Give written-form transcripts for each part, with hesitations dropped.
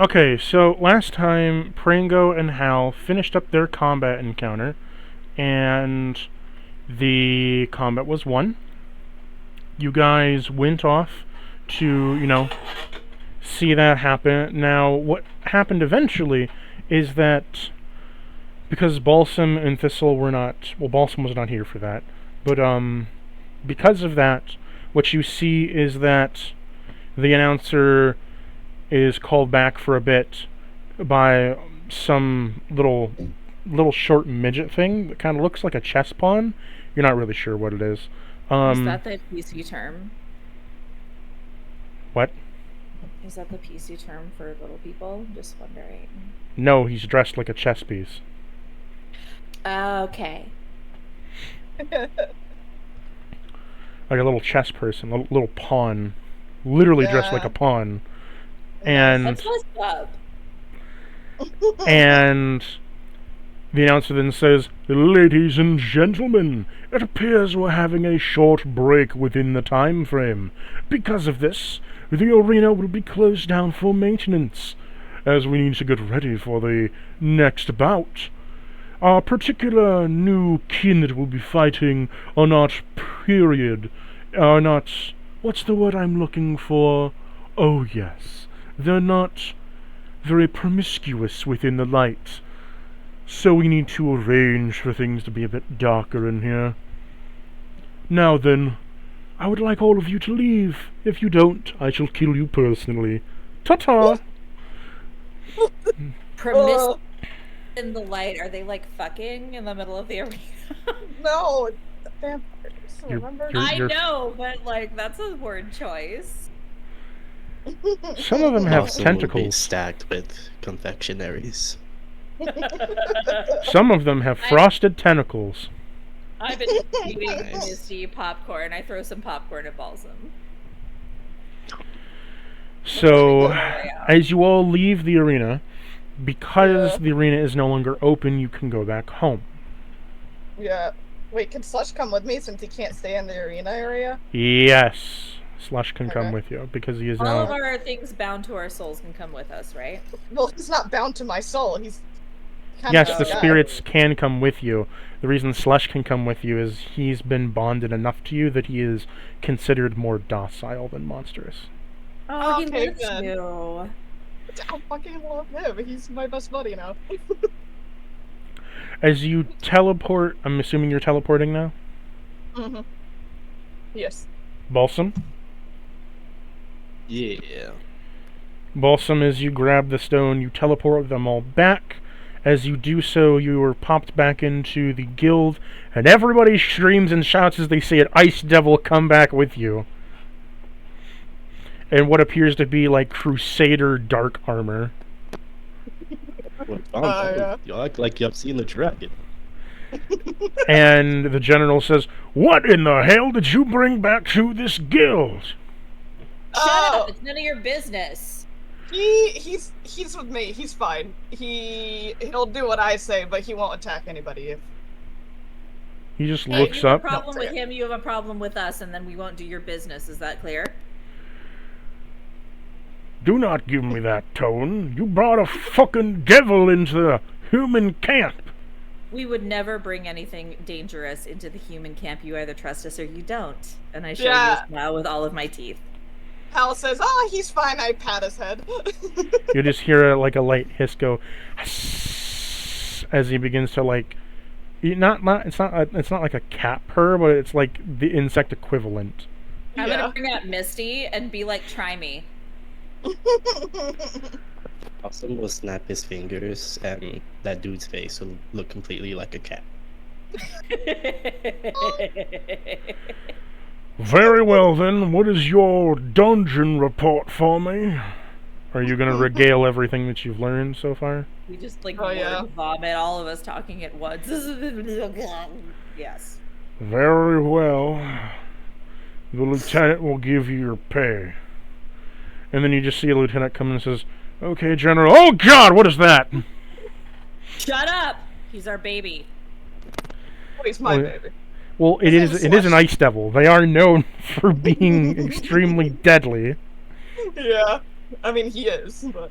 Okay, so last time Prango and Hal finished up their combat encounter, and the combat was won. You guys went off to, see that happen. Now, what happened eventually is that because Balsam and Thistle were not, well, Balsam was not here for that, but because of that, what you see is that the announcer is called back for a bit by some little short midget thing that kind of looks like a chess pawn. You're not really sure what it is. Is that the PC term? What? Is that the PC term for little people? Just wondering. No, he's dressed like a chess piece. Okay. Like a little chess person, little pawn. Literally dressed like a pawn. And That's what's up. and the announcer then says, "Ladies and gentlemen, it appears we're having a short break within the time frame. Because of this, the arena will be closed down for maintenance, as we need to get ready for the next bout. Our particular new kin that will be fighting are not what's the word I'm looking for? Oh yes, they're not very promiscuous within the light. So we need to arrange for things to be a bit darker in here. Now then, I would like all of you to leave. If you don't, I shall kill you personally. Ta-ta!" Promiscuous in the light. Are they like fucking in the middle of the arena? No, vampires. Remember? I know, but like that's a word choice. Some of them have Also will be tentacles. stacked with confectionaries. Some of them have frosted tentacles. I've been eating Nice. Misty popcorn. I throw some popcorn at Balsam. So, as you all leave the arena, because the arena is no longer open, you can go back home. Yeah. Wait, can Slush come with me since he can't stay in the arena area? Yes, Slush can come Okay. with you because he is All of now. our things bound to our souls can come with us, right? Well, he's not bound to my soul. He's kind Yes, of the a guy. spirits can come with you. The reason Slush can come with you is he's been bonded enough to you that he is considered more docile than monstrous. Oh, he Okay, loves good. you. I fucking love him. He's my best buddy now. As you teleport, I'm assuming you're teleporting now? Mm-hmm. Yes. Balsam? Yeah. Balsam, as you grab the stone, you teleport them all back. As you do so, you are popped back into the guild, and everybody screams and shouts as they see an ice devil come back with you. In what appears to be like Crusader dark armor. Yeah. You act like you've seen the dragon. And the general says, "What in the hell did you bring back to this guild?" Shut Oh. up! It's none of your business. He's with me. He's fine. He'll do what I say, but he won't attack anybody. He just Hey, looks you have up. a problem with him, you have a problem with us, and then we won't do your business. Is that clear? "Do not give me that tone. You brought a fucking devil into the human camp." We would never bring anything dangerous into the human camp. You either trust us or you don't. And I show you Yeah. a smile with all of my teeth. Hal says, "Oh, he's fine." I pat his head. You just hear like a light hiss go as he begins to like. It's not like a cat purr, but it's like the insect equivalent. I'm Yeah. gonna bring out Misty and be like, try me. Awesome will snap his fingers, and that dude's face will look completely like a cat. Very well then, what is your dungeon report for me? Are you gonna regale everything that you've learned so far? We just like Oh, yeah. vomit, all of us talking at once. Yes. Very well. The lieutenant will give you your pay. And then you just see a lieutenant come in and says, "Okay, General." Oh God, what is that? Shut up! He's our baby. Oh, he's my Oh, baby. Well, it His is name's an Slush. ice devil. They are known for being extremely deadly. Yeah. I mean, he is, but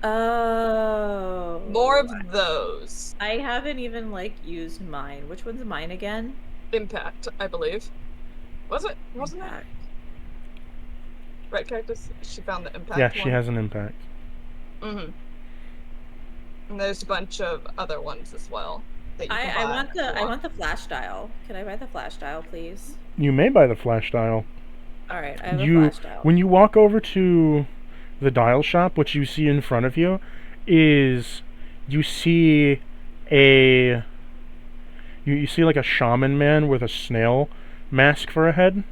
Oh. More of those. I haven't even like used mine. Which one's mine again? Impact, I believe. Was it? Wasn't it? Impact. Right, Cactus? She found the impact Yeah, one. she has an impact. Mm-hmm. And there's a bunch of other ones as well that you can buy. I want the flash dial. Can I buy the flash dial, please? You may buy the flash dial. All right, I have a flash dial. When you walk over to the dial shop, what you see in front of you is you see you see like a shaman man with a snail mask for a head.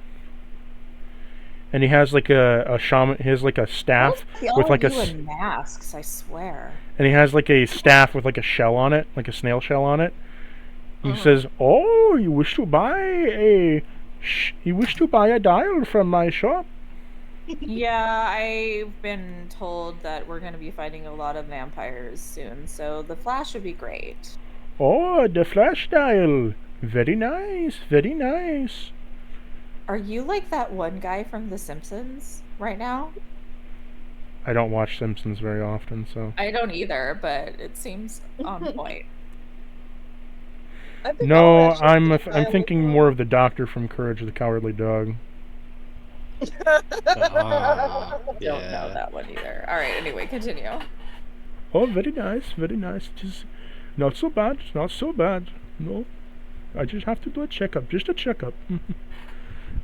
And he has like a shaman. He has like a staff with like a in masks. I swear. And he has like a staff with like a shell on it, like a snail shell on it. He says, "Oh, you wish to buy a dial from my shop?" Yeah, I've been told that we're going to be fighting a lot of vampires soon, so the flash would be great. Oh, the flash dial. Very nice, very nice. Are you like that one guy from The Simpsons right now? I don't watch Simpsons very often, so. I don't either, but it seems on point. No, I'm thinking more of the doctor from Courage the Cowardly Dog. Don't know that one either. All right, anyway, continue. Oh, very nice, very nice. Just not so bad, not so bad. No, I just have to do a checkup, just a checkup.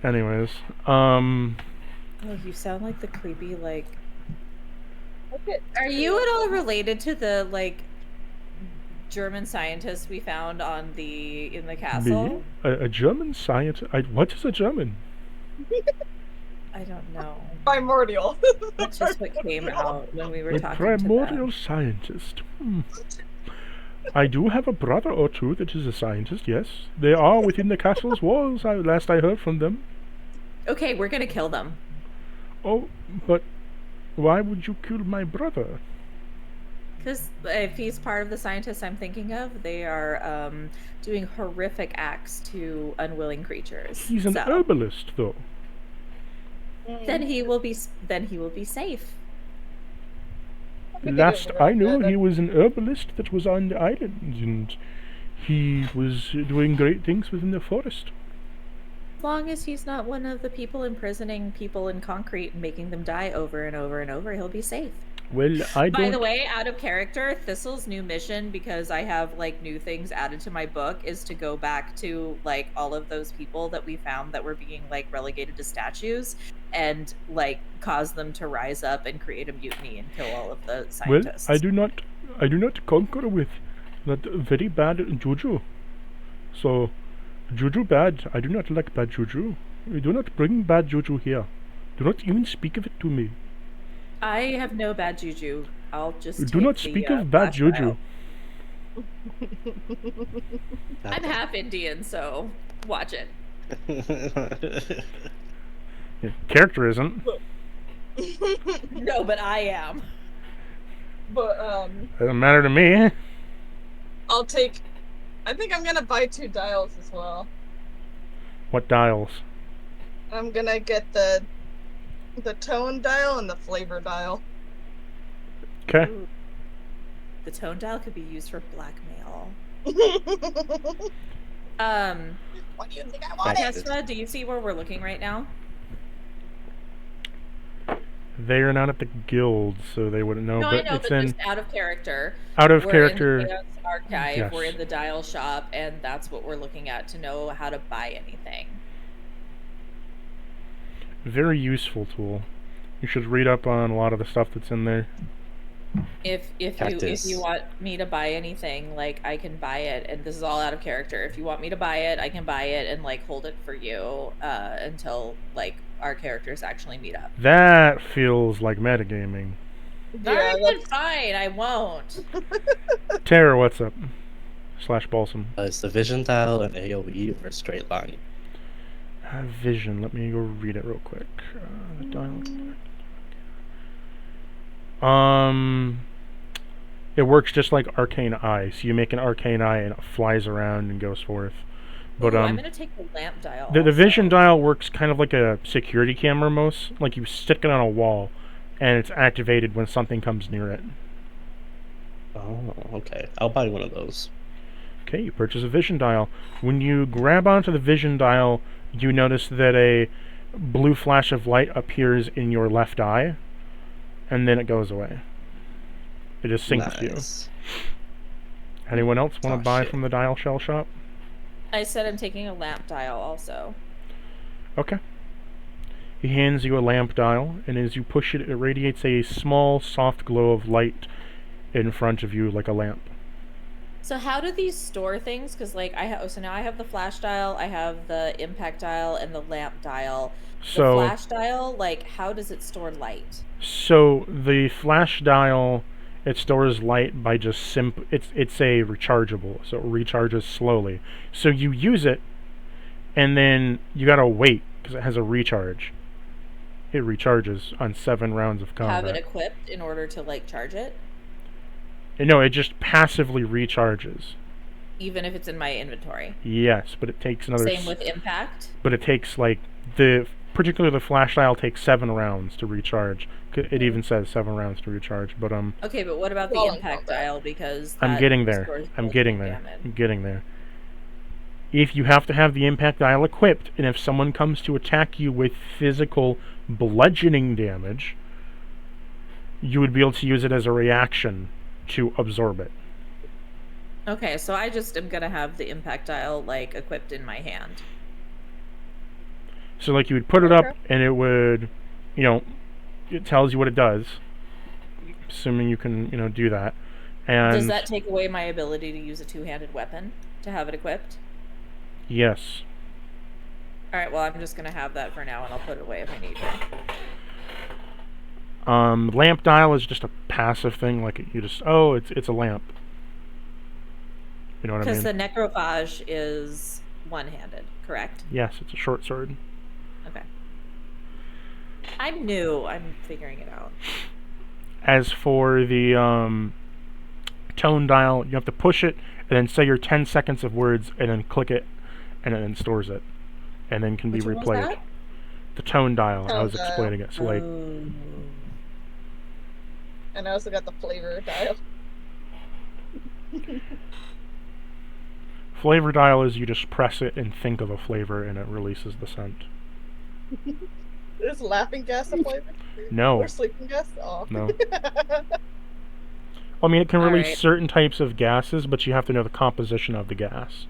Anyways, Oh, you sound like the creepy, like... Are you at all related to the, like, German scientist we found in the castle? A German scientist? What is a German? I don't know. Primordial. That's just what came out when we were A talking primordial to them. scientist. I do have a brother or two that is a scientist, yes. They are within the castle's walls, last I heard from them. Okay, we're gonna kill them. Oh, but why would you kill my brother? Because if he's part of the scientists I'm thinking of, they are doing horrific acts to unwilling creatures. He's an herbalist, though. Then he will be safe. Last I knew, he was an herbalist that was on the island, and he was doing great things within the forest. As long as he's not one of the people imprisoning people in concrete and making them die over and over and over, he'll be safe. Well, By the way, out of character, Thistle's new mission, because I have like new things added to my book, is to go back to like all of those people that we found that were being like relegated to statues and like cause them to rise up and create a mutiny and kill all of the scientists. Well, I do not conquer with that very bad juju. So, juju bad. I do not like bad juju. Do not bring bad juju here. Do not even speak of it to me. I have no bad juju. I'll just do not speak of bad juju. I'm half Indian, so watch it. Yeah, character isn't. No, but I am. But doesn't matter to me. I'll take. I think I'm gonna buy 2 dials as well. What dials? I'm gonna get the tone dial and the flavor dial. Okay. The tone dial could be used for blackmail. What do you think I want? Tesla, do you see where we're looking right now? They are not at the guild, so they wouldn't know. No, but I know, it's but in just out of character. Out of we're character. In the Chaos Archive. Yes. We're in the dial shop, and that's what we're looking at to know how to buy anything. Very useful tool. You should read up on a lot of the stuff that's in there. If you want me to buy anything, like I can buy it, and this is all out of character. If you want me to buy it, I can buy it and like hold it for you until like our characters actually meet up. That feels like metagaming. Yeah, that's fine. I won't. Tara, what's up? /Balsam. Is the vision dial an AOE or a straight line? Vision. Let me go read it real quick. The dial. It works just like Arcane Eye. So you make an Arcane Eye and it flies around and goes forth. But I'm gonna take the lamp dial. The vision dial works kind of like a security camera, most like you stick it on a wall, and it's activated when something comes near it. Oh, okay. I'll buy one of those. Okay, you purchase a vision dial. When you grab onto the vision dial, you notice that a blue flash of light appears in your left eye, and then it goes away. It just syncs you. Nice. Anyone else want Oh, to buy shit. from the dial shell shop? I said I'm taking a lamp dial also. Okay. He hands you a lamp dial, and as you push it, it radiates a small, soft glow of light in front of you like a lamp. So how do these store things? Because like so now I have the flash dial, I have the impact dial, and the lamp dial. The So, flash dial, like, how does it store light? so the flash dial, it stores light by just it's a rechargeable, so it recharges slowly. So you use it, and then you gotta wait because it has a recharge. It recharges on 7 rounds of Have it combat. equipped in order to like charge it, And no, it just passively recharges. even if it's in my inventory. Yes, but it takes another. Same with impact. But it takes like particularly the flash dial takes 7 rounds to recharge. It even says 7 rounds to recharge. But Okay, but what about the Falling impact combat. dial? Because I'm that getting there. stores I'm bludgeoning getting there. damage. I'm getting there. If you have to have the impact dial equipped, and if someone comes to attack you with physical bludgeoning damage, you would be able to use it as a reaction to absorb it. Okay, so I just am gonna have the impact dial like equipped in my hand. So like you would put it up, Okay. and it would, it tells you what it does, assuming you can, do that. And Does that take away my ability to use a two-handed weapon to have it equipped? yes. All right, well, I'm just gonna have that for now, and I'll put it away if I need to. Lamp dial is just a passive thing. Like you just, it's a lamp. You know what I Because mean? the necrophage is one-handed, correct? Yes, it's a short sword. Okay. I'm new. I'm figuring it out. As for the tone dial, you have to push it and then say your 10 seconds of words and then click it, and it then stores it, and then can be Which one was replayed. that? The tone dial. I Tone was dial. explaining it. So like, Oh. And I also got the flavor dial. flavor dial is you just press it and think of a flavor, and it releases the scent. Is laughing gas a flavor? No, Or sleeping gas? Oh. no. I mean, it can release Alright. certain types of gases, but you have to know the composition of the gas.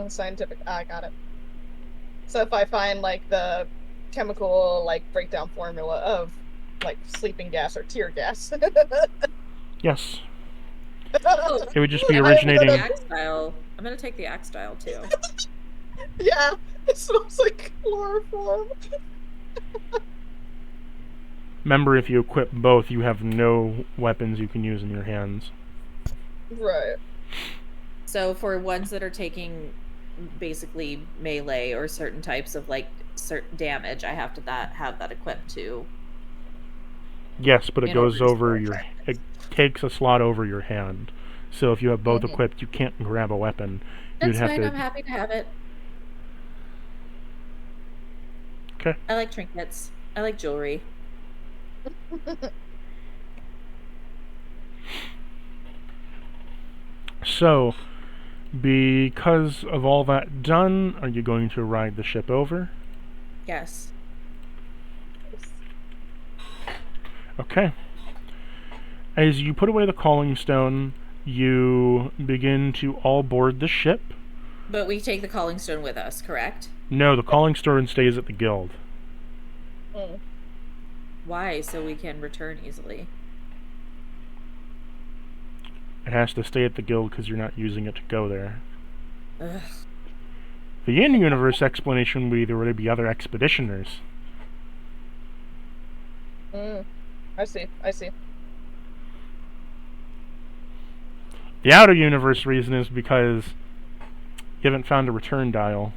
Scientific. I got it. So if I find like the chemical like breakdown formula of like sleeping gas or tear gas. Yes, Oh, it would just be I am originating. the axe dial. I'm gonna take the axe dial too. Yeah, it smells like chloroform. Remember, if you equip both, you have no weapons you can use in your hands. Right. So for ones that are taking basically melee or certain types of like certain damage, I have to have that equipped too. Yes, but it In order goes to over store your. effectiveness. It takes a slot over your hand. So if you have both Mhm. equipped, you can't grab a weapon. You'd That's have fine. to. I'm happy to have it. Okay. I like trinkets. I like jewelry. So, because of all that done, are you going to ride the ship over? Yes. Okay. As you put away the calling stone, you begin to all board the ship. But we take the calling stone with us, correct? No, the calling stone stays at the guild. Mm. Why? So we can return easily. It has to stay at the guild because you're not using it to go there. Ugh. The in-universe explanation would be there would be other expeditioners. I see. I see. The outer universe reason is because you haven't found a return dial.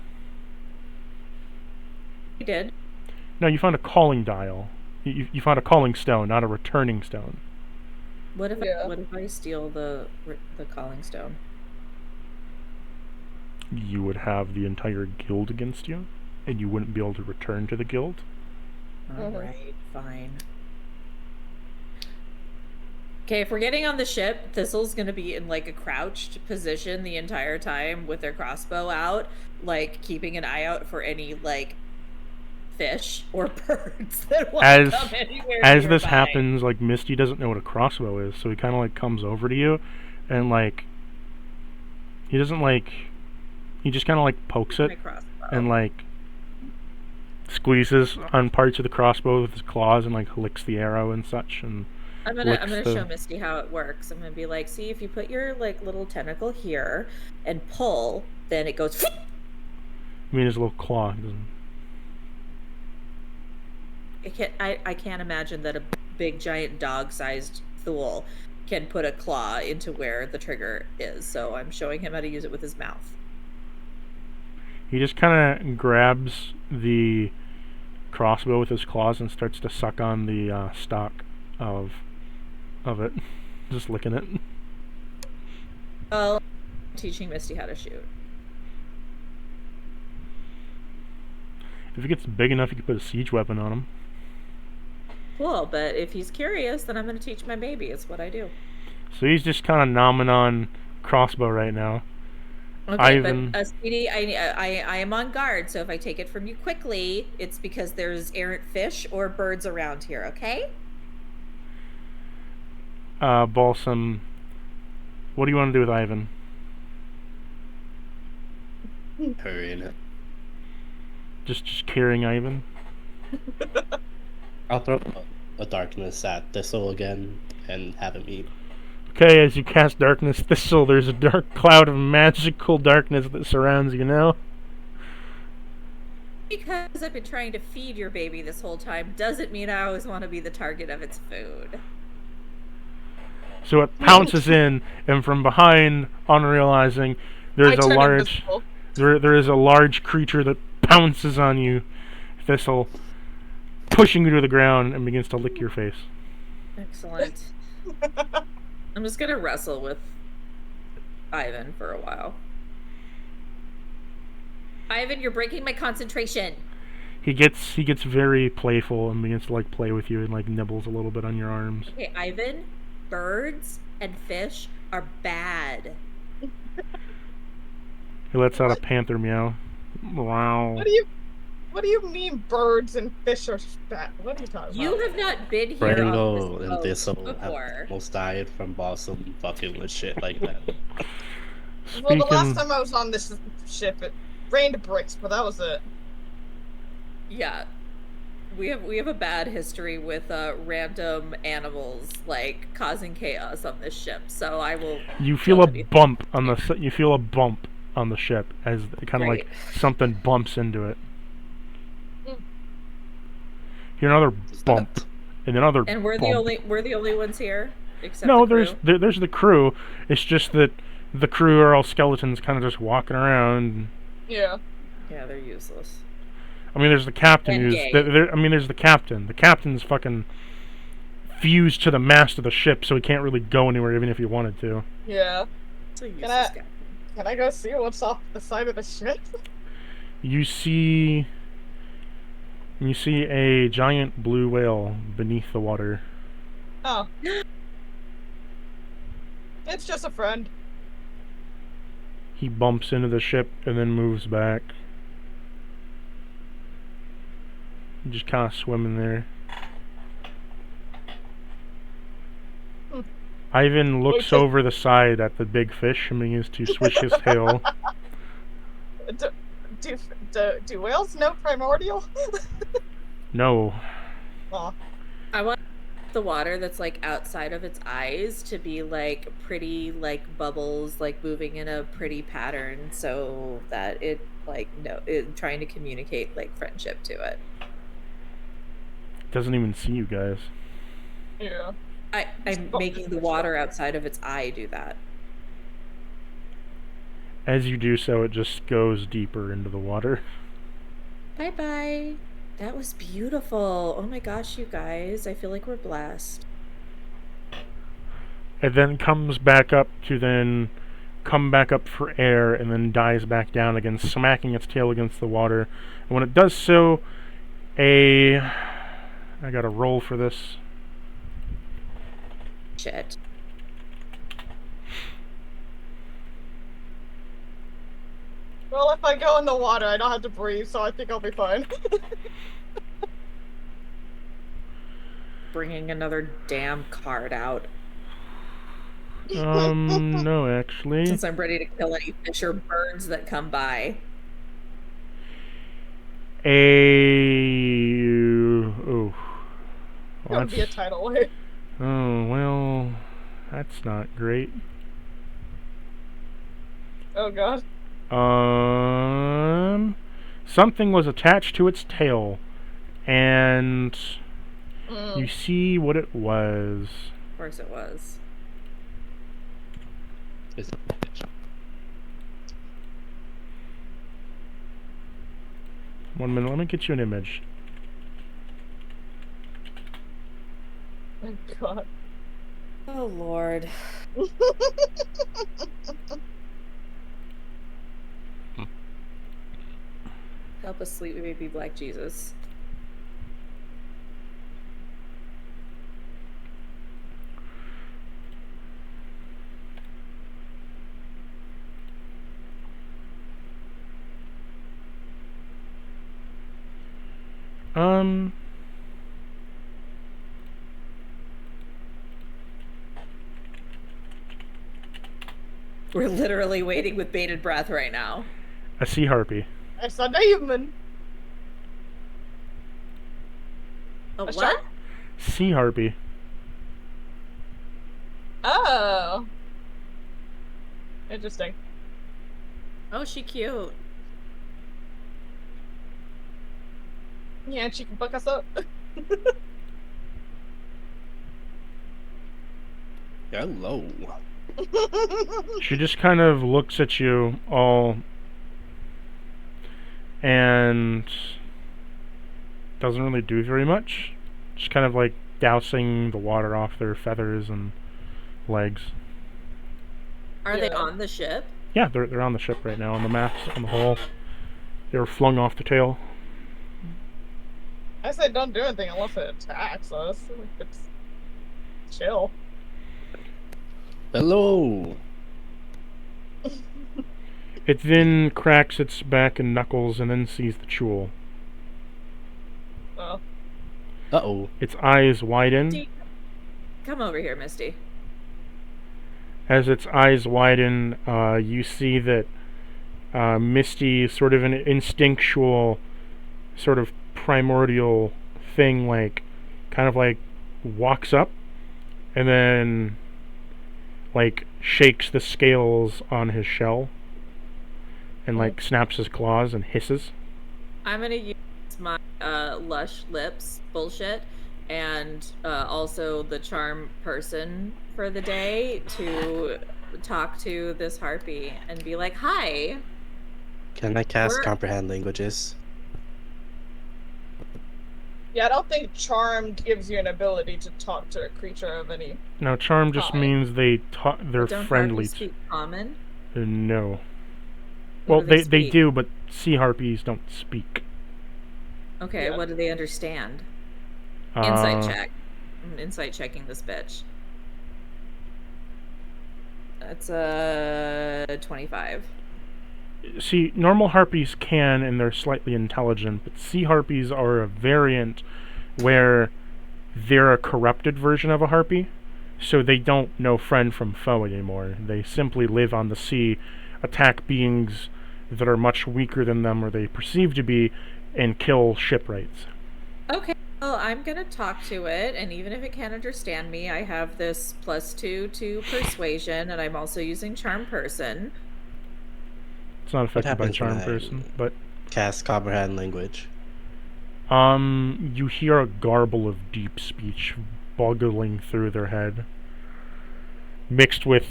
We did. No, you found a calling dial. You found a calling stone, not a returning stone. What if Yeah. what if I steal the calling stone? You would have the entire guild against you, and you wouldn't be able to return to the guild. All right, fine. Okay, if we're getting on the ship, Thistle's gonna be in like a crouched position the entire time with their crossbow out, like keeping an eye out for any like fish or birds that want to come anywhere As nearby. this happens, like Misty doesn't know what a crossbow is, so he kind of like comes over to you, and like he doesn't like he just kind of like pokes it and like squeezes on parts of the crossbow with his claws and like licks the arrow and such. And I'm gonna show Misty how it works. I'm gonna be like, see, if you put your like little tentacle here and pull, then it goes. I mean, his little claw doesn't. I can't imagine that a big giant dog-sized Thule can put a claw into where the trigger is. So I'm showing him how to use it with his mouth. He just kind of grabs the crossbow with his claws and starts to suck on the stock of it, just licking it. Well, I'm teaching Misty how to shoot. If it gets big enough, you could put a siege weapon on him. Cool, but if he's curious, then I'm going to teach my baby. It's what I do. So he's just kind of nomming on crossbow right now. Okay, Ivan. But Speedy, I am on guard, so if I take it from you quickly, it's because there's errant fish or birds around here, okay? Balsam, what do you want to do with Ivan? Hurrying it. Just carrying Ivan? I'll throw a darkness at Thistle again and have him eat. Okay, as you cast Darkness Thistle, there's a dark cloud of magical darkness that surrounds you now. Because I've been trying to feed your baby this whole time doesn't mean I always want to be the target of its food. So it pounces in, and from behind, unrealizing, there is a large creature that pounces on you, Thistle, pushing you to the ground and begins to lick your face. Excellent. I'm just gonna wrestle with Ivan for a while. Ivan, you're breaking my concentration. He gets very playful and begins to like play with you and like nibbles a little bit on your arms. Okay, Ivan, birds and fish are bad. He lets out a panther meow. Wow. What do you mean birds and fish are bad? What are you talking about? You have not been here Brango on and this Thistle before. have almost died from Balsam fucking with shit like that. Well, the last time I was on this ship, it rained bricks, but that was it. Yeah. We have a bad history with random animals like causing chaos on this ship. So I will. You feel a bump on the ship as kind of like something bumps into it. Hear another bump, and another. And we're bump. the only ones here, except no. the crew? There's the crew. It's just that the crew are all skeletons, kind of just walking around. Yeah. Yeah, they're useless. I mean, there's the captain who's. There's the captain. The captain's fucking fused to the mast of the ship, so he can't really go anywhere, even if he wanted to. Yeah. It's a useless captain. Can I go see what's off the side of the ship? You see a giant blue whale beneath the water. Oh. It's just a friend. He bumps into the ship and then moves back. Just kind of swimming there. Ivan looks over the side at the big fish and begins to swish his tail. Do whales know primordial? No. Aw. I want the water that's like outside of its eyes to be like pretty like bubbles like moving in a pretty pattern so that it like trying to communicate like friendship to it. Doesn't even see you guys. Yeah. I'm making the water outside of its eye do that. As you do so, it just goes deeper into the water. Bye bye. That was beautiful. Oh my gosh, you guys. I feel like we're blessed. It then comes back up to then come back up for air and then dives back down again, smacking its tail against the water. And when it does so, I gotta roll for this. Shit. Well, if I go in the water, I don't have to breathe, so I think I'll be fine. Bringing another damn card out. No, actually. Since I'm ready to kill any fish or birds that come by. Oh. That would be a tidal wave. Oh, well, that's not great. Oh god. Something was attached to its tail, and you see what it was. Of course it was. It's One minute, let me get you an image. Oh god. Oh lord. Help us, sweet baby Black Jesus. We're literally waiting with bated breath right now. A sea harpy. I saw the human. A A what? shark? Sea harpy. Oh. Interesting. Oh, she cute. Yeah, she can fuck us up. Hello. She just kind of looks at you all and doesn't really do very much. Just kind of like dousing the water off their feathers and legs. Are they Yeah. on the ship? Yeah, they're on the ship right now, on the mast, on the hull. They were flung off the tail. I said don't do anything unless it attacks us. It's chill. Hello. It then cracks its back and knuckles and then sees the Chul. Oh. Uh-oh. Its eyes widen. Misty, come over here, Misty. As its eyes widen, you see that Misty, sort of an instinctual, sort of primordial thing, like, kind of like walks up and then, like, shakes the scales on his shell and, like, snaps his claws and hisses. I'm gonna use my lush lips bullshit and also the charm person for the day to talk to this harpy and be like, hi. Can I cast We're- comprehend languages? Yeah, I don't think charm gives you an ability to talk to a creature of any. No, charm just Hi. means they're Don't friendly. harpies speak common? No. What Well, do they speak? do, but sea harpies don't speak. Okay, Yeah. what do they understand? Insight Uh, check. I'm insight checking this bitch. That's a 25. See, normal harpies can, and they're slightly intelligent, but sea harpies are a variant where they're a corrupted version of a harpy, so they don't know friend from foe anymore. They simply live on the sea, attack beings that are much weaker than them or they perceive to be, and kill shipwrights. Okay, well, I'm gonna talk to it, and even if it can't understand me, I have this +2 to persuasion, and I'm also using charm person. It's not affected by happens when charm I- person, but Cast comprehend language. you hear a garble of deep speech buggling through their head, mixed with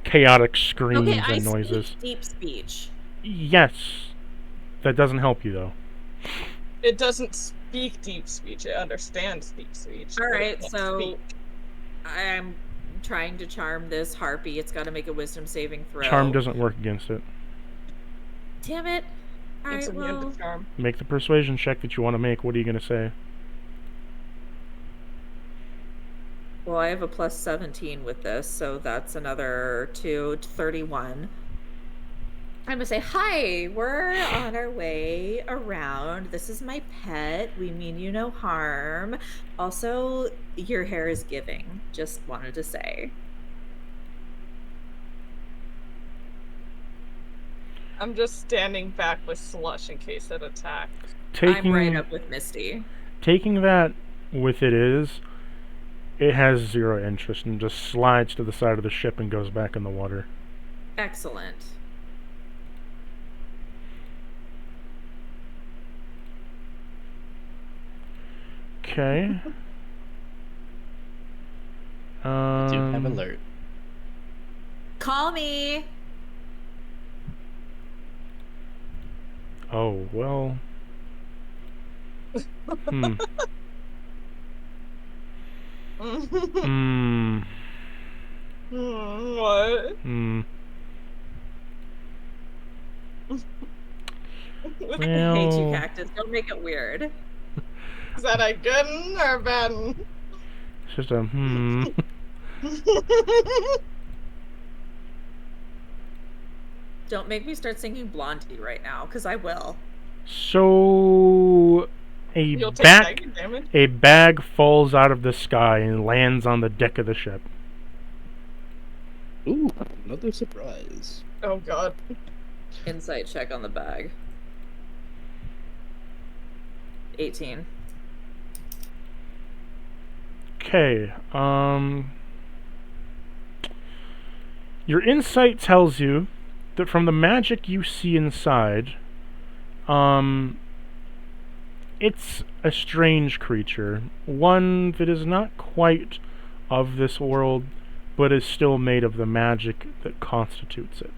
chaotic screams Okay, I and noises. speak deep speech. Yes, that doesn't help you though. It doesn't speak deep speech. It understands deep speech. All but it right, can't so speak. I'm trying to charm this harpy. It's got to make a wisdom saving throw. Charm doesn't work against it. Damn it! All It's right, immune well, to charm. Make the persuasion check that you want to make. What are you going to say? Well, I have a plus 17 with this, so that's another 31. I'm gonna say, hi, we're on our way around. This is my pet. We mean you no harm. Also, your hair is giving. Just wanted to say. I'm just standing back with Slush in case it attacks. I'm right up with Misty. Taking that with it has 0 interest and just slides to the side of the ship and goes back in the water. Excellent. Okay. I do have alert. Call me. Oh, well. Hmm. What? Well, I hate you, Cactus. Don't make it weird. Is that a good or a bad? It's just a Don't make me start singing Blondie right now, because I will. So a bag falls out of the sky and lands on the deck of the ship. Ooh, another surprise. Oh god. Insight check on the bag. 18. Okay, your insight tells you that from the magic you see inside, it's a strange creature. One that is not quite of this world, but is still made of the magic that constitutes it.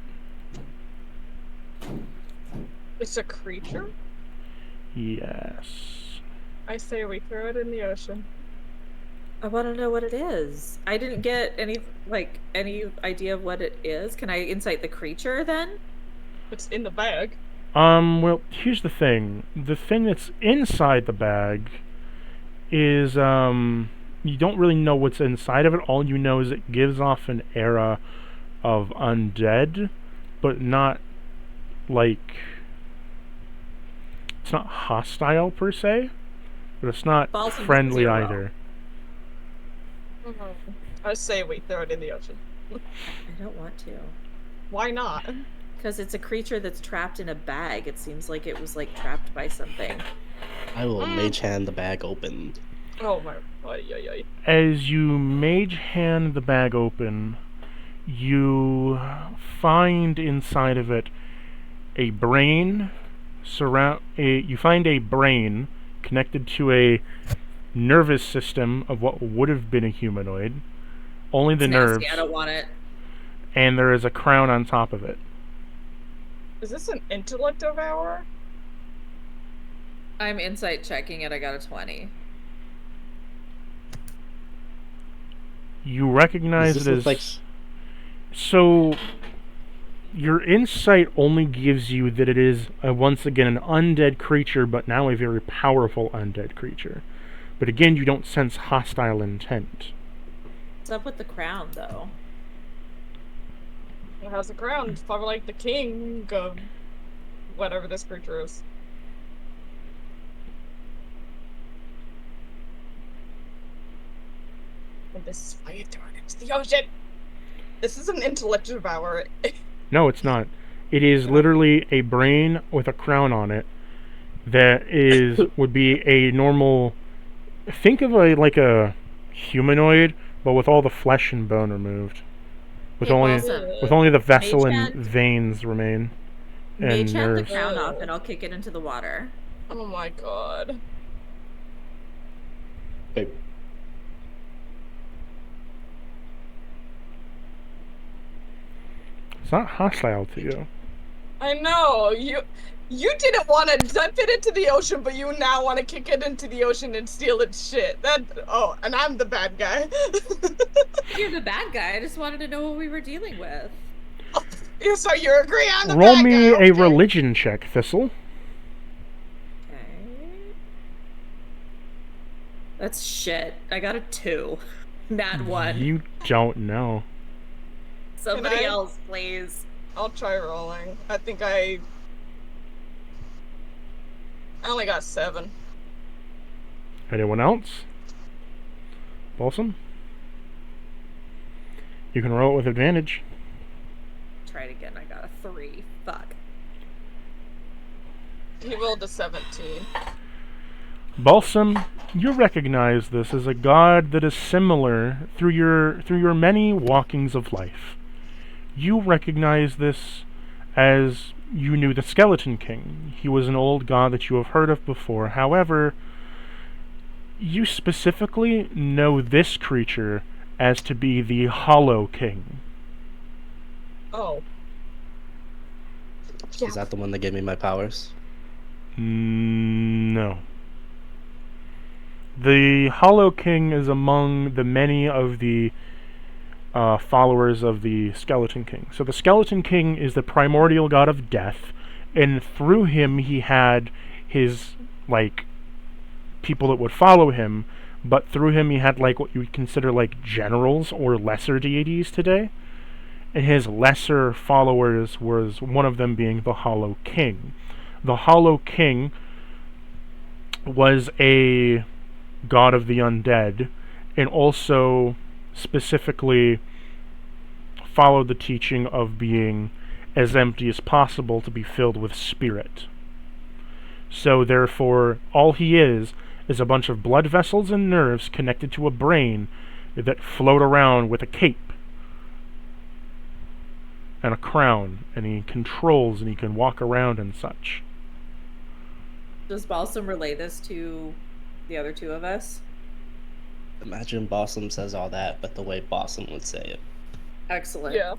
It's a creature? Yes. I say we throw it in the ocean. I want to know what it is. I didn't get any idea of what it is. Can I insight the creature then? It's in the bag. Well, here's the thing. The thing that's inside the bag is, you don't really know what's inside of it. All you know is it gives off an aura of undead, but not, like, it's not hostile per se, but it's not friendly either. I say we throw it in the ocean. I don't want to. Why not? Because it's a creature that's trapped in a bag. It seems like it was, like, trapped by something. I will mage hand the bag open. Oh my... As you mage hand the bag open, you find inside of it a brain you find a brain connected to a nervous system of what would have been a humanoid. Only the nerves. I don't want it. And there is a crown on top of it. Is this an intellect devourer? I'm insight checking it. I got a 20. You recognize it as... So, your insight only gives you that it is, once again, an undead creature, but now a very powerful undead creature. But again, you don't sense hostile intent. What's up with the crown, though? It has a crown. It's probably like the king of whatever this creature is. And this is why you throw it into the ocean. This is an intellect devourer. No, it's not. It is literally a brain with a crown on it that would be a normal... Think of a humanoid, but with all the flesh and bone removed. With only the vessel and veins remain. Mage hand the crown off and I'll kick it into the water. Oh my god. Okay. It's not hostile to you. I know. You didn't want to dump it into the ocean, but you now want to kick it into the ocean and steal its shit. And I'm the bad guy. You're the bad guy. I just wanted to know what we were dealing with. Oh, so you agree I'm the Roll bad me guy? a religion check, Thistle. Okay. That's shit. I got a 2. Nat 1. You don't know. Somebody else, please. I'll try rolling. I think I only got 7. Anyone else? Balsam? You can roll it with advantage. Try it again. I got a 3. Fuck. He rolled a 17. Balsam, you recognize this as a god that is similar through your many walkings of life. You recognize this as you knew the Skeleton King. He was an old god that you have heard of before. However, you specifically know this creature as to be the Hollow King. Oh. Is that the one that gave me my powers? No. The Hollow King is among the many of the followers of the Skeleton King. So the Skeleton King is the primordial god of death, and through him he had his, people that would follow him, but through him he had, what you would consider, generals or lesser deities today. And his lesser followers was one of them being the Hollow King. The Hollow King was a god of the undead, and also specifically followed the teaching of being as empty as possible to be filled with spirit. So therefore, all he is a bunch of blood vessels and nerves connected to a brain that float around with a cape and a crown, and he controls and he can walk around and such. Does Balsam relay this to the other 2 of us? Imagine Balsam says all that, but the way Balsam would say it. Excellent. Yeah.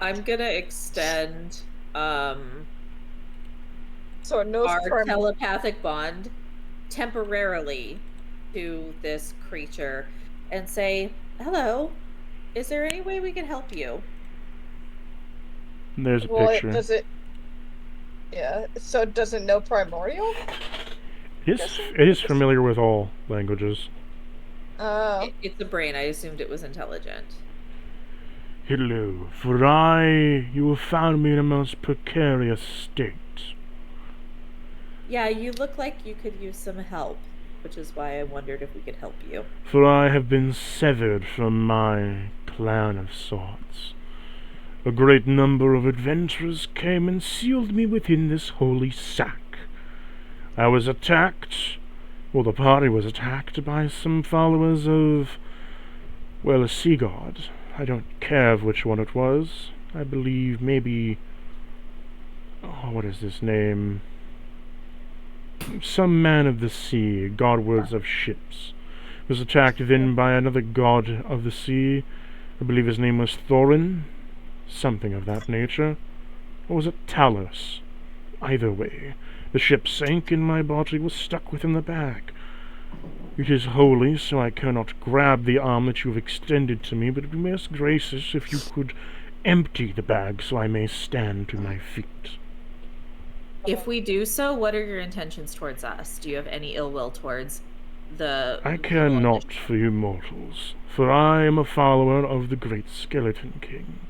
I'm gonna extend So no our telepathic bond temporarily to this creature and say, hello, is there any way we can help you? There's a picture. Yeah, so it doesn't know primordial? It is familiar with all languages. It's a brain. I assumed it was intelligent. Hello, for you have found me in a most precarious state. Yeah, you look like you could use some help, which is why I wondered if we could help you. For I have been severed from my clan of sorts. A great number of adventurers came and sealed me within this holy sack. I was attacked, the party was attacked by some followers of, a sea god. I don't care which one it was. I believe maybe... what is his name? Some man of the sea, godwards of ships. Was attacked then by another god of the sea. I believe his name was Thorin. Something of that nature. Or was it Talos? Either way, the ship sank and my body was stuck within the bag. It is holy, so I cannot grab the arm that you have extended to me, but it would be most gracious if you could empty the bag so I may stand to my feet. If we do so, what are your intentions towards us? Do you have any ill will towards the... I care not for you mortals, for I am a follower of the great Skeleton King.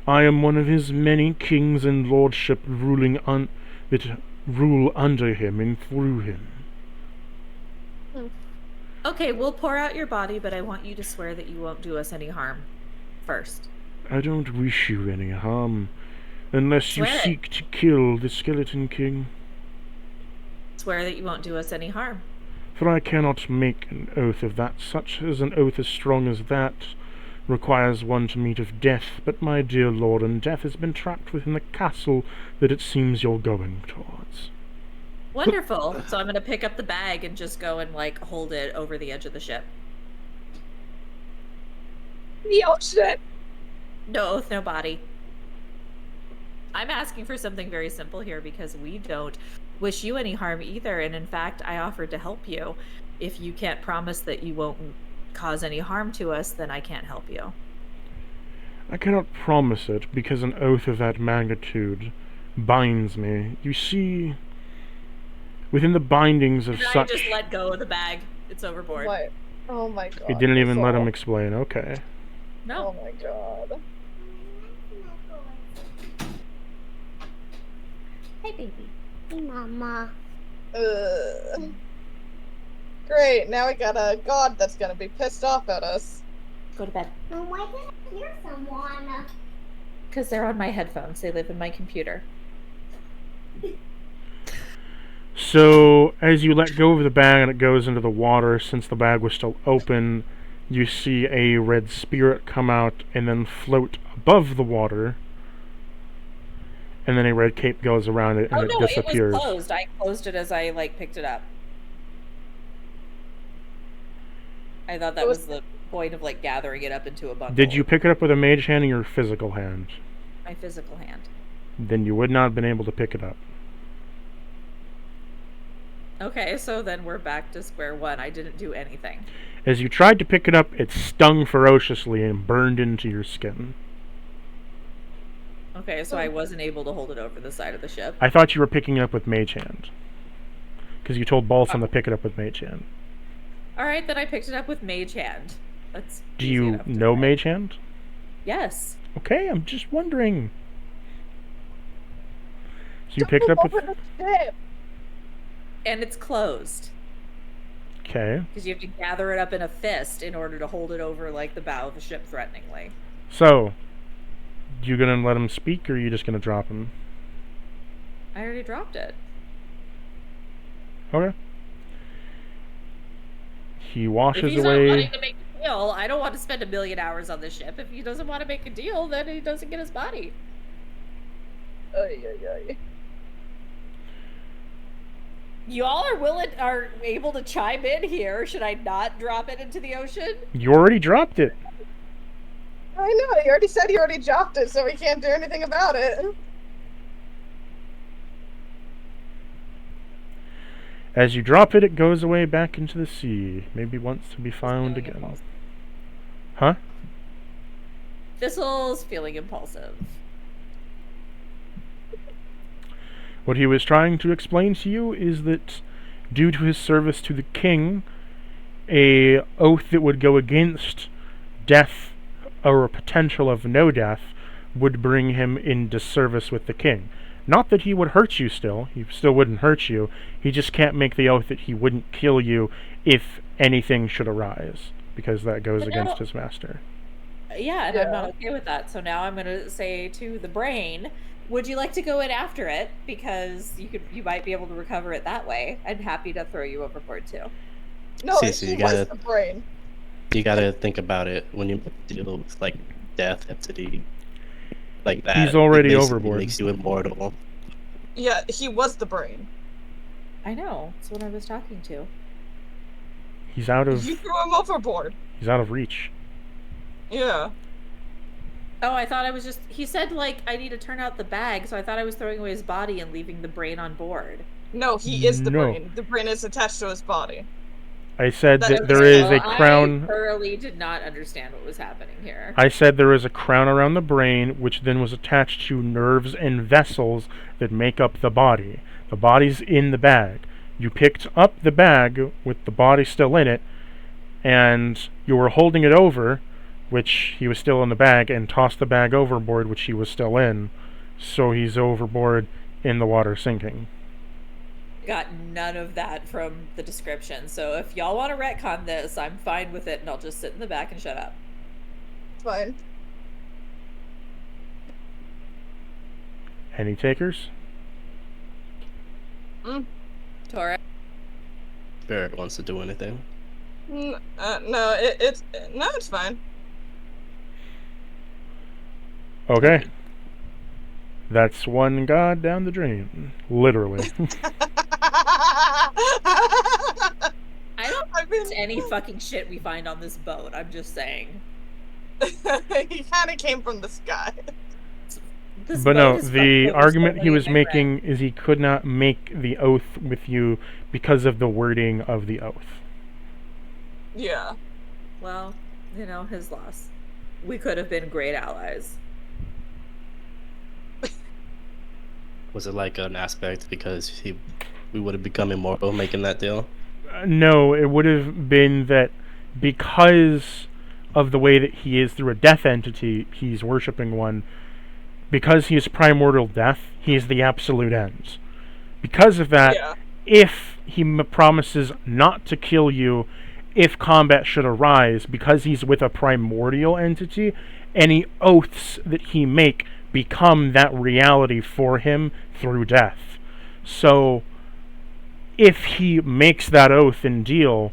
I am one of his many kings and lordship that rule under him and through him. Okay, we'll pour out your body, but I want you to swear that you won't do us any harm first. I don't wish you any harm, unless you Swear it. seek to kill the Skeleton King. Swear that you won't do us any harm. For I cannot make an oath of that. Such as an oath as strong as that requires one to meet of death, but my dear lord and death has been trapped within the castle that it seems you're going towards. Wonderful. So I'm going to pick up the bag and just go and, hold it over the edge of the ship. The ocean! No oath, no body. I'm asking for something very simple here because we don't wish you any harm either, and in fact, I offered to help you. If you can't promise that you won't cause any harm to us, then I can't help you. I cannot promise it, because an oath of that magnitude binds me. You see, within the bindings of Can such... I just let go of the bag? It's overboard. What? Oh my god. He didn't even let him Thistle. explain. Okay. No. Oh my god. Hey, baby. Hey, Mama. Great, now we got a god that's gonna be pissed off at us. Go to bed. Mom, why did I hear someone? Because they're on my headphones. They live in my computer. So, as you let go of the bag and it goes into the water, since the bag was still open, you see a red spirit come out and then float above the water. And then a red cape goes around it and it disappears. It was closed. I closed it as I, picked it up. I thought that was the point of, gathering it up into a bundle. Did you pick it up with a mage hand or your physical hand? My physical hand. Then you would not have been able to pick it up. Okay, so then we're back to square one. I didn't do anything. As you tried to pick it up, it stung ferociously and burned into your skin. Okay, so I wasn't able to hold it over the side of the ship. I thought you were picking it up with mage hand. Because you told Balsam to pick it up with mage hand. Alright, then I picked it up with mage hand. That's Do easy you enough to know say. mage hand? Yes. Okay, I'm just wondering. So you picked it up with... And it's closed. Okay. Because you have to gather it up in a fist in order to hold it over, the bow of the ship threateningly. So, you gonna let him speak, or are you just gonna drop him? I already dropped it. Okay. He washes If he's away... not wanting to make a deal, I don't want to spend 1,000,000 hours on this ship. If he doesn't want to make a deal, then he doesn't get his body. Ay, ay, ay. You all are able to chime in here. Should I not drop it into the ocean? You already dropped it. I know, he already said he already dropped it, so we can't do anything about it. As you drop it, it goes away back into the sea. Maybe wants to be found again. Impulsive. Huh? Thistle's feeling impulsive. What he was trying to explain to you is that due to his service to the king, a oath that would go against death or a potential of no death would bring him in disservice with the king. Not that he would hurt you still, he still wouldn't hurt you, he just can't make the oath that he wouldn't kill you if anything should arise, because that goes But against now- his master. Yeah, and Yeah. I'm not okay with that. So now I'm going to say to the brain, would you like to go in after it? Because you might be able to recover it that way. I'm happy to throw you overboard too. No, Cece, he you was gotta- the brain. You gotta think about it when you deal with death, entity, like that. He's already it basically overboard. Makes you immortal. Yeah, he was the brain. I know. That's what I was talking to. He's out of You threw him overboard. reach. Yeah. Oh, I thought I was just... He said, I need to turn out the bag, so I thought I was throwing away his body and leaving the brain on board. No, he is the No. brain. The brain is attached to his body. I said That- that there is a Well, crown. I thoroughly did not understand what was happening here. I said there is a crown around the brain, which then was attached to nerves and vessels that make up the body. The body's in the bag. You picked up the bag with the body still in it, and you were holding it over, which he was still in the bag, and tossed the bag overboard, which he was still in. So he's overboard in the water sinking. Got none of that from the description. So if y'all want to retcon this, I'm fine with it, and I'll just sit in the back and shut up. It's fine. Any takers? Tora? Barrett wants to do anything. No, it's fine. Okay. That's one god down the drain. Literally. I don't I mean, trust any fucking shit we find on this boat. I'm just saying. he kind of came from the sky. This But boat no, is the fucked over argument so he many was of my friends. making is he could not make the oath with you because of the wording of the oath. Yeah. Well, his loss. We could have been great allies. Was it an aspect because we would have become immortal making that deal? No, it would have been that because of the way that he is through a death entity, he's worshipping one. Because he is primordial death, he is the absolute end. Because of that, Yeah. if he promises not to kill you if combat should arise, because he's with a primordial entity, any oaths that he make become that reality for him through death. So, if he makes that oath and deal,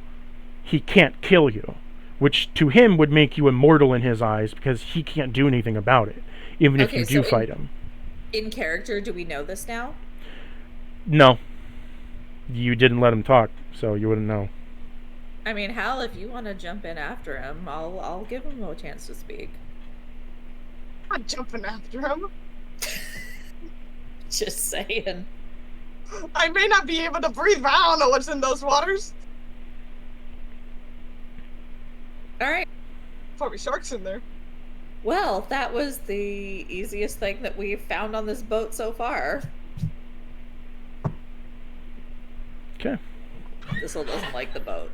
he can't kill you, which to him would make you immortal in his eyes because he can't do anything about it, even if Okay, you do so fight him. In character, do we know this now? No. You didn't let him talk, so you wouldn't know. I mean, Hal, if you want to jump in after him, I'll give him a chance to speak. I'm jumping after him. Just saying. I may not be able to breathe, but I don't know what's in those waters. All right. Probably sharks in there. Well, that was the easiest thing that we've found on this boat so far. Okay. Thistle doesn't like the boat.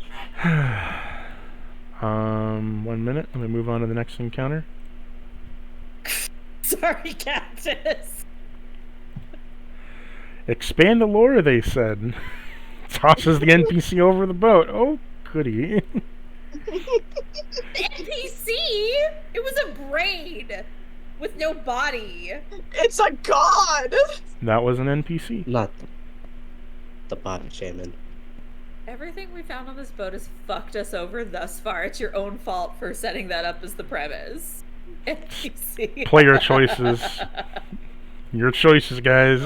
1 minute. Let me move on to the next encounter. Sorry, Cactus. Expand the lore, they said. Tosses the NPC over the boat. Oh, goody. NPC? It was a brain with no body. It's a god! That was an NPC. Not the body shaman. Everything we found on this boat has fucked us over thus far. It's your own fault for setting that up as the premise. NPC. Player choices. Your choices, guys.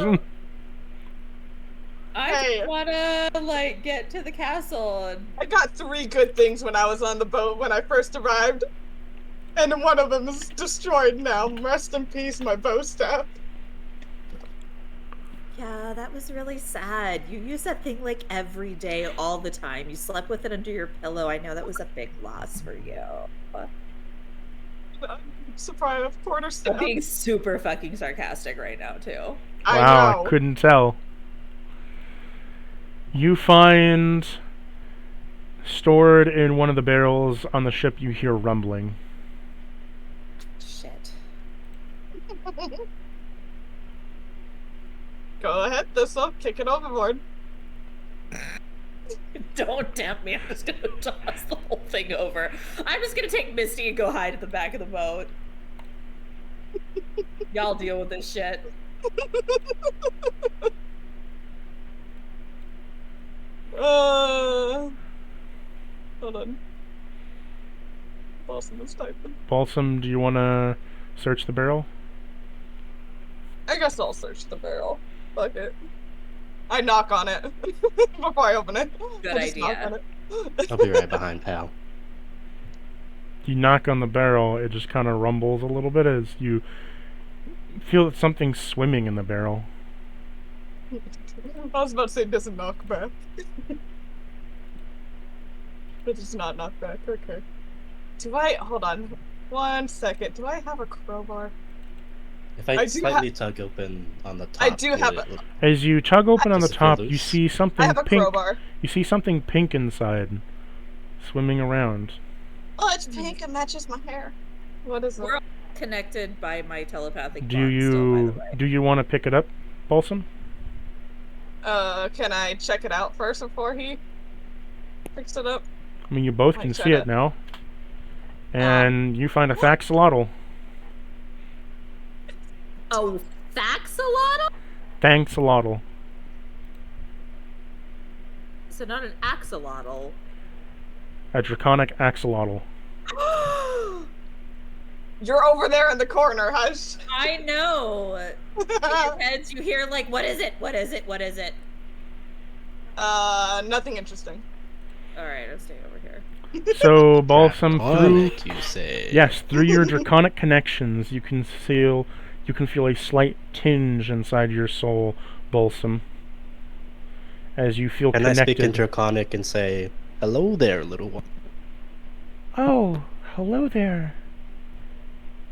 I Hey. just wanna, like, get to the castle and... I got 3 good things when I was on the boat when I first arrived. And one of them is destroyed now. Rest in peace, my bow staff. Yeah, that was really sad. You use that thing, like, every day, all the time. You slept with it under your pillow. I know that was a big loss for you. I'm surprised, of quarter I'm staff. being super fucking sarcastic right now, too. I Wow, know. I couldn't tell. You find stored in one of the barrels on the ship, you hear rumbling. Shit. Go ahead, Thistle. Kick it overboard. Don't tempt me. I'm just gonna toss the whole thing over. I'm just gonna take Misty and go hide at the back of the boat. Y'all deal with this shit. Hold on. Balsam is typing. Balsam, do you want to search the barrel? I guess I'll search the barrel. Fuck it. I knock on it before I open it. Good I just knock idea. on it. I'll be right behind, pal. You knock on the barrel, it just kind of rumbles a little bit as you feel that something's swimming in the barrel. I was about to say it doesn't knock back. It does not knock back, okay. Hold on. 1 second. Do I have a crowbar? If I I do slightly tug open on the top, I do have will it- As you tug open on the Does it top, feel you loose? see I something have a pink. crowbar. You see something pink inside, swimming around. Oh, it's pink and matches my hair. What is it? We're all connected by my telepathic Do bond still, by the way. you want to pick it up, Balsam? Can I check it out first before he picks it up? I mean, you both I can said see it it. now. And you find a Thaxolotl. Oh, Thaxolotl? Thaxolotl. So not an axolotl. A draconic axolotl. You're over there in the corner, hush. I know. In your heads, you hear like, "What is it? What is it? What is it?" Nothing interesting. All right, I'll stay over here. So, Balsam, through Draconic, you say? yes, through your draconic connections, you can feel a slight tinge inside your soul, Balsam, as you feel Can I connected. speak in Draconic and say, "Hello there, little one"? Oh, hello there.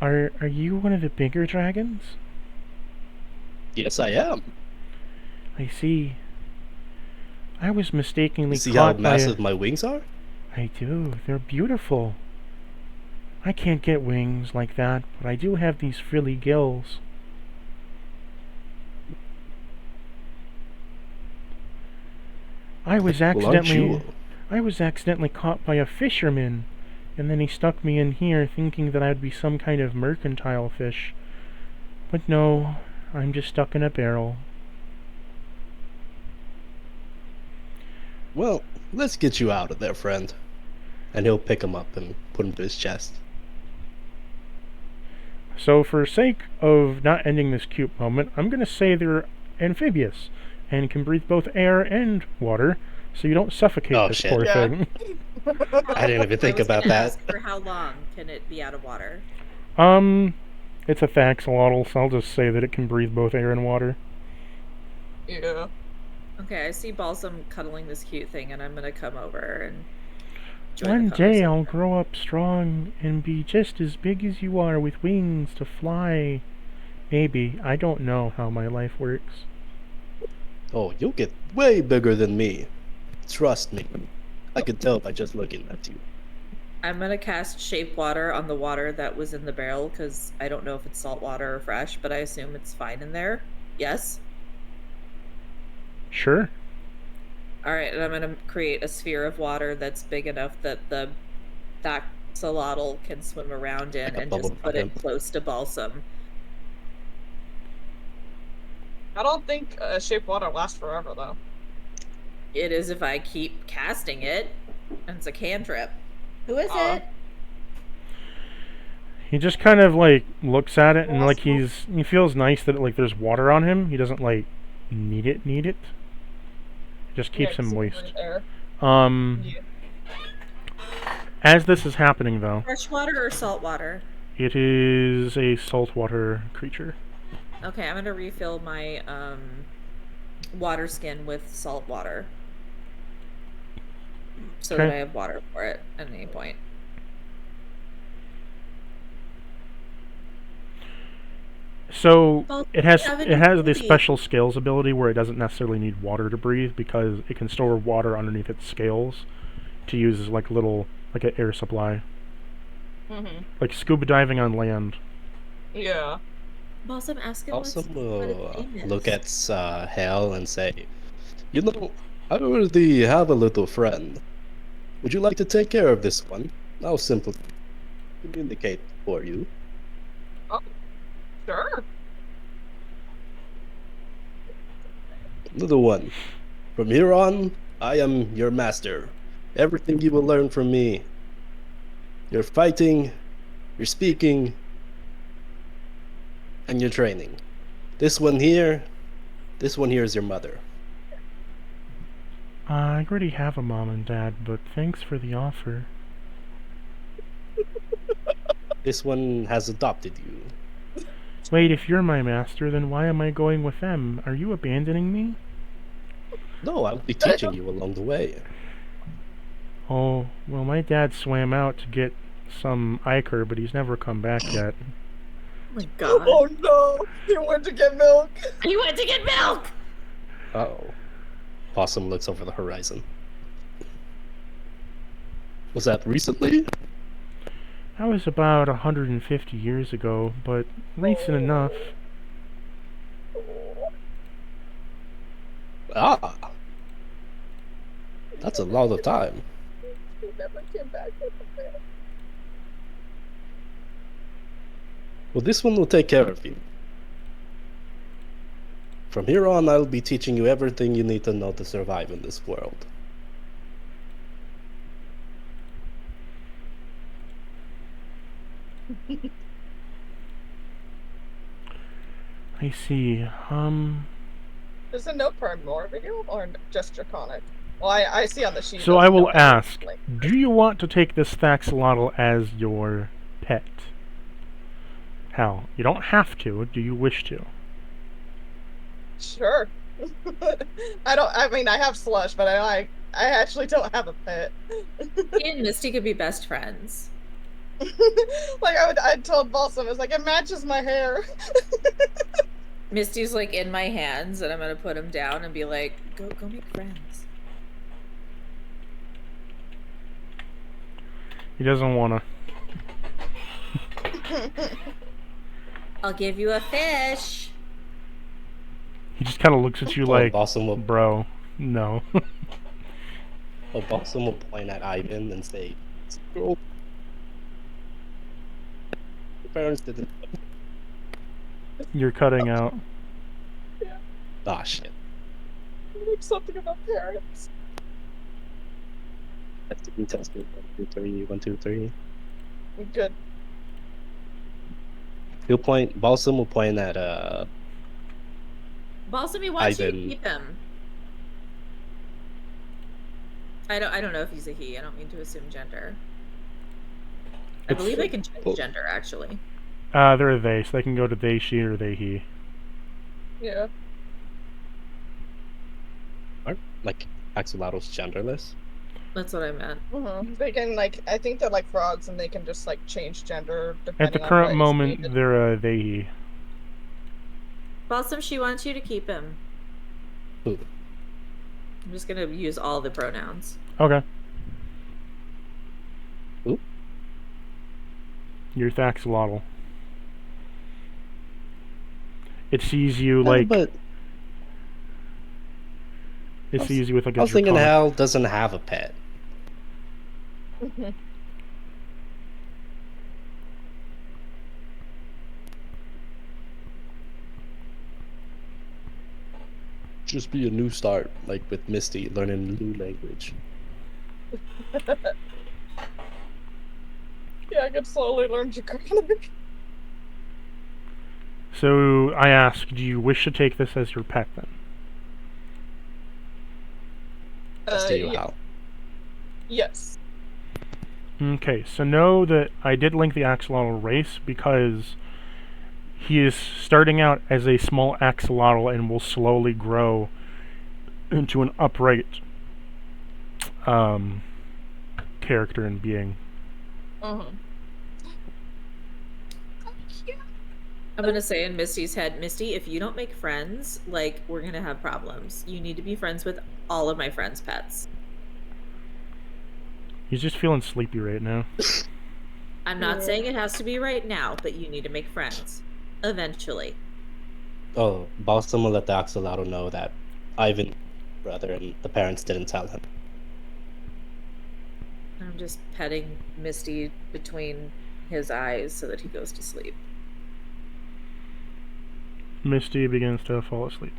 Are you one of the bigger dragons? Yes, I am. I see. I was mistakenly You see how caught by massive my wings are? I do. They're beautiful. I can't get wings like that, but I do have these frilly gills. I was Well, aren't you? accidentally caught by a fisherman, and then he stuck me in here thinking that I'd be some kind of mercantile fish. But no, I'm just stuck in a barrel. Well, let's get you out of there, friend. And he'll pick him up and put him to his chest. So for sake of not ending this cute moment, I'm going to say they're amphibious and can breathe both air and water, so you don't suffocate Oh, this shit. poor Yeah. thing. I didn't even think I was about gonna that. ask, for how long can it be out of water? It's a thaxolotl, so I'll just say that it can breathe both air and water. Yeah. Okay, I see Balsam cuddling this cute thing, and I'm gonna come over and join One the day I'll conversation. grow up strong and be just as big as you are with wings to fly. Maybe. I don't know how my life works. Oh, you'll get way bigger than me. Trust me. I could tell by just looking at you. I'm gonna cast Shape Water on the water that was in the barrel, because I don't know if it's salt water or fresh, but I assume it's fine in there. Yes? Sure. Alright, and I'm gonna create a sphere of water that's big enough that the Daxolotl can swim around in, Like a and bubble just put bath. it close to Balsam. I don't think shape water lasts forever though. It is if I keep casting it, and it's a cantrip. Who is Uh. it? He just kind of like looks at it and like Awesome. he feels nice that like there's water on him. He doesn't like need it. It just keeps him 'cause he can moist. breathe air. Yeah. As this is happening though, Fresh water or salt water? it is a saltwater creature. Okay, I'm gonna refill my water skin with salt water, so that I have water for it at any point. So Well, it has have it any has the beauty. special scales ability where it doesn't necessarily need water to breathe because it can store water underneath its scales to use as like little like an air supply, Mm-hmm. like scuba diving on land. Yeah. Balsam, ask him Also, what its name is. look at Hal and say, you know, I already have a little friend. Would you like to take care of this one? I'll simply communicate for you. Sure. Little one, from here on, I am your master. Everything you will learn from me. Your fighting, your speaking, and your training. This one here is your mother. I already have a mom and dad, but thanks for the offer. This one has adopted you. Wait, if you're my master, then why am I going with them? Are you abandoning me? No, I'll be teaching you along the way. Oh, well, my dad swam out to get some ichor, but he's never come back yet. Oh my god. Oh no! He went to get milk. He went to get milk! Uh-oh. Possum looks over the horizon. Was that recently? That was about 150 years ago, but recent enough. Ah! That's a lot of time. He never came back with the milk. Well, this one will take care of you. From here on, I'll be teaching you everything you need to know to survive in this world. I see. Is the note primordial or just draconic? Well, I see on the sheet. So it I doesn't will know any, ask, like- do you want to take this Thaxolotl as your pet? Hal, you don't have to. Do you wish to? Sure. I mean, I have slush, but I actually don't have a pet. He and Misty could be best friends. Like I told Balsam, it's like it matches my hair. Misty's like in my hands, and I'm gonna put him down and be like, go make friends. He doesn't wanna. I'll give you a fish. He just kind of looks at you like, Balsam will, bro, no. Balsam will point at Ivan and say, "Girl, your parents didn't." You're cutting out. Ah, shit. Like something about parents. Testing, testing. 1, 2, 3. 1, 2, 3. Good. Balsam will point at Balsamy wants you to Ivan. keep him. I don't know if he's a he. I don't mean to assume gender. I believe I can change gender, actually. They're a they, so they can go to they, she, or they, he. Yeah. Aren't, like, axolotls genderless? That's what I meant. They can, like, I think they're like frogs and they can just, like, change gender At depending the on current what is moment, needed. they're a they, he. Balsam, she wants you to keep him. Who? I'm just gonna use all the pronouns. Okay. Who? You're Thaxolotl. It sees you like. But It sees you with like a I was thinking draconic- Hal doesn't have a pet. Just be a new start, like with Misty, learning a new language. Yeah, I could slowly learn Draconic. So I ask, do you wish to take this as your pet then? That's to you, Yeah. Hal. Yes. Okay, so know that I did link the axolotl race because he is starting out as a small axolotl and will slowly grow into an upright character and being. I'm gonna say in Misty's head, Misty, if you don't make friends, like, we're gonna have problems. You need to be friends with all of my friends' pets. He's just feeling sleepy right now. I'm not saying it has to be right now, but you need to make friends. Eventually. Oh, Balsam will let the axolotl know that Ivan, brother, and the parents didn't tell him. I'm just petting Misty between his eyes so that he goes to sleep. Misty begins to fall asleep.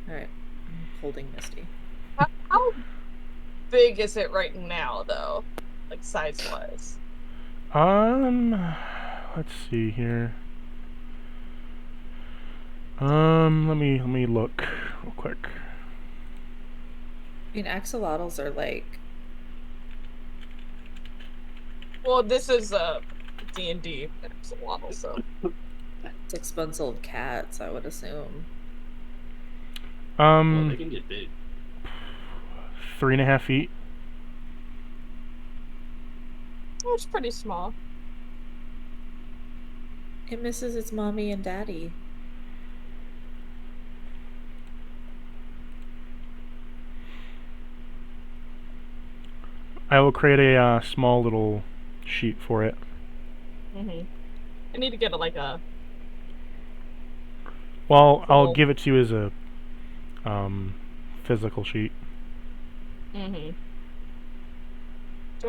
Alright. I'm holding Misty. How big is it right now, though? Like, size-wise? Let's see here. Let me look real quick. I mean, axolotls are like... Well, this is D&D axolotl, so... 6-month-old cats, I would assume. Well, they can get big. 3.5 feet. Oh, it's pretty small. It misses its mommy and daddy. I will create a small little sheet for it. I need to get like a... Well, I'll Cool. give it to you as a physical sheet. Do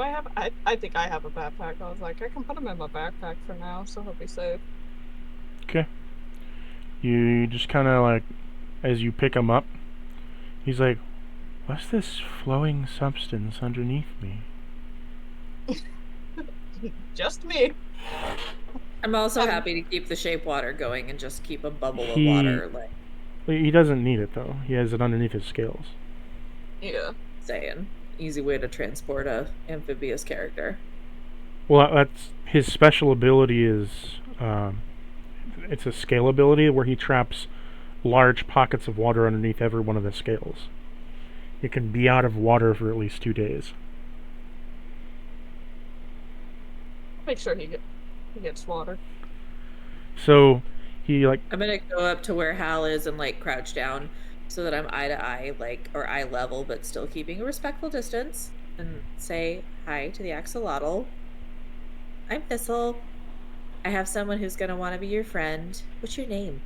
I have... I think I have a backpack. I was like, I can put him in my backpack for now, so he'll be safe. Okay. You just kind of like, as you pick him up, he's like, "What's this flowing substance underneath me?" Just me. I'm also happy to keep the shape water going and just keep a bubble of water, like, He doesn't need it though. He has it underneath his scales. Yeah. saying. Easy way to transport a amphibious character. Well, that's his special ability is it's a scale ability where he traps large pockets of water underneath every one of the scales. It can be out of water for at least 2 days. Make sure he gets water. So he like I'm gonna go up to where Hal is and like crouch down so that I'm eye to eye, like, or eye level, but still keeping a respectful distance, and say hi to the axolotl. I'm Thistle. I have someone who's gonna want to be your friend. What's your name?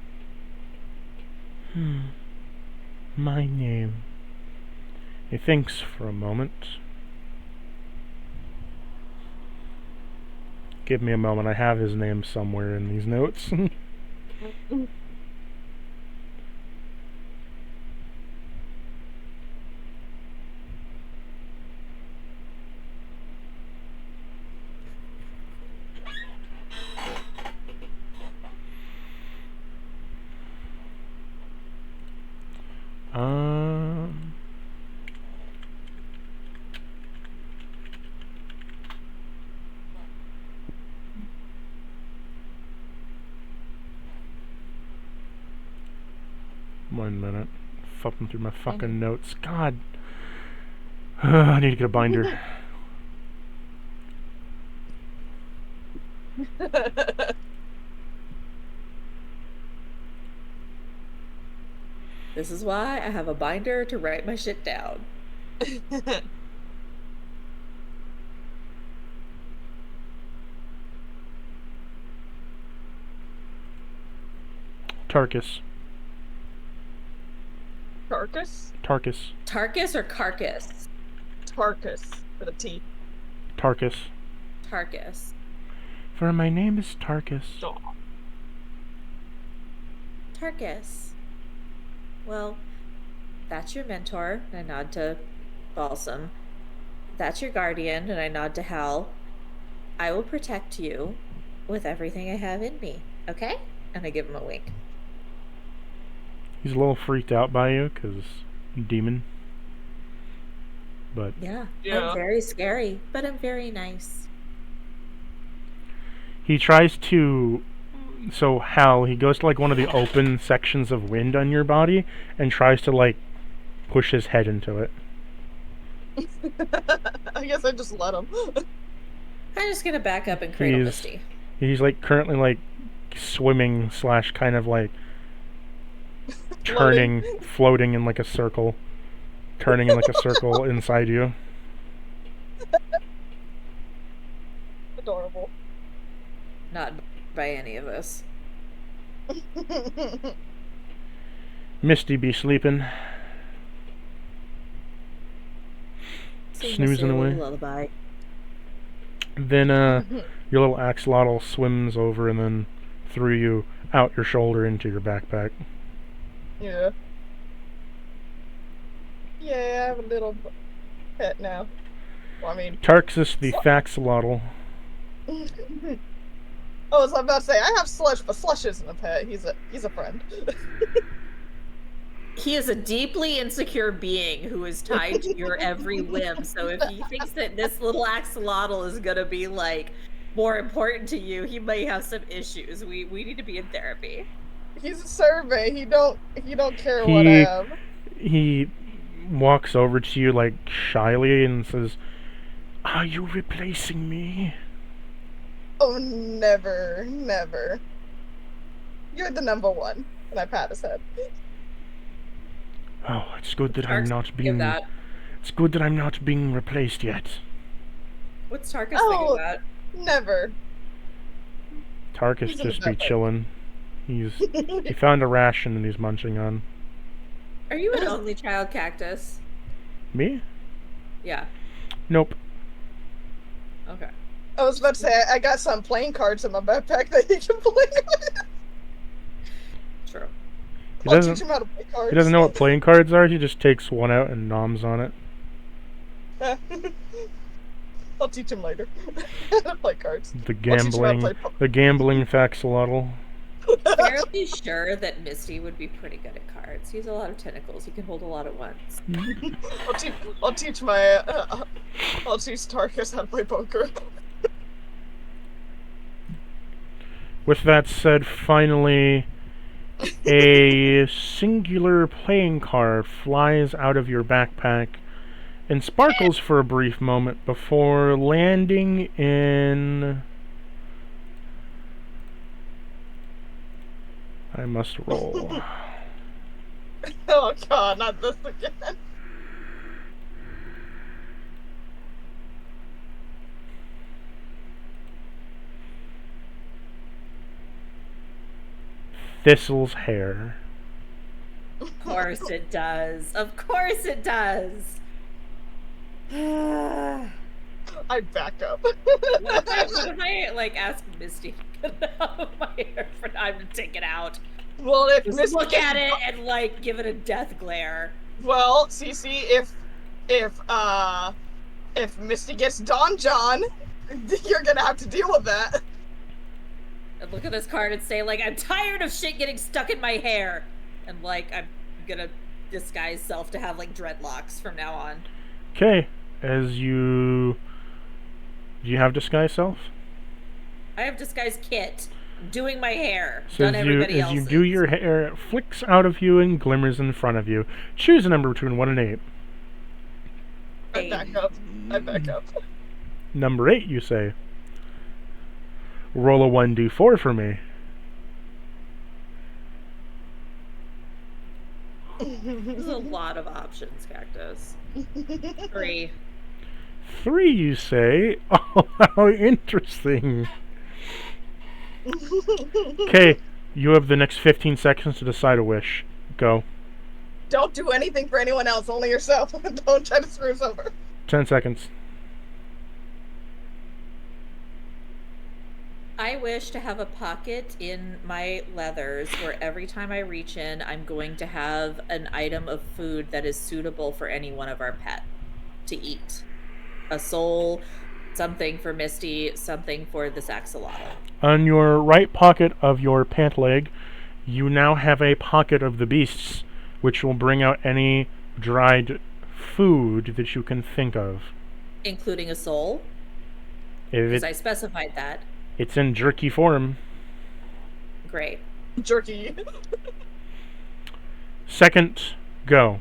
My name. He thinks for a moment. Give me a moment. I have his name somewhere in these notes. um. 1 minute. Flipping through my fucking notes. God. I need to get a binder. This is why I have a binder to write my shit down. Tarkus. Carcass? Tarkus. Tarkus or Carcass? Tarkus with a T. Tarkus. Tarkus. For my name is Tarkus. Oh. Tarkus. Well, that's your mentor, and I nod to Balsam. That's your guardian, and I nod to Hal. I will protect you with everything I have in me, okay? And I give him a wink. He's a little freaked out by you, because demon. But Yeah, Yeah. I'm very scary, but I'm very nice. he tries to... So, Hal, he goes to, like, one of the open sections of wind on your body and tries to, like, push his head into it. I guess I just let him. I'm just gonna back up and cradle He's- Misty. He's, like, currently, like, swimming / kind of, like, floating in, like, a circle. Turning in, like, a circle inside you. Adorable. Not by any of us. Misty be sleeping. Sing Snoozing Misty a away. little lullaby. Then, your little axolotl swims over and then threw you out your shoulder into your backpack. Yeah. Yeah, I have a little pet now. Well, I mean... Tarxus the Faxolotl. Oh, so I'm about to say, I have Slush, but Slush isn't a pet. He's a friend. He is a deeply insecure being who is tied to your every whim. So if he thinks that this little axolotl is gonna be like more important to you, he may have some issues. We need to be in therapy. He's a servant. He don't care what I have. He walks over to you, like, shyly and says, "Are you replacing me?" Oh, never, never. You're the number one. And I pat his head. Oh, it's good that I'm Tarkus not think being... of that. It's good that I'm not being replaced yet. What's Tarkus think Oh. of that? Never. Tarkus He's in just the be backpack. chilling. He found a ration and he's munching on. Are you an only child cactus? Me? Yeah. Nope. Okay. I was about to say, I got some playing cards in my backpack that he can play with. True. He I'll doesn't- teach him how to play cards. He doesn't know what playing cards are. He just takes one out and noms on it. I'll teach him later how to play cards. The I'll teach him how to gambling... play The gambling Faxolotl. Fairly sure that Misty would be pretty good at cards. He has a lot of tentacles. He can hold a lot at once. I'll teach Tarkus how to play poker. With that said, finally, a singular playing card flies out of your backpack and sparkles for a brief moment before landing in... I must roll. Oh god, not this again. Thistle's hair. Of course it does. Of course it does. What I back up. if I like ask Misty to cut out my hair for time to take it out? Well, if Just Misty look gets at it and like give it a death glare. Well, Cece, if Misty gets Don John, you're gonna have to deal with that. And look at this card and say, like, I'm tired of shit getting stuck in my hair. And like I'm gonna disguise self to have like dreadlocks from now on. Okay, do you have disguise self? I have disguise kit. Doing my hair. So Done everybody as you else's. do your hair, it flicks out of you and glimmers in front of you. Choose a number between 1 and 8. I back up. Number 8, you say. Roll a 1d4 for me. There's a lot of options, Cactus. 3. 3, you say. Oh, how interesting. Okay, you have the next 15 seconds to decide a wish. Go. Don't do anything for anyone else, only yourself. Don't try to screw us over. 10 seconds. I wish to have a pocket in my leathers where every time I reach in, I'm going to have an item of food that is suitable for any one of our pet to eat. A soul, something for Misty, something for this axolotl. On your right pocket of your pant leg, you now have a pocket of the beasts, which will bring out any dried food that you can think of. Including a soul, If because I specified that. it's in jerky form. Great. Jerky. Second, go.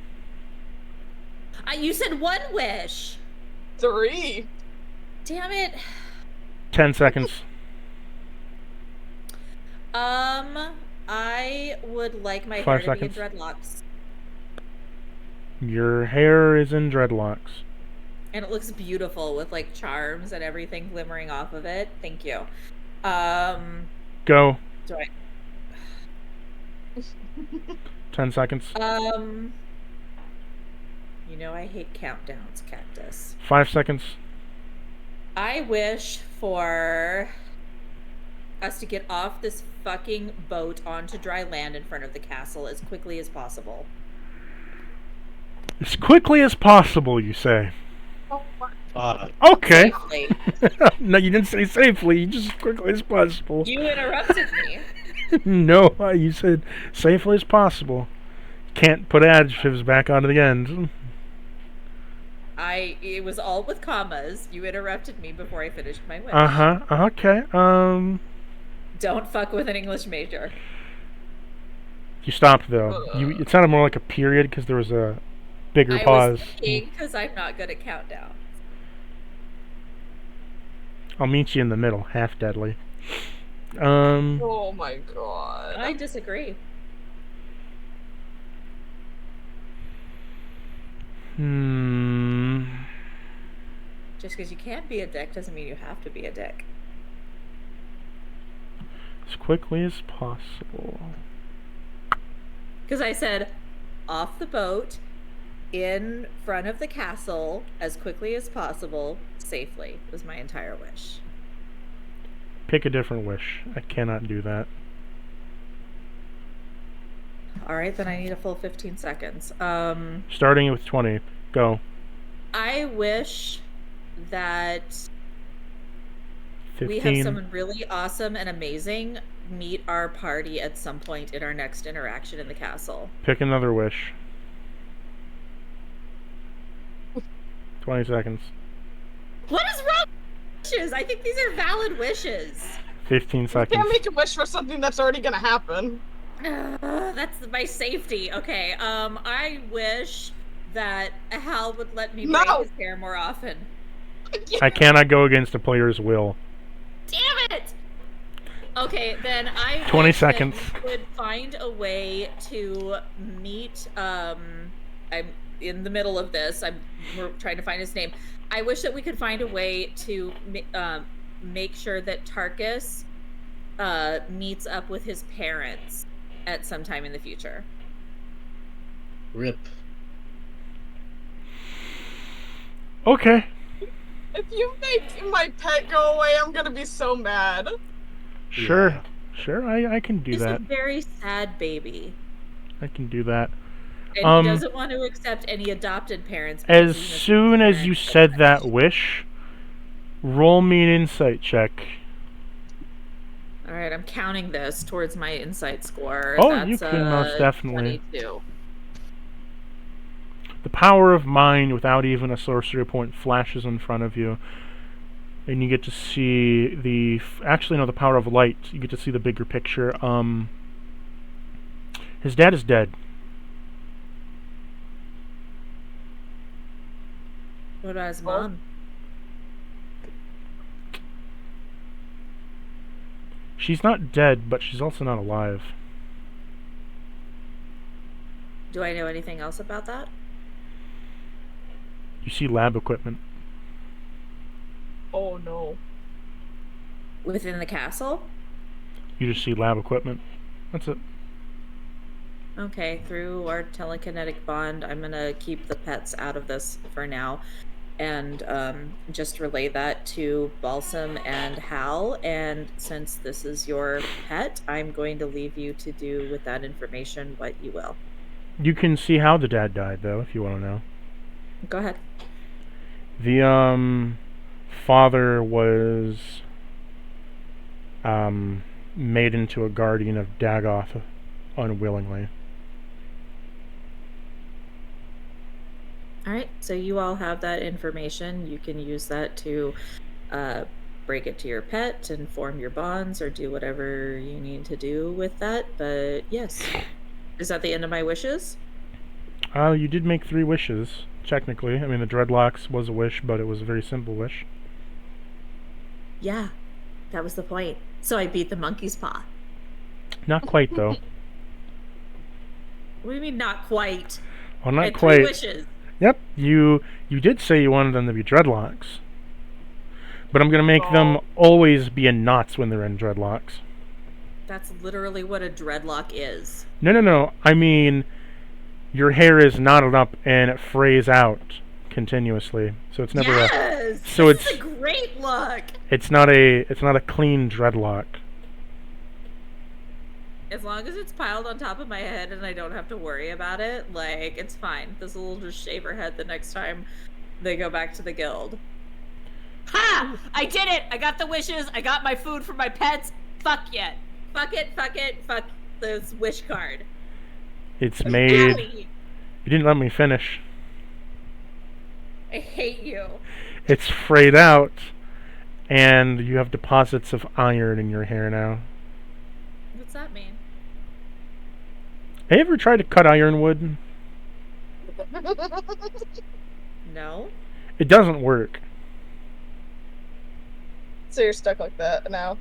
You said 1 wish. 3. Damn it. 10 seconds. I would like my 5 hair to be in seconds. dreadlocks. Your hair is in dreadlocks. And it looks beautiful with like charms and everything glimmering off of it. Thank you. Go. Do I 10 seconds. you know I hate countdowns, Cactus. 5 seconds. I wish for us to get off this fucking boat onto dry land in front of the castle as quickly as possible. As quickly as possible, you say. Ah, Okay. Safely. No, you didn't say safely. You just as quickly as possible. You interrupted me. No, you said safely as possible. Can't put adjectives back onto the end. It was all with commas. You interrupted me before I finished my wish. Okay. Don't fuck with an English major. You stopped though. It sounded more like a period because there was a bigger I pause. was thinking because I'm not good at countdown. I'll meet you in the middle. Half deadly. Oh my god. I disagree. Just because you can't be a dick doesn't mean you have to be a dick. As quickly as possible. Because I said, off the boat, in front of the castle, as quickly as possible, safely, was my entire wish. Pick a different wish. I cannot do that. Alright, then I need a full 15 seconds. Starting with 20. Go. I wish that 15. we have someone really awesome and amazing meet our party at some point in our next interaction in the castle. Pick another wish. 20 seconds. What is wrong with wishes? I think these are valid wishes. 15 You seconds. can't make a wish for something that's already gonna happen. That's my safety. Okay, I wish that Hal would let me No! braid his hair more often. I cannot go against a player's will. Damn it! Okay, then I 20 wish that seconds. we could find a way to meet. I'm in the middle of this. We're trying to find his name. I wish that we could find a way to make sure that Tarkus meets up with his parents at some time in the future. Rip. Okay. If you make my pet go away, I'm gonna be so mad. Sure. Yeah. Sure, I can do He's that. a very sad baby. I can do that. And he doesn't want to accept any adopted parents. because As he misses soon his as you parents so said much. that wish, roll me an insight check. All right, I'm counting this towards my insight score. Oh, That's you can most definitely. 22. The power of mind without even a sorcery point flashes in front of you. And you get to see the... Actually, no, the power of light. You get to see the bigger picture. His dad is dead. What about his mom? She's not dead, but she's also not alive. Do I know anything else about that? You see lab equipment. Oh no. Within the castle? You just see lab equipment. That's it. Okay, through our telekinetic bond, I'm gonna keep the pets out of this for now. And just relay that to Balsam and Hal. And since this is your pet, I'm going to leave you to do with that information what you will. You can see how the dad died, though, if you want to know. Go ahead. The father was made into a guardian of Dagoth unwillingly. All right, so you all have that information. You can use that to break it to your pet and form your bonds or do whatever you need to do with that. But yes, is that the end of my wishes? You did make 3 wishes, technically. I mean, the dreadlocks was a wish, but it was a very simple wish. Yeah, that was the point. So I beat the monkey's paw. Not quite, though. What do you mean not quite? Well, I not had 3 quite. wishes. Yep, you did say you wanted them to be dreadlocks. But I'm going to make them always be in knots when they're in dreadlocks. That's literally what a dreadlock is. No. I mean, your hair is knotted up and it frays out continuously. So it's never yes! So it's it's a great look. It's not a clean dreadlock. As long as it's piled on top of my head and I don't have to worry about it, like, it's fine. This will just shave her head the next time they go back to the guild. Ha! I did it! I got the wishes, I got my food for my pets. Fuck it. Fuck this wish card. It's made... Allie, You didn't let me finish. I hate you. It's frayed out, and you have deposits of iron in your hair now. What's that mean? Have you ever tried to cut ironwood? No? It doesn't work. So you're stuck like that now.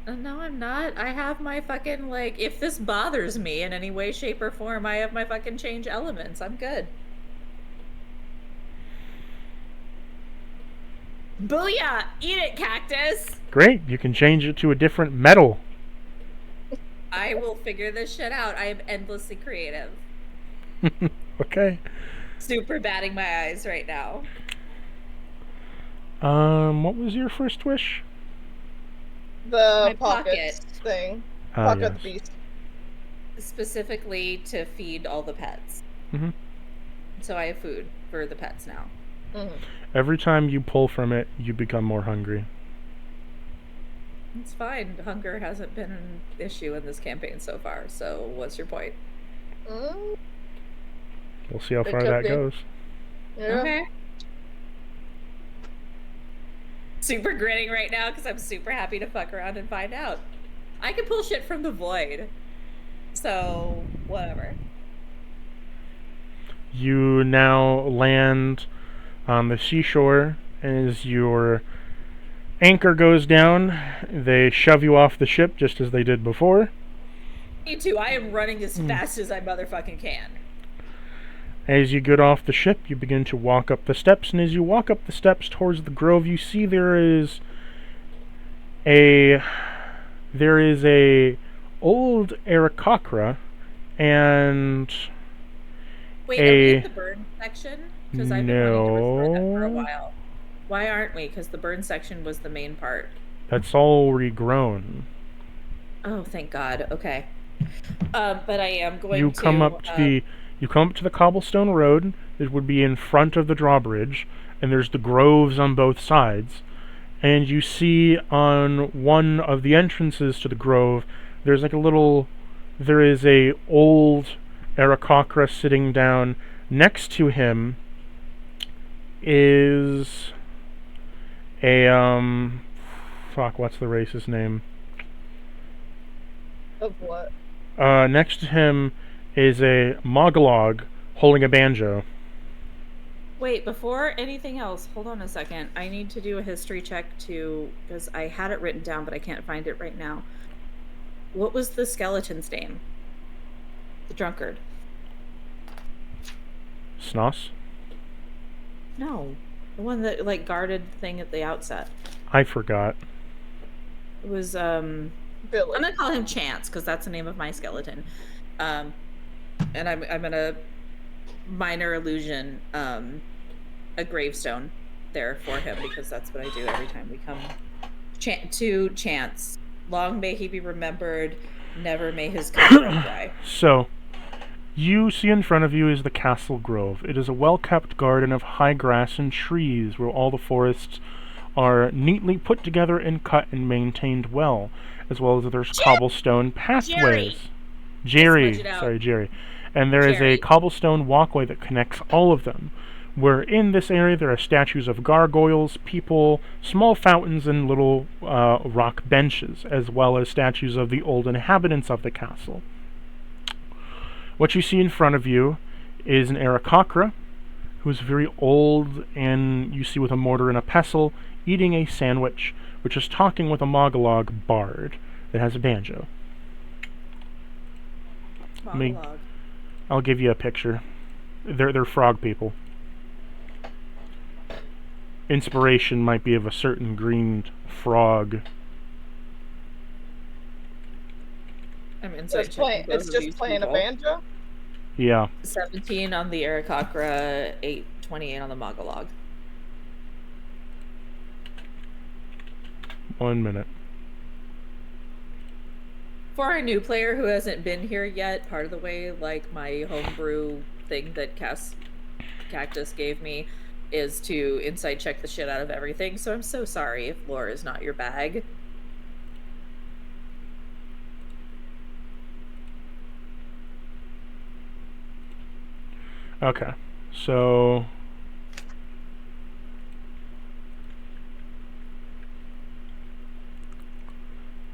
No, I'm not. I have my fucking, like, if this bothers me in any way, shape, or form, I have my fucking change elements. I'm good. Booyah! Eat it, cactus! Great, you can change it to a different metal. I will figure this shit out. I am endlessly creative. Okay. Super batting my eyes right now. What was your first wish? The My pockets pocket. thing. Pocket Yes. the beast. Specifically to feed all the pets. Mm-hmm. So I have food for the pets now. Mm-hmm. Every time you pull from it, you become more hungry. It's fine. Hunger hasn't been an issue in this campaign so far, so what's your point? Mm, We'll see how It far could that be. goes. yeah. Okay. Super grinning right now because I'm super happy to fuck around and find out. I can pull shit from the void. So, whatever. You now land on the seashore. As your anchor goes down, they shove you off the ship just as they did before. Me too. I am running as fast as I motherfucking can. As you get off the ship, you begin to walk up the steps, and as you walk up the steps towards the grove, you see there is a old Aarakocra and Wait, are we a in the burn section? Because I've been wanting to restore that for a no. while. Why aren't we? Because the burn section was the main part. That's all regrown. Oh, thank God. Okay. But I am going You to. come up to the cobblestone road. It would be in front of the drawbridge, and there's the groves on both sides. And you see on one of the entrances to the grove, there's like a little. There is a old Aarakocra sitting down. Next to him is a fuck. What's the race's name? Of what? Next to him is a Mogalog holding a banjo. Wait, before anything else, hold on a second. I need to do a history check because I had it written down, but I can't find it right now. What was the skeleton's name? The drunkard. Snoss? No. The one that, like, guarded the thing at the outset. I forgot. It was, Billy. I'm gonna call him Chance, because that's the name of my skeleton. And I'm gonna minor illusion, a gravestone there for him, because that's what I do every time we come to Chance. Long may he be remembered, never may his color die. So, you see in front of you is the Castle Grove. It is a well-kept garden of high grass and trees where all the forests are neatly put together and cut and maintained well, as well as there's cobblestone pathways. Jerry. And there is a cobblestone walkway that connects all of them, where in this area there are statues of gargoyles, people, small fountains, and little rock benches, as well as statues of the old inhabitants of the castle. What you see in front of you is an Aarakocra, who is very old, and you see with a mortar and a pestle, eating a sandwich, which is talking with a Mogalog bard that has a banjo. Monologue. I'll give you a picture. They're frog people. Inspiration might be of a certain green frog. I'm It's just playing a banjo? Yeah. 17 on the Aarakocra, 828 on the Mogalog. 1 minute. For a new player who hasn't been here yet, part of the way, like, my homebrew thing that Cactus gave me is to insight check the shit out of everything, so I'm so sorry if lore is not your bag. Okay, so...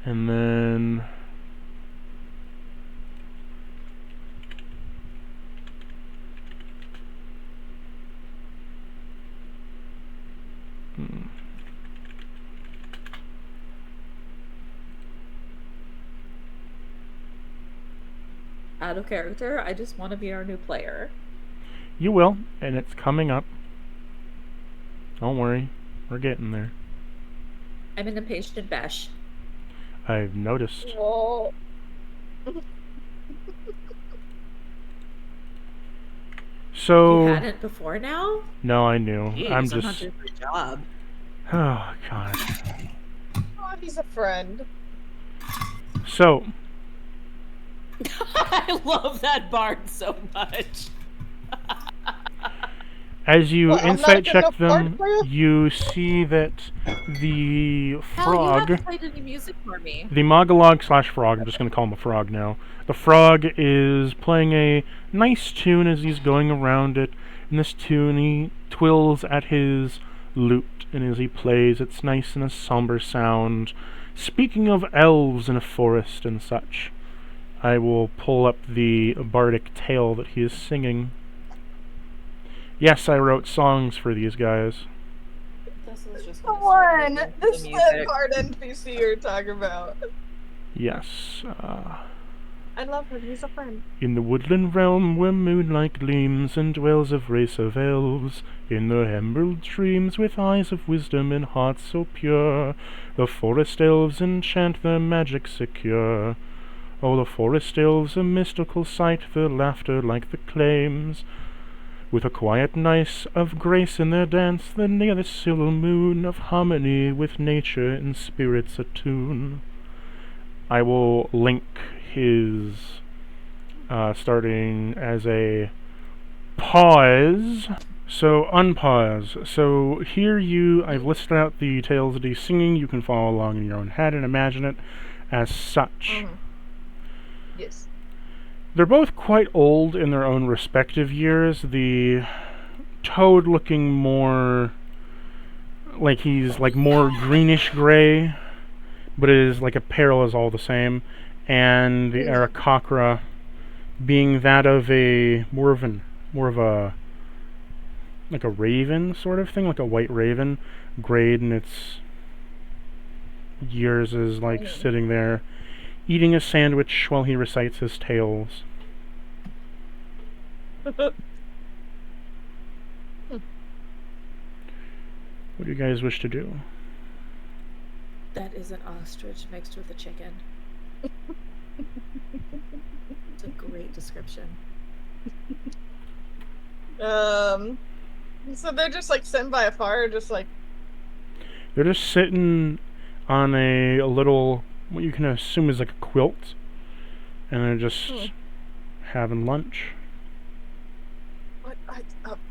And then... Out of character, I just want to be our new player. You will, and it's coming up. Don't worry, we're getting there. I'm an impatient bash. I've noticed. Well... So... You hadn't before now? No, I knew. Jeez, I'm not just... doing my job. Oh, gosh. Oh, he's a friend. So... I love that bard so much. As you Well, insight check enough bard them, for you? you see that the Hell, you frog... haven't played any music for me. The Mogalog slash frog, I'm just going to call him a frog now. The frog is playing a nice tune as he's going around it. In this tune, he twirls at his lute, and as he plays, it's nice and a somber sound. Speaking of elves in a forest and such, I will pull up the bardic tale that he is singing. Yes, I wrote songs for these guys. This is just Come gonna start on! making This is the the music. card NPC you're talking about. Yes, I love him, he's a friend. In the woodland realm where moonlight gleams and dwells a race of elves, in the emerald streams with eyes of wisdom and hearts so pure, the forest elves enchant their magic secure. Oh, the forest still's a mystical sight, their laughter like the claims. With a quiet nice of grace in their dance, the near the silver moon of harmony with nature and spirits attune. I will link his starting as a pause. So unpause. So here I've listed out the tales that he's singing. You can follow along in your own head and imagine it as such. Yes. They're both quite old in their own respective years. The Toad looking more like he's like more greenish gray, but his like apparel is all the same, and the Aarakocra being that of a more of a like a raven sort of thing, like a white raven, grayed in its years, is like sitting there eating a sandwich while he recites his tales. What do you guys wish to do? That is an ostrich mixed with a chicken. It's a great description. So they're just like sitting by a fire, just like... They're just sitting on a little, what you can assume is like a quilt, and they're just having lunch.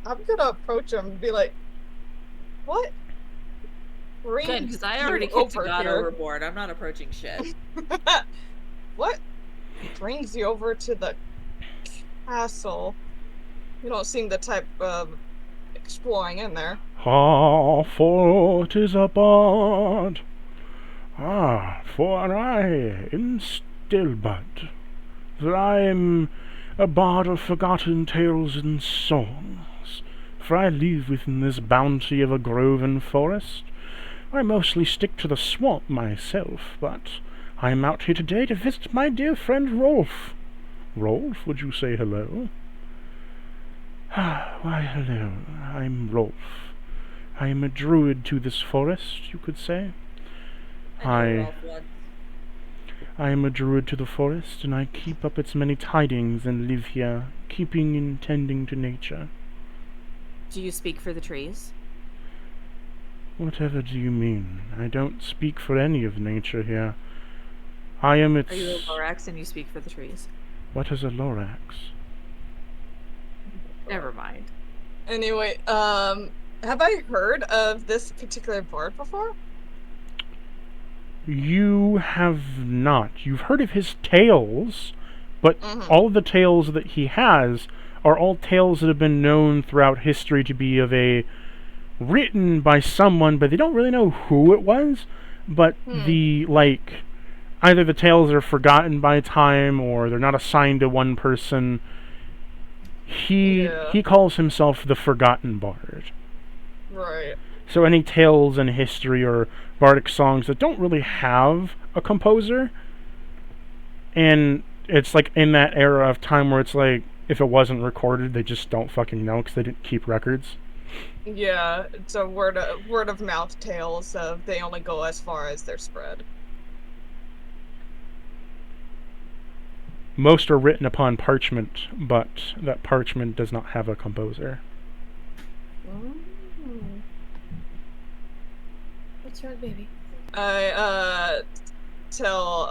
I'm gonna approach him and be like, what? Good, because I already kicked a god overboard. I'm not approaching shit. What brings you over to the castle? You don't seem the type of exploring in there. Ah, for 'tis a bard. Ah, for I am still but. For I am a bard of forgotten tales and songs. For I live within this bounty of a grove and forest. I mostly stick to the swamp myself, but I am out here today to visit my dear friend Rolf. Rolf, would you say hello? Ah, why, hello. I'm Rolf. I am a druid to this forest, you could say. I am a druid to the forest, and I keep up its many tidings and live here, keeping and tending to nature. Do you speak for the trees? Whatever do you mean? I don't speak for any of nature here. I am its... Are you a Lorax and you speak for the trees? What is a Lorax? Never mind. Anyway, have I heard of this particular bard before? You have not. You've heard of his tales, but all of the tales that he has are all tales that have been known throughout history to be of a... written by someone, but they don't really know who it was. But the, like... either the tales are forgotten by time, or they're not assigned to one person. He calls himself the Forgotten Bard. Right. So any tales in history or bardic songs that don't really have a composer, and it's like in that era of time where it's like, if it wasn't recorded, they just don't fucking know because they didn't keep records. Yeah, it's a word of mouth tales. They only go as far as they're spread. Most are written upon parchment, but that parchment does not have a composer. What's wrong, baby? I tell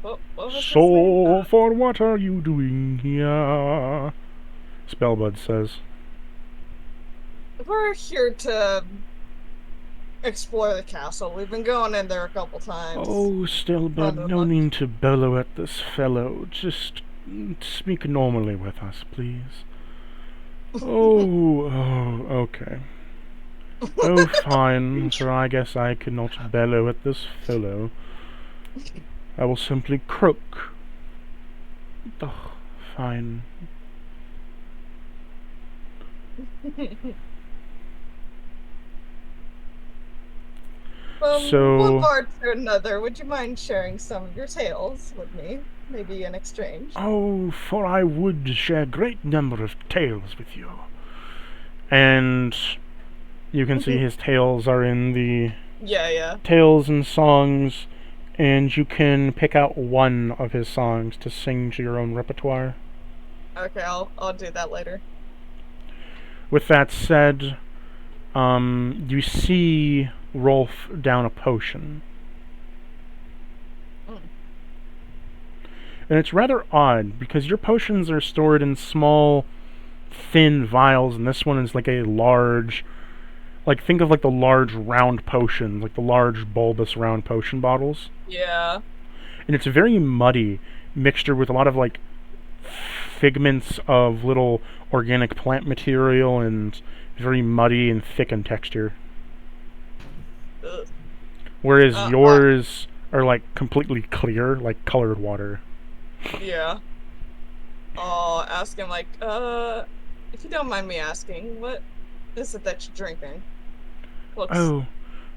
what was his So, name? for what are you doing here? Spellbud says. We're here to explore the castle. We've been going in there a couple times. Oh, Spellbud, no need to bellow at this fellow. Just speak normally with us, please. Oh, okay. Oh, fine, for I guess I cannot bellow at this fellow. I will simply croak. Ugh, fine. From one bard to another, would you mind sharing some of your tales with me? Maybe in exchange. Oh, for I would share a great number of tales with you. And you can see his tales are in the Yeah. tales and songs and you can pick out one of his songs to sing to your own repertoire. Okay, I'll do that later. With that said, you see Rolf down a potion. And it's rather odd, because your potions are stored in small, thin vials, and this one is like a large... Like, think of like the large round potions, like the large bulbous round potion bottles. Yeah. And it's very muddy, mixture with a lot of like figments of little organic plant material, and very muddy and thick in texture. Ugh. Whereas yours are like completely clear, like colored water. Yeah. I'll ask him like, if you don't mind me asking, what is it that you're drinking? Oh,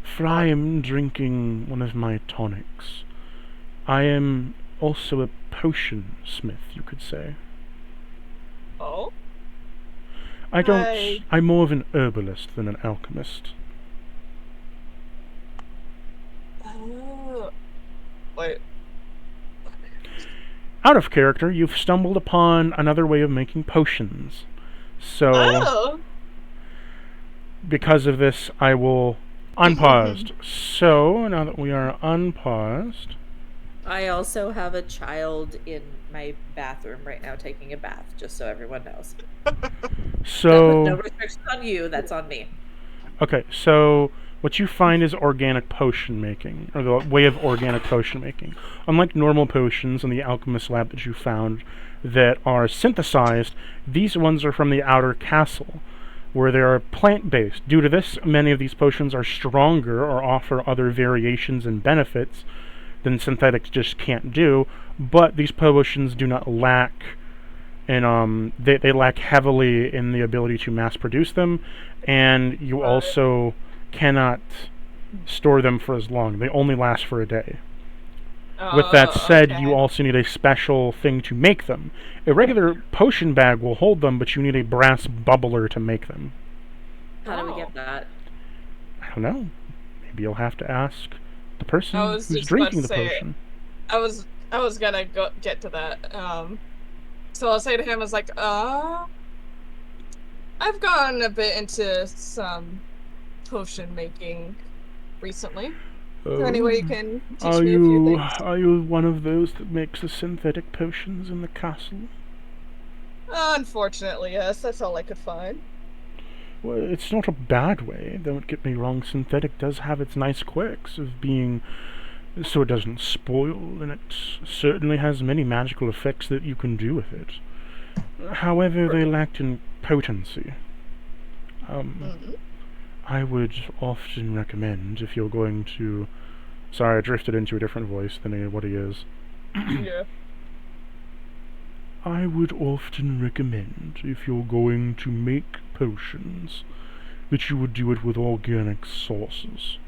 for I am drinking one of my tonics. I am also a potion smith, you could say. Oh? I'm more of an herbalist than an alchemist. Oh. Wait. Out of character, you've stumbled upon another way of making potions. So, Oh! because of this, I will unpaused. So, now that we are unpaused... I also have a child in my bathroom right now taking a bath, just so everyone knows. So... No restrictions on you, that's on me. Okay, so what you find is organic potion making, or the way of organic potion making. Unlike normal potions in the alchemist lab that you found that are synthesized, these ones are from the outer castle, where they are plant-based. Due to this, many of these potions are stronger or offer other variations and benefits than synthetics just can't do, but these potions do not lack, and they lack heavily in the ability to mass produce them, and you also cannot store them for as long. They only last for a day. With that said, you also need a special thing to make them. A regular potion bag will hold them, but you need a brass bubbler to make them. How do we get that? I don't know. Maybe you'll have to ask the person who's just drinking the about to say, potion. I was gonna get to that. So I'll say to him, I was like, I've gone a bit into some potion making recently. Is there any way you can teach me a few things? Are you one of those that makes the synthetic potions in the castle? Unfortunately, yes. That's all I could find. Well, it's not a bad way. Don't get me wrong. Synthetic does have its nice quirks of being so it doesn't spoil, and it certainly has many magical effects that you can do with it. However, they lacked in potency. I would often recommend, if you're going to... Sorry, I drifted into a different voice than what he is. Yeah. I would often recommend, if you're going to make potions, that you would do it with organic sources.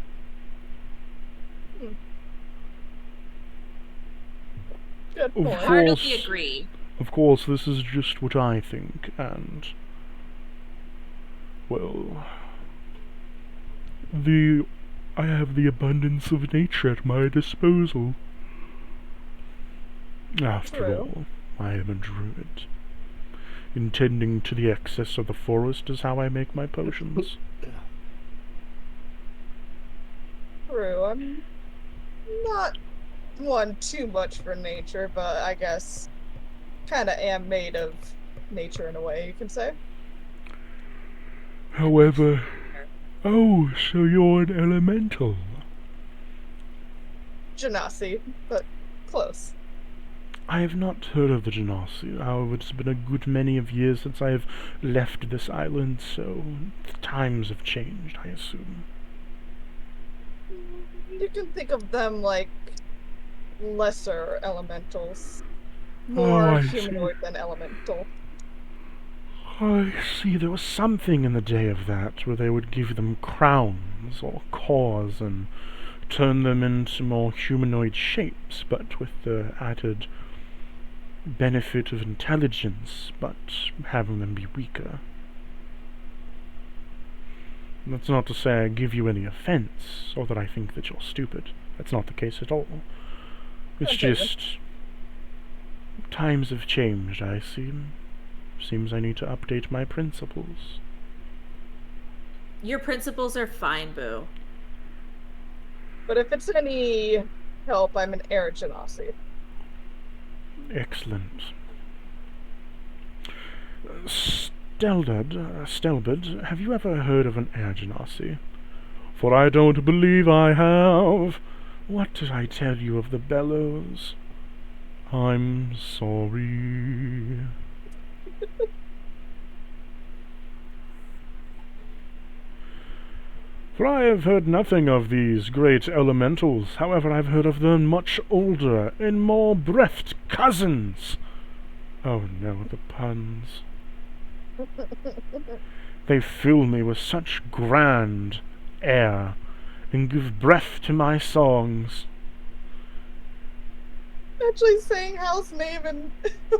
Good point. Heartily agree. Of course, this is just what I think, and... well... I have the abundance of nature at my disposal. After all, I am a druid. Intending to the excess of the forest is how I make my potions. True, I'm not one too much for nature, but I guess kinda am made of nature in a way, you can say. However... Oh, so you're an elemental. Genasi, but close. I have not heard of the Genasi. However, it's been a good many of years since I have left this island, so the times have changed, I assume. You can think of them like lesser elementals. More humanoid than elemental. I see, there was something in the day of that, where they would give them crowns or cores and turn them into more humanoid shapes, but with the added benefit of intelligence, but having them be weaker. That's not to say I give you any offense, or that I think that you're stupid. That's not the case at all. It's Okay, then. just... times have changed, I see. Seems I need to update my principles. Your principles are fine, Boo. But if it's any help, I'm an air genasi. Excellent. Stelbert, have you ever heard of an air genasi? For I don't believe I have. What did I tell you of the bellows? I'm sorry. For I have heard nothing of these great elementals. However, I've heard of their much older and more breathed cousins. Oh no, the puns. They fill me with such grand air and give breath to my songs. Actually saying house name and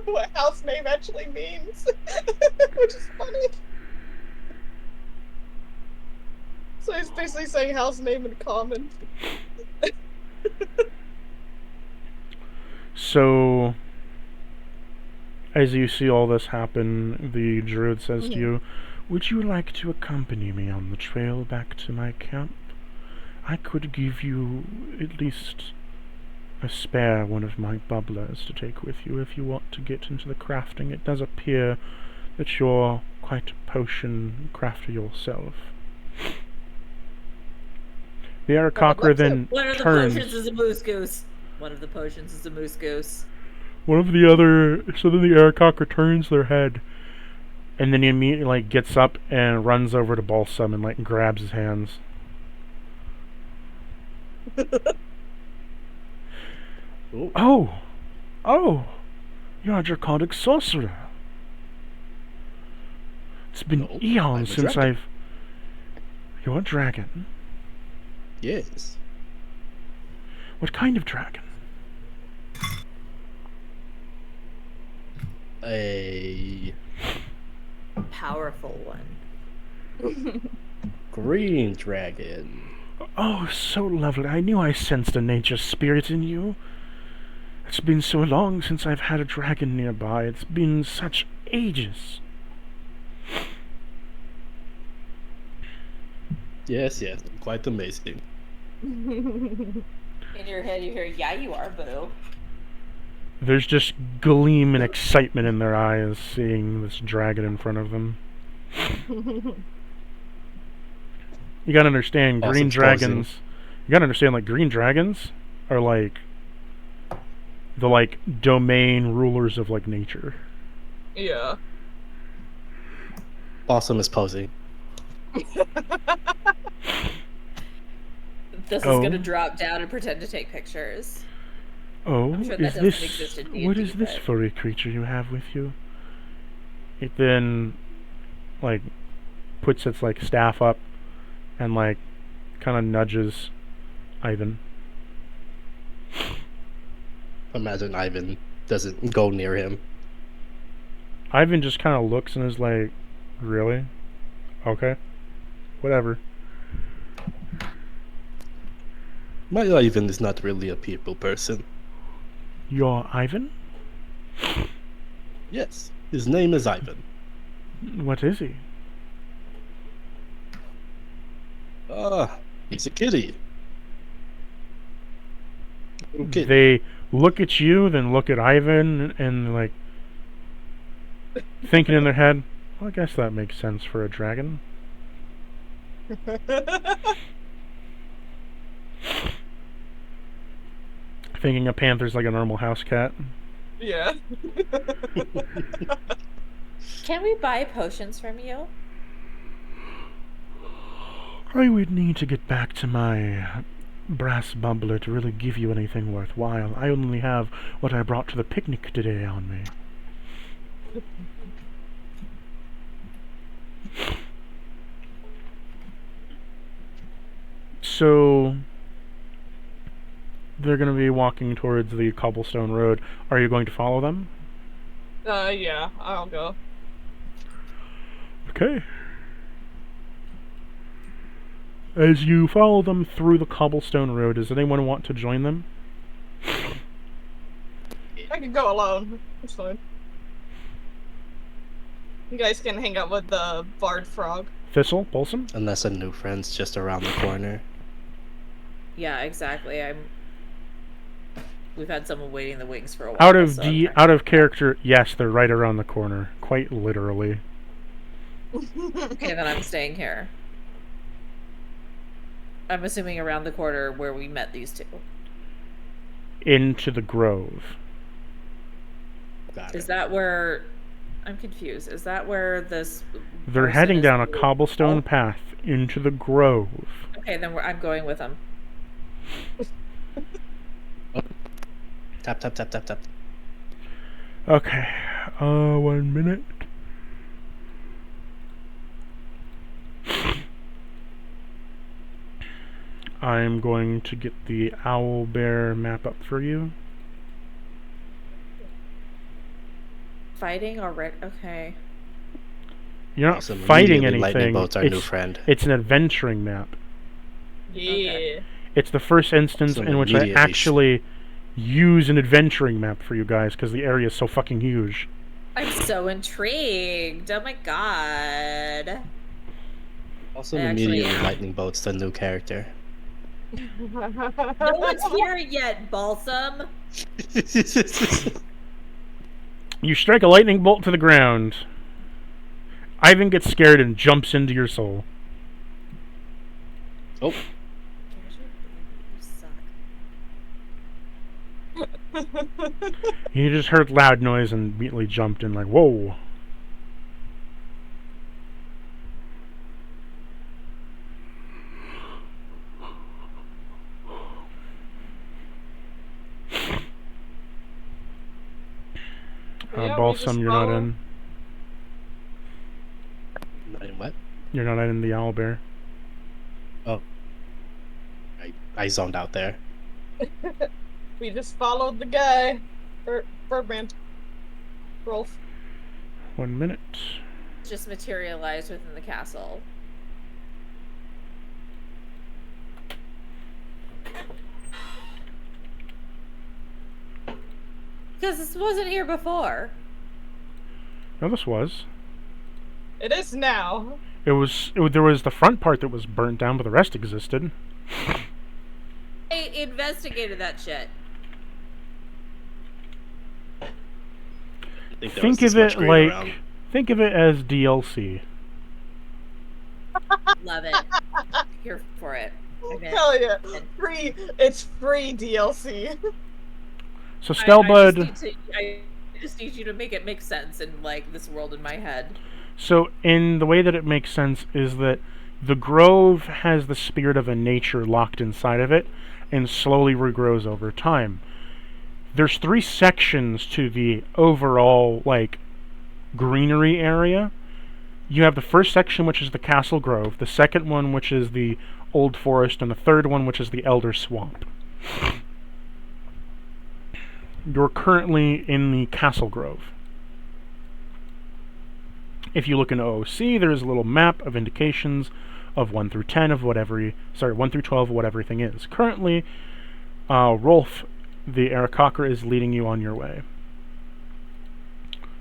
what house name actually means, which is funny. So he's basically saying house name in common. So, as you see all this happen, the druid says to you, "Would you like to accompany me on the trail back to my camp? I could give you at least a spare one of my bubblers to take with you if you want to get into the crafting. It does appear that you're quite a potion crafter yourself." The Aarakocra then One of the turns. potions is a moose goose. One of the potions is a moose goose. One of the other. So then the Aarakocra turns their head, and then he immediately gets up and runs over to Balsam and grabs his hands. Oh, you're a draconic sorcerer. It's been No, I'm eons a since dragon. You're a dragon. Yes. What kind of dragon? A Powerful one. green dragon. Oh, so lovely. I knew I sensed a nature spirit in you. It's been so long since I've had a dragon nearby. It's been such ages. Yes, quite amazing. In your head, you hear, "Yeah, you are, Boo." There's just gleam and excitement in their eyes seeing this dragon in front of them. You gotta understand, Awesome green posing. dragons... You gotta understand, green dragons are, the, domain rulers of, nature. Yeah. Awesome is posing. This is gonna drop down and pretend to take pictures. Oh, I'm sure that is doesn't this... exist in D&D, What is this but- furry creature you have with you? It then, puts its, staff up and, kind of nudges Ivan. Imagine Ivan doesn't go near him. Ivan just kind of looks and is like, really? Okay. Whatever. My Ivan is not really a people person. You're Ivan? Yes, his name is Ivan. What is he? He's a kitty. Little kitty. They look at you, then look at Ivan, and thinking in their head, well, I guess that makes sense for a dragon. Thinking a panther's like a normal house cat. Yeah. Can we buy potions from you? I would need to get back to my brass bubbler to really give you anything worthwhile. I only have what I brought to the picnic today on me. So, they're going to be walking towards the cobblestone road. Are you going to follow them? Yeah, I'll go. Okay. As you follow them through the cobblestone road, does anyone want to join them? can go alone. It's fine. You guys can hang out with the Bard Frog. Thistle, Bolson? Unless a new friend's just around the corner. Yeah, exactly. We've had someone waiting in the wings for a while. Out of character, yes, they're right around the corner. Quite literally. Okay, then I'm staying here. I'm assuming around the corner where we met these two. Into the grove. Is that where... I'm confused. Is that where this... They're heading down a cobblestone path into the grove. Okay, then I'm going with them. Tap, tap, tap, tap, tap. Okay. 1 minute. I'm going to get the owl bear map up for you. Fighting already? Okay. You're not Awesome. fighting Immediately lightning anything. bolts our new friend. It's an adventuring map. Yeah. Okay. It's the first instance So in which I immediately actually use an adventuring map for you guys because the area is so fucking huge. I'm so intrigued. Oh my god. Also, I actually immediately am. lightning bolts the new character. No one's here yet, Balsam. You strike a lightning bolt to the ground. Ivan gets scared and jumps into your soul. Oh, You suck. He just heard loud noise and immediately jumped in like, whoa. Yeah, we Balsam, just you're not follow- in. not in what? You're not in the owlbear. Oh. I zoned out there. We just followed the guy. Birdman. Rolf. 1 minute. Just materialized within the castle. Because this wasn't here before. No, this was. It is now. There was the front part that was burnt down, but the rest existed. I investigated that shit. I think there was Think this of much it green like, around. think of it as DLC. Love it. Here for it. Okay. Hell yeah. It's free DLC. So Stelbud. I just need you to make it make sense in like this world in my head. So in the way that it makes sense is that the grove has the spirit of a nature locked inside of it and slowly regrows over time. There's 3 sections to the overall like greenery area. You have the first section, which is the Castle Grove, the second one, which is the Old Forest, and the third one, which is the Elder Swamp. You're currently in the Castle Grove. If you look in OOC, there's a little map of indications of 1 through 10 of 1 through 12 of what everything is. Currently, Rolf, the Aarakocra, is leading you on your way.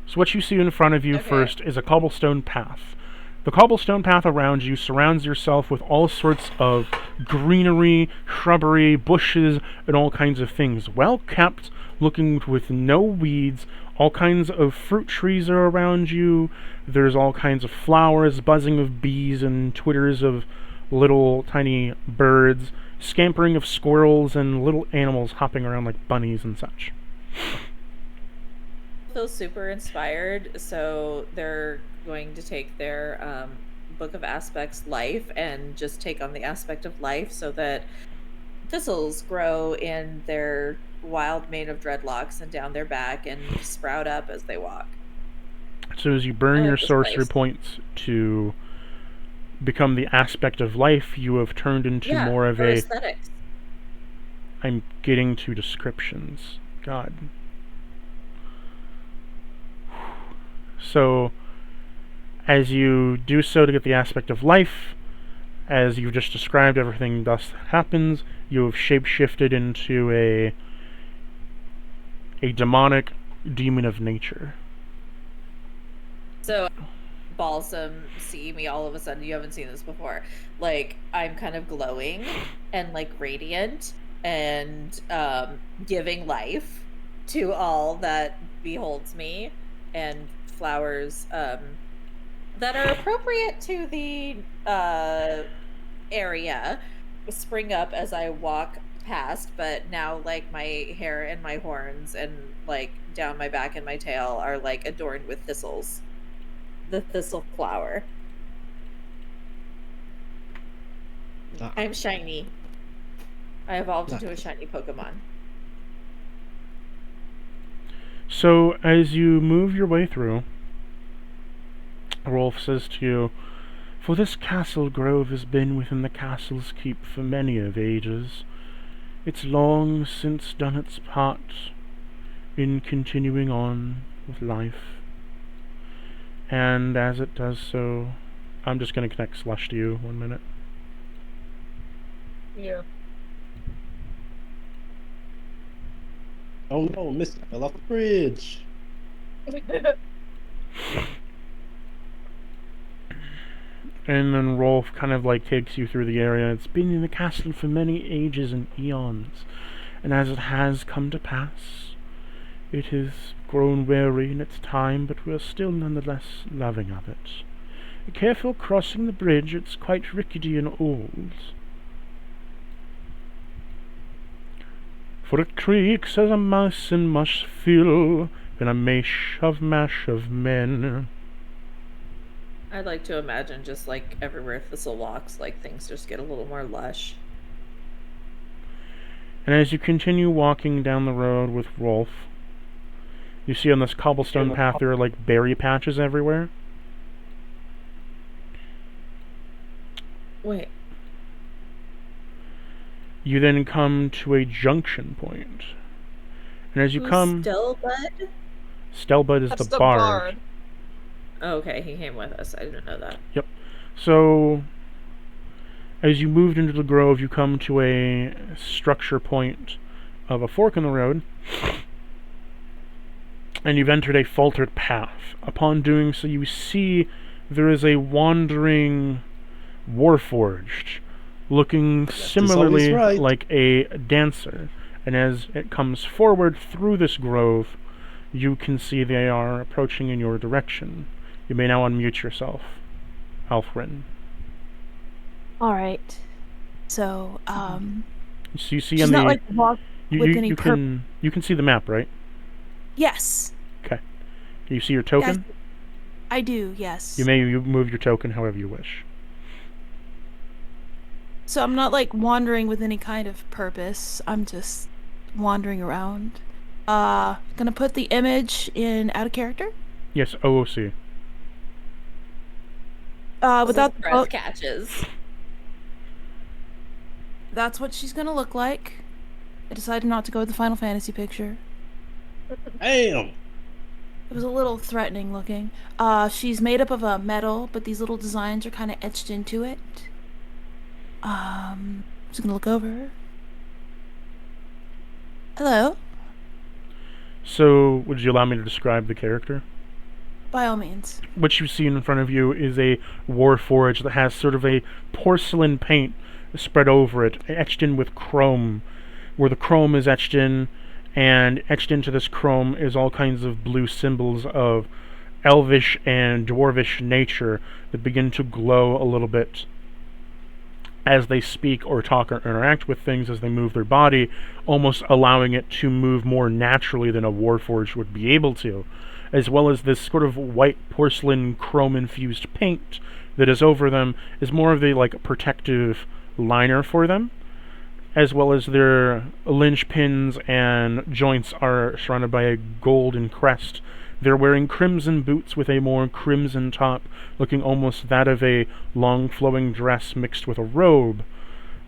So what you see in front of you first is a cobblestone path. The cobblestone path around you surrounds yourself with all sorts of greenery, shrubbery, bushes, and all kinds of things. Well kept, looking with no weeds. All kinds of fruit trees are around you. There's all kinds of flowers, buzzing of bees, and twitters of little tiny birds, scampering of squirrels, and little animals hopping around like bunnies and such. Feel super inspired, so they're going to take their Book of Aspects life and just take on the aspect of life so that thistles grow in their wild mane of dreadlocks and down their back and sprout up as they walk. So as you burn I your like this sorcery place. points to become the aspect of life, you have turned into more of for a... aesthetics. I'm getting to descriptions. God. So, as you do so to get the aspect of life, as you've just described, everything thus happens. You have shapeshifted into a demonic demon of nature. So, Balsam see me all of a sudden. You haven't seen this before. Like, I'm kind of glowing and like radiant and giving life to all that beholds me, and flowers that are appropriate to the area spring up as I walk past, but now like my hair and my horns and like down my back and my tail are like adorned with thistles. The thistle flower. Ah, I'm shiny. I evolved nice. into a shiny Pokemon. So, as you move your way through, Rolf says to you, "For this castle grove has been within the castle's keep for many of ages. It's long since done its part in continuing on with life. And as it does so, I'm just going to connect Slush to you 1 minute. Yeah. Oh no, Misty fell off the bridge. And then Rolf kind of like takes you through the area. It's been in the castle for many ages and eons, and as it has come to pass, it has grown weary in its time, but we are still nonetheless loving of it. Be careful crossing the bridge, it's quite rickety and old. For it creaks as a mouse and must fill in a mash of men." I'd like to imagine just like everywhere Thistle walks, like things just get a little more lush. And as you continue walking down the road with Rolf, you see on this cobblestone path there are like berry patches everywhere. Wait. You then come to a junction point. And as you Who's come, Stelbud? Stelbud is That's the the bard. bard. Oh, okay, he came with us. I didn't know that. So, as you moved into the grove, you come to a structure point of a fork in the road, and you've entered a faltered path. Upon doing so, you see there is a wandering warforged, looking similarly right. like a dancer. And as it comes forward through this grove, you can see they are approaching in your direction. You may now unmute yourself, Alfrin. All right. So, So you see she's on not the like walk with any you can see the map, right? Yes, Okay. You see your token? I do. Yes. You may move your token however you wish. So I'm not like wandering with any kind of purpose. I'm just wandering around. Gonna put the image in out of character. Yes, OOC. Without the breath book. catches. That's what she's gonna look like. I decided not to go with the Final Fantasy picture. Damn. It was a little threatening looking. She's made up of a metal, but these little designs are kind of etched into it. Just gonna look over her. Hello. So, would you allow me to describe the character? By all means. What you see in front of you is a warforged that has sort of a porcelain paint spread over it, etched in with chrome, where the chrome is etched in, and etched into this chrome is all kinds of blue symbols of elvish and dwarvish nature that begin to glow a little bit as they speak or talk or interact with things as they move their body, almost allowing it to move more naturally than a warforged would be able to, as well as this sort of white porcelain chrome-infused paint that is over them is more of the like protective liner for them, as well as their linchpins and joints are surrounded by a golden crest. They're wearing crimson boots with a more crimson top, looking almost that of a long flowing dress mixed with a robe,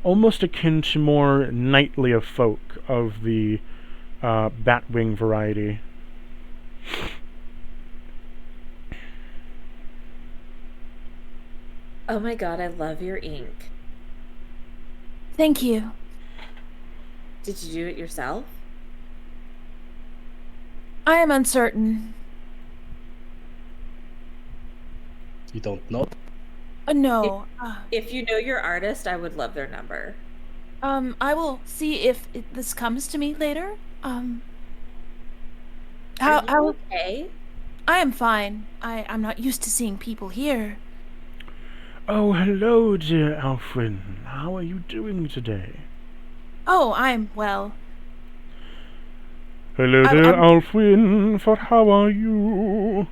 almost akin to more knightly of folk of the Batwing variety. Oh my god, I love your ink. Thank you. Did you do it yourself? I am uncertain. You don't know? No. If you know your artist, I would love their number. I will see if this comes to me later. Are How you okay? I am fine. I'm not used to seeing people here. Oh, hello, dear Alfred. How are you doing today? Oh, I'm well. Hello there, Alfred. For how are you?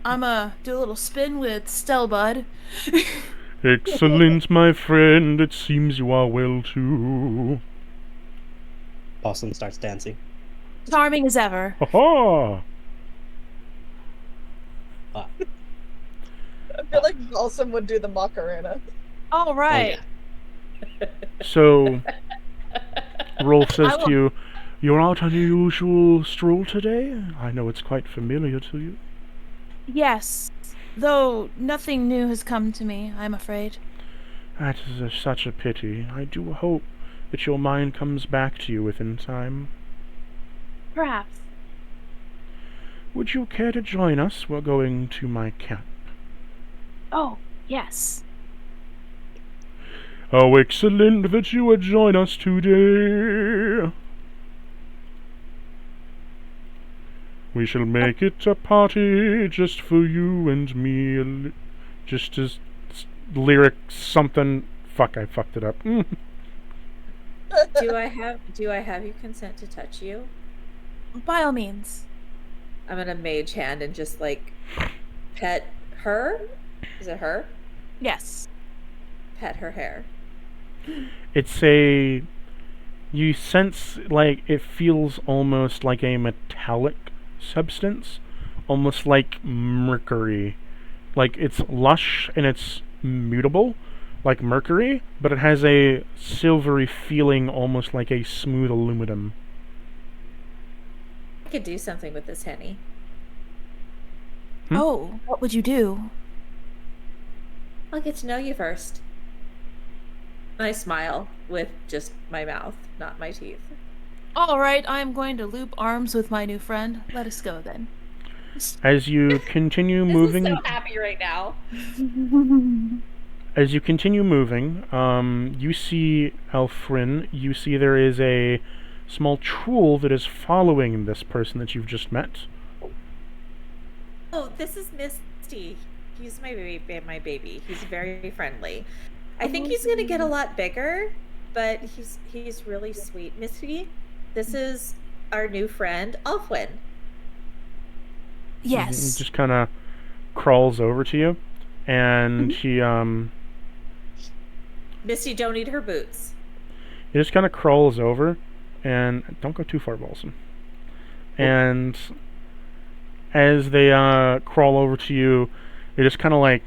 I'm do a little spin with Stelbud. Excellent, my friend. It seems you are well too. Possum starts dancing. Charming as ever. Ha Ah, I feel like Balsam would do the Macarena. All oh right. yeah. So, Rolf says I to will- you, "You're out on your usual stroll today? I know it's quite familiar to you." Yes. Though nothing new has come to me, I'm afraid. That is such a pity. I do hope that your mind comes back to you within time. Perhaps. Would you care to join us? We're going to my camp. Oh, yes. How excellent that you would join us today. We shall make it a party just for you and me. Just as lyric something. Fuck, I fucked it up. Do I have you consent to touch you? By all means. I'm gonna mage hand and just like pet her. Is it her? Yes. Pet her hair. It's a. You sense like it feels almost like a metallic substance, almost like mercury. Like it's lush and it's mutable, like mercury, but it has a silvery feeling, almost like a smooth aluminum. I could do something with this henny. Oh, what would you do? I'll get to know you first. I smile with just my mouth, not my teeth. All right, I'm going to loop arms with my new friend. Let us go then. As you continue This moving, is so happy right now. as you continue moving, you see Elfrin. You see there is a small troll that is following this person that you've just met. Oh, this is Misty. He's my baby. He's very friendly. I think he's gonna get a lot bigger, but he's really sweet. Misty, this is our new friend, Alfwin. He Yes. just kind of crawls over to you, and he Misty, don't eat her boots. just kind of crawls over, and don't go too far, Balsam. And as they crawl over to you, they just kind of like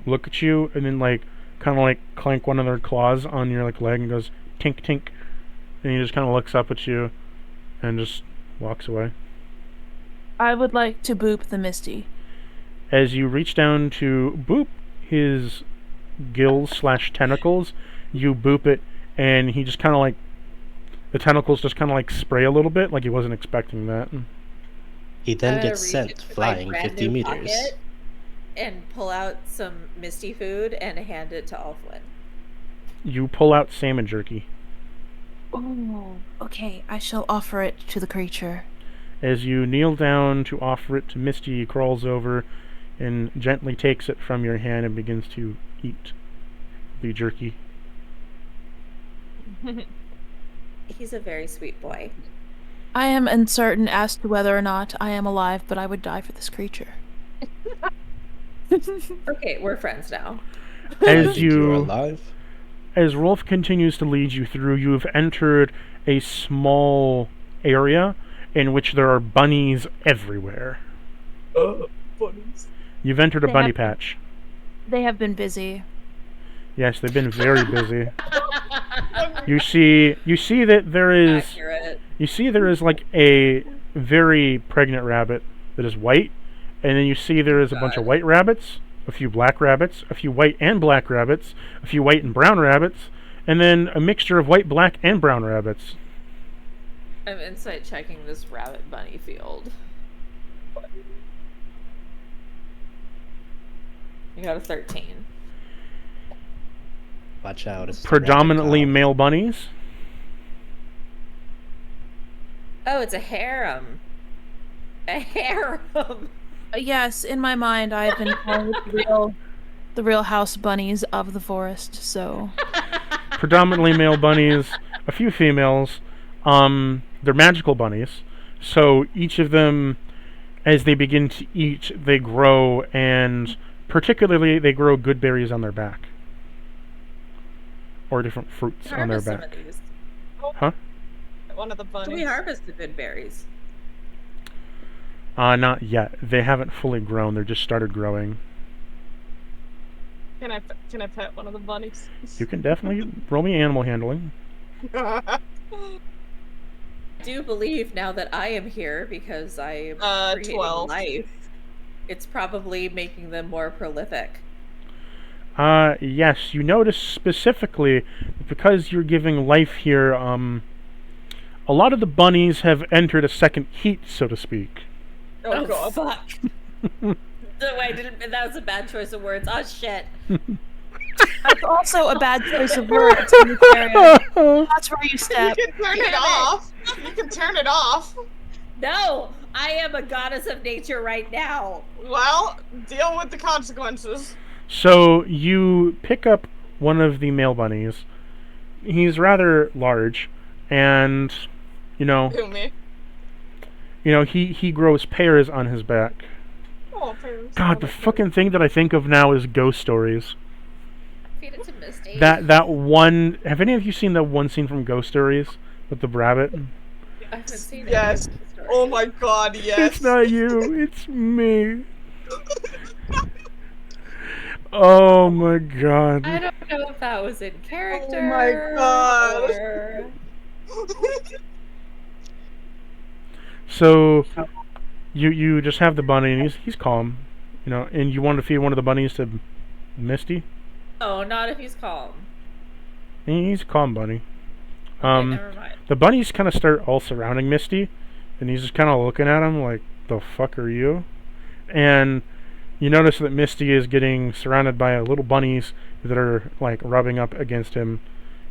look at you, and then like kind of like clank one of their claws on your like leg, and goes tink tink, and he just kind of looks up at you, and just walks away. I would like to boop the Misty. As you reach down to boop his gills slash tentacles, you boop it, and he just kind of like, the tentacles just kind of like spray a little bit, like he wasn't expecting that. He I'm then gonna gets reach sent into my flying brand 50 new meters. pocket and pull out some Misty food and hand it to Alfwin. You pull out salmon jerky. Oh, okay. I shall offer it to the creature. As you kneel down to offer it to Misty, he crawls over and gently takes it from your hand and begins to eat the jerky. He's a very sweet boy. I am uncertain as to whether or not I am alive, but I would die for this creature. Okay, we're friends now. I As think you're you, alive. as Rolf continues to lead you through, you have entered a small area in which there are bunnies everywhere. Bunnies. You've entered a They bunny have- patch. They have been busy. Yes, they've been very busy. You see that there is Accurate. like a very pregnant rabbit that is white, and then you see there is a bunch of white rabbits, a few black rabbits, a few white and black rabbits, a few white and brown rabbits, and then a mixture of white, black, and brown rabbits. I'm insight checking this rabbit bunny field. You got a 13. Watch out. It's the Predominantly rabbit male bunnies. Oh, it's a harem. A harem. Yes, in my mind, I've been calling it the real house bunnies of the forest. So Predominantly male bunnies, a few females. They're magical bunnies. So each of them, as they begin to eat, they grow, and particularly they grow good berries on their back. Or different fruits on their Harvest some back. of these. Huh? One of the Can bunnies. we harvest the good berries? Not yet. They haven't fully grown. They're just started growing. Can I pet one of the bunnies? You can definitely roll me animal handling. I do believe now that I am here because I am creating 12. life. It's probably making them more prolific. Yes, you notice specifically that because you're giving life here, a lot of the bunnies have entered a second heat, so to speak. Oh, God. Fuck. No, I didn't. That was a bad choice of words. Oh shit. that's also a bad choice of words. In this area. That's where you You step. can turn it off. You can turn it off. No, I am a goddess of nature right now. Well, deal with the consequences. So you pick up one of the male bunnies. He's rather large, and Who, me? he grows pears on his back. Oh, parents. God, the fucking thing that I think of now is ghost stories. Feed it to Misty. That one. Have any of you seen that one scene from Ghost Stories with the rabbit? I haven't seen it. Yes. Oh my God, yes. It's not you. It's me. Oh my God. I don't know if that was in character. Oh my God. or- So you just have the bunny, and he's calm, and you want to feed one of the bunnies to Misty. Oh, not if he's calm. And he's a calm bunny. Okay, never mind. The bunnies kind of start all surrounding Misty, and he's just kind of looking at him like, "The fuck are you?" And you notice that Misty is getting surrounded by little bunnies that are like rubbing up against him,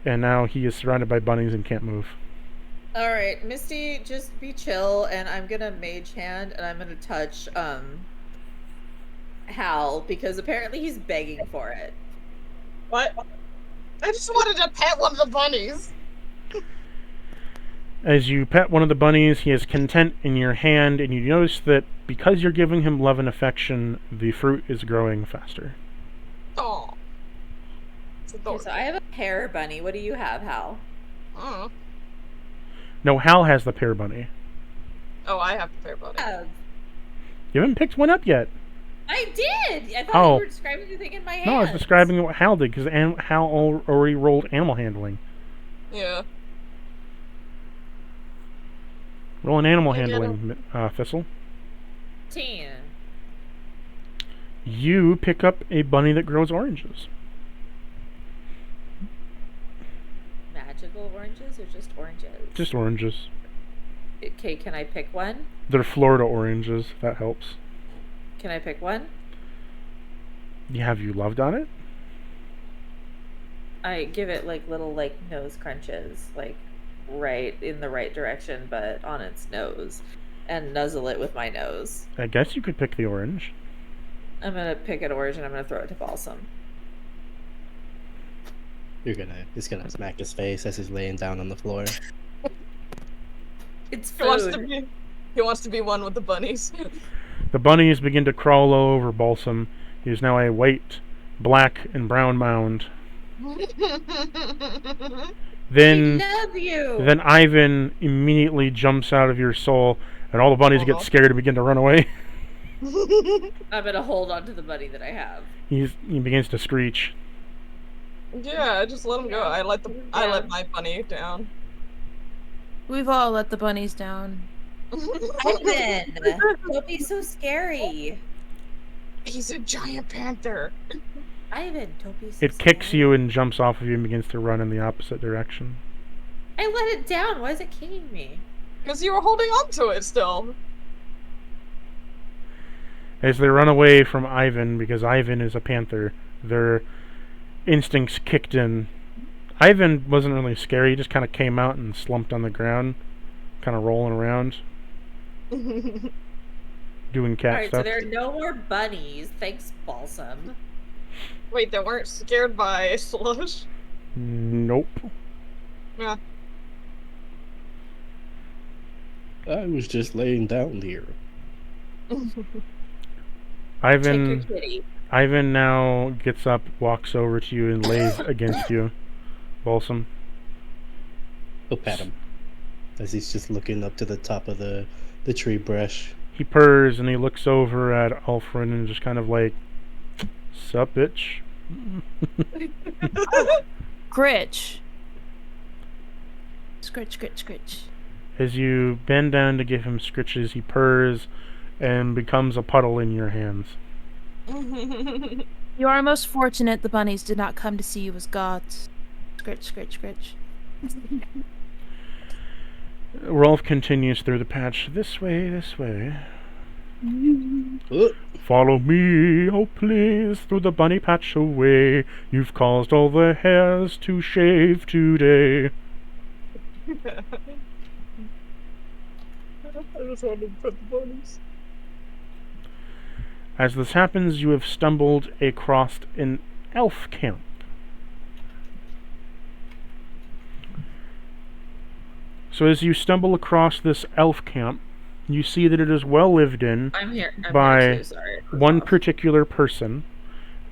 and now he is surrounded by bunnies and can't move. All right, Misty, just be chill, and I'm gonna mage hand, and I'm gonna touch Hal because apparently he's begging for it. What? I just wanted to pet one of the bunnies. As you pet one of the bunnies, he is content in your hand, and you notice that because you're giving him love and affection, the fruit is growing faster. Oh. It's Okay, adorable. so I have a pear bunny. What do you have, Hal? Mm. No, Hal has the pear bunny. Oh, I have a fair bunny. You haven't picked one up yet. I did. I thought Oh. you were describing the thing in my hand. No, I was describing what Hal did, because Hal already rolled animal handling. Yeah. Roll an animal I get handling, Thistle. 10. You pick up a bunny that grows oranges. Magical oranges or just oranges? Just oranges. Okay, can I pick one? They're Florida oranges, if that helps. Can I pick one? Have you loved on it? I give it like little nose crunches, right in the right direction, but on its nose, and nuzzle it with my nose. I guess you could pick the orange. I'm gonna pick an orange and I'm gonna throw it to Balsam. He's gonna smack his face as he's laying down on the floor. It's He wants to food. be. He wants to be one with the bunnies. The bunnies begin to crawl all over Balsam. He is now a white, black, and brown mound. Then, love you. then Ivan immediately jumps out of your soul, and all the bunnies get Aw. scared and begin to run away. I'm gonna hold on to the bunny that I have. He begins to screech. Yeah, just let him go. I let my bunny down. We've all let the bunnies down. Ivan, don't be so scary. He's a giant panther. Ivan, don't be so It kicks scary. you and jumps off of you and begins to run in the opposite direction. I let it down. Why is it kicking me? Because you were holding on to it still. As they run away from Ivan, because Ivan is a panther, their instincts kicked in. Ivan wasn't really scary, he just kind of came out and slumped on the ground, kind of rolling around, doing cat Alright, stuff. so there are no more bunnies. Thanks, Balsam. Wait, they weren't scared by slush? Nope. Yeah. I was just laying down here. Ivan Check your kitty. Ivan now gets up, walks over to you, and lays against you. Balsam. I'll pat him as he's just looking up to the top of the tree brush. He purrs and he looks over at Alfred and just kind of like, sup, bitch? Gritch. Scritch, scritch, scritch. As you bend down to give him scritches, he purrs and becomes a puddle in your hands. You are most fortunate the bunnies did not come to see you as gods. Scritch, scritch, scritch. Rolf continues through the patch. This way, this way. Oh, Follow me, oh please, through the bunny patch away. You've caused all the hairs to shave today. I just wanted to pet the bunnies. As this happens, you have stumbled across an elf camp. So as you stumble across this elf camp, you see that it is well lived in I'm here. I'm by here too, sorry. one particular person,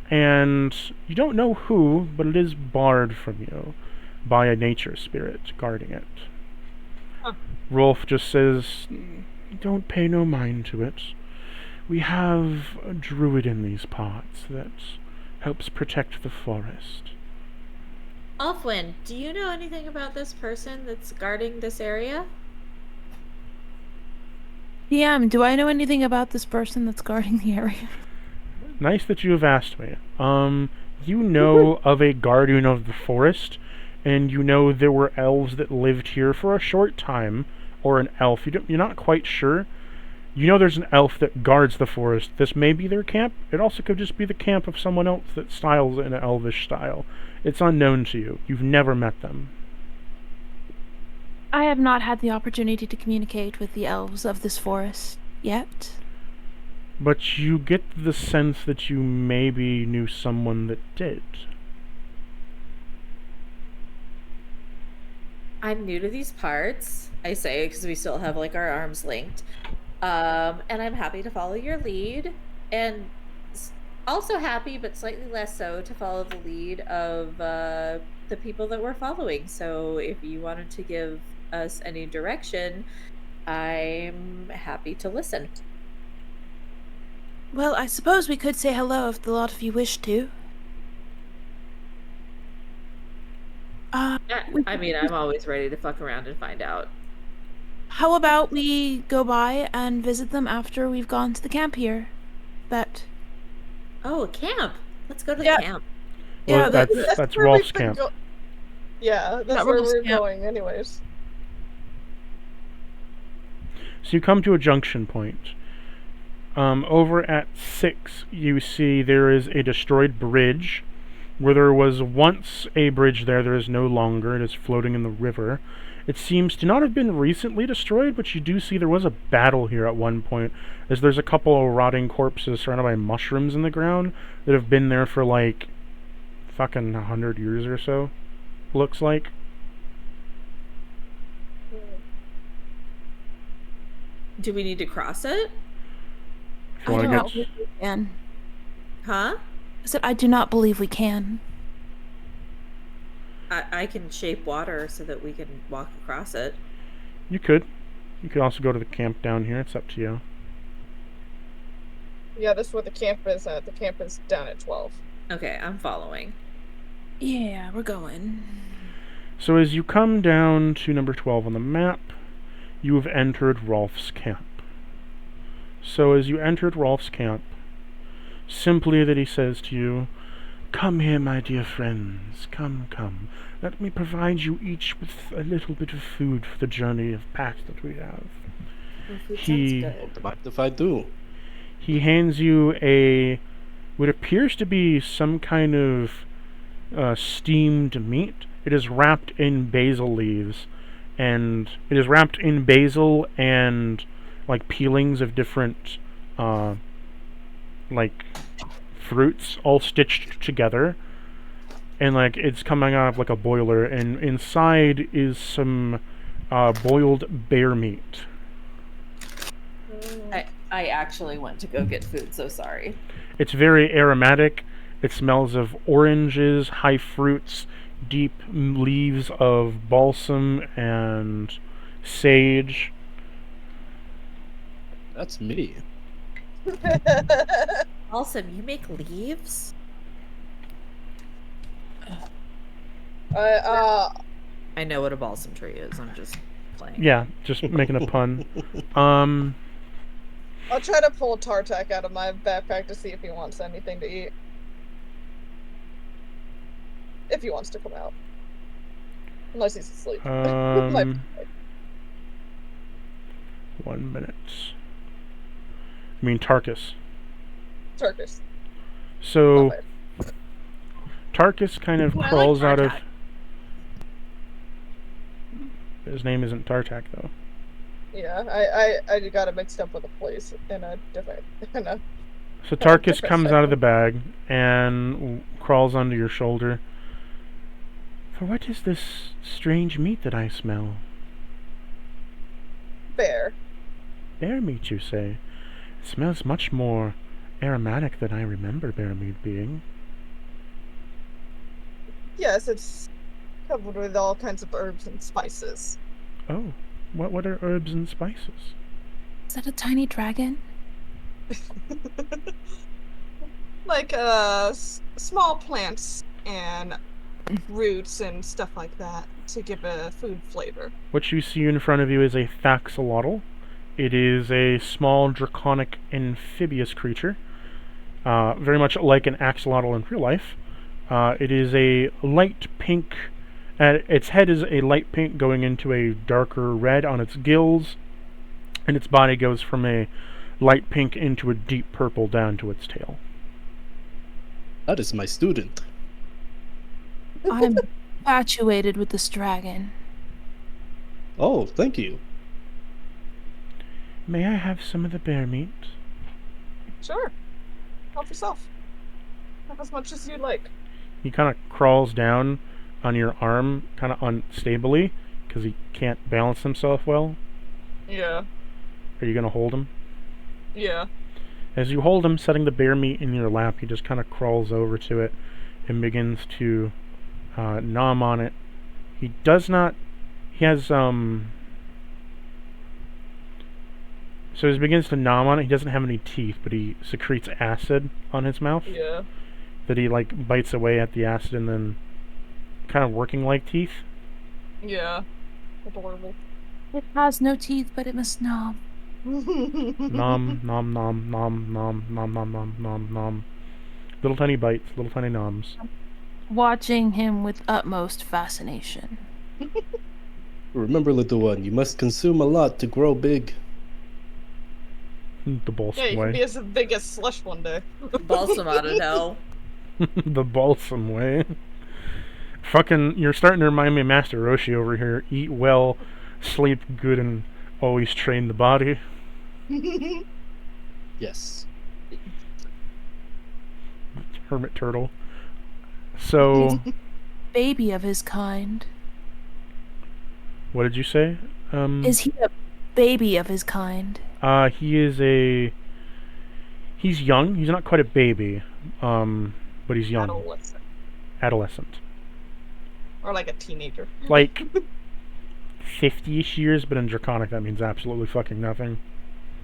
and you don't know who, but it is barred from you by a nature spirit guarding it. Huh. Rolf just says, don't pay no mind to it. We have a druid in these parts that helps protect the forest. Alfwin, do you know anything about this person that's guarding this area? DM, do I know anything about this person that's guarding the area? Nice that you have asked me. You know of a guardian of the forest, and you know there were elves that lived here for a short time, or an elf. You're not quite sure. You know there's an elf that guards the forest. This may be their camp. It also could just be the camp of someone else that styles in an elvish style. It's unknown to you. You've never met them. I have not had the opportunity to communicate with the elves of this forest yet. But you get the sense that you maybe knew someone that did. I'm new to these parts, I say, because we still have like our arms linked. And I'm happy to follow your lead, and also happy, but slightly less so, to follow the lead of the people that we're following. So if you wanted to give us any direction, I'm happy to listen. Well, I suppose we could say hello if the lot of you wish to. I mean, I'm always ready to fuck around and find out. How about we go by and visit them after we've gone to the camp here? Oh, a camp! Let's go to the Yeah. camp. Well, Yeah, that's where Rolf's we've been camp. Yeah, that's Not where Rolf's we're camp. going anyways. So you come to a junction point. Over at 6, you see there is a destroyed bridge. Where there was once a bridge there is no longer. It is floating in the river. It seems to not have been recently destroyed, but you do see there was a battle here at one point, as there's a couple of rotting corpses surrounded by mushrooms in the ground that have been there for like fucking 100 years or so, looks like. Do we need to cross it? If you I wanna do get not believe we can. Huh? I said I do not believe we can. I can shape water so that we can walk across it. You could also go to the camp down here. It's up to you. Yeah, this is where the camp is at. The camp is down at 12. Okay, I'm following. Yeah, we're going. So as you come down to number 12 on the map, you have entered Rolf's camp. So as you entered Rolf's camp, simply that he says to you, Come here, my dear friends. Come, come. Let me provide you each with a little bit of food for the journey of path that we have. Well, food He- sounds good. Don't mind if I do. He hands you what appears to be some kind of steamed meat. It is wrapped in basil leaves, and it is wrapped in basil and like peelings of different like fruits all stitched together, and like it's coming out of like a boiler, and inside is some boiled bear meat. I actually went to go get food, so sorry. It's very aromatic. It smells of oranges, high fruits, deep leaves of balsam and sage. That's me. Awesome, you make leaves? I know what a balsam tree is. I'm just playing. Yeah, just making a pun. I'll try to pull Tartak out of my backpack to see if he wants anything to eat. If he wants to come out. Unless he's asleep. 1 minute. I mean Tarkus. Turkish. So Not bad. Tarkus kind of Well, I like crawls out of. Tartak. His name isn't Tartak though. Yeah, I got it mixed up with a place in a different. So Tarkus different comes out of the section. bag and crawls onto your shoulder. For what is this strange meat that I smell? Bear. Bear meat, you say? It smells much more aromatic than I remember bear meat being. Yes, it's covered with all kinds of herbs and spices. Oh, what are herbs and spices? Is that a tiny dragon? Like small plants and roots and stuff like that to give a food flavor. What you see in front of you is a thaxolotl. It is a small draconic amphibious creature, very much like an axolotl in real life. It is a light pink. Its head is a light pink going into a darker red on its gills, and its body goes from a light pink into a deep purple down to its tail. That is my student. I'm infatuated with this dragon. Oh, thank you. May I have some of the bear meat? Sure. Help yourself. Have as much as you like. He kind of crawls down on your arm, kind of unstably, because he can't balance himself well. Yeah. Are you going to hold him? Yeah. As you hold him, setting the bear meat in your lap, he just kind of crawls over to it and begins to nom on it. He does not... He has, So he begins to nom on it. He doesn't have any teeth, but he secretes acid on his mouth. Yeah. That he, like, bites away at the acid and then kind of working like teeth. Yeah. Adorable. It has no teeth, but it must nom. Nom, nom, nom, nom, nom, nom, nom, nom, nom, nom. Little tiny bites, little tiny noms. Watching him with utmost fascination. Remember, little one, you must consume a lot to grow big. The balsam Yeah, you can be way. as big as Slush one day. Balsam out of hell. The balsam way. Fucking, you're starting to remind me of Master Roshi over here. Eat well, sleep good, and always train the body. Yes. Hermit turtle. So, Baby of his kind. what did you say? Is he a baby of his kind? He is he's young. He's not quite a baby, but he's young. Adolescent. Or like a teenager. Like 50-ish years, but in Draconic that means absolutely fucking nothing.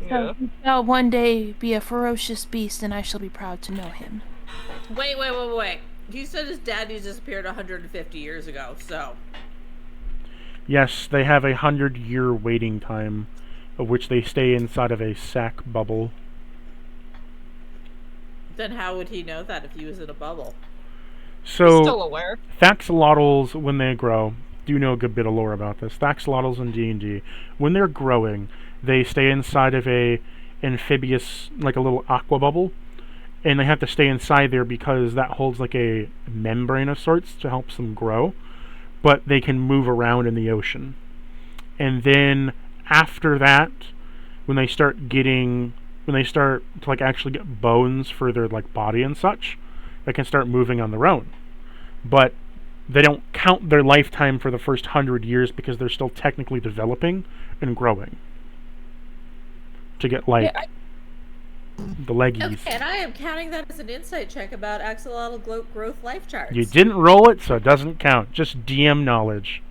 Yeah. He shall one day be a ferocious beast, and I shall be proud to know him. Wait. You said his daddy disappeared 150 years ago, so... Yes, they have 100-year waiting time, of which they stay inside of a sack bubble. Then how would he know that if he was in a bubble? So, Still aware. Thaxolotls, when they grow, do know a good bit of lore about this. Thaxolotls in D&D, when they're growing, they stay inside of a amphibious, like a little aqua bubble, and they have to stay inside there because that holds like a membrane of sorts to help them grow. But they can move around in the ocean, and then after that, when they start to like actually get bones for their like body and such, they can start moving on their own. But they don't count their lifetime for the first 100 years because they're still technically developing and growing to get like the leggies. Okay, and I am counting that as an insight check about axolotl growth life charts. You didn't roll it, so it doesn't count. Just DM knowledge.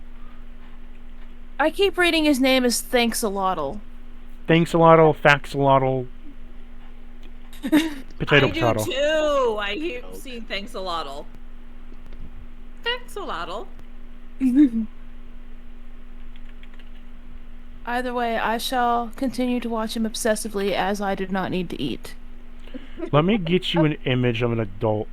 I keep reading his name as Thanks-a-Lotl. Thanks-a-lotl, Faxolotl, potato. I do too. I keep seeing Thanks-a-lotl. Thanks-a-lotl. Either way, I shall continue to watch him obsessively as I do not need to eat. Let me get you an image of an adult.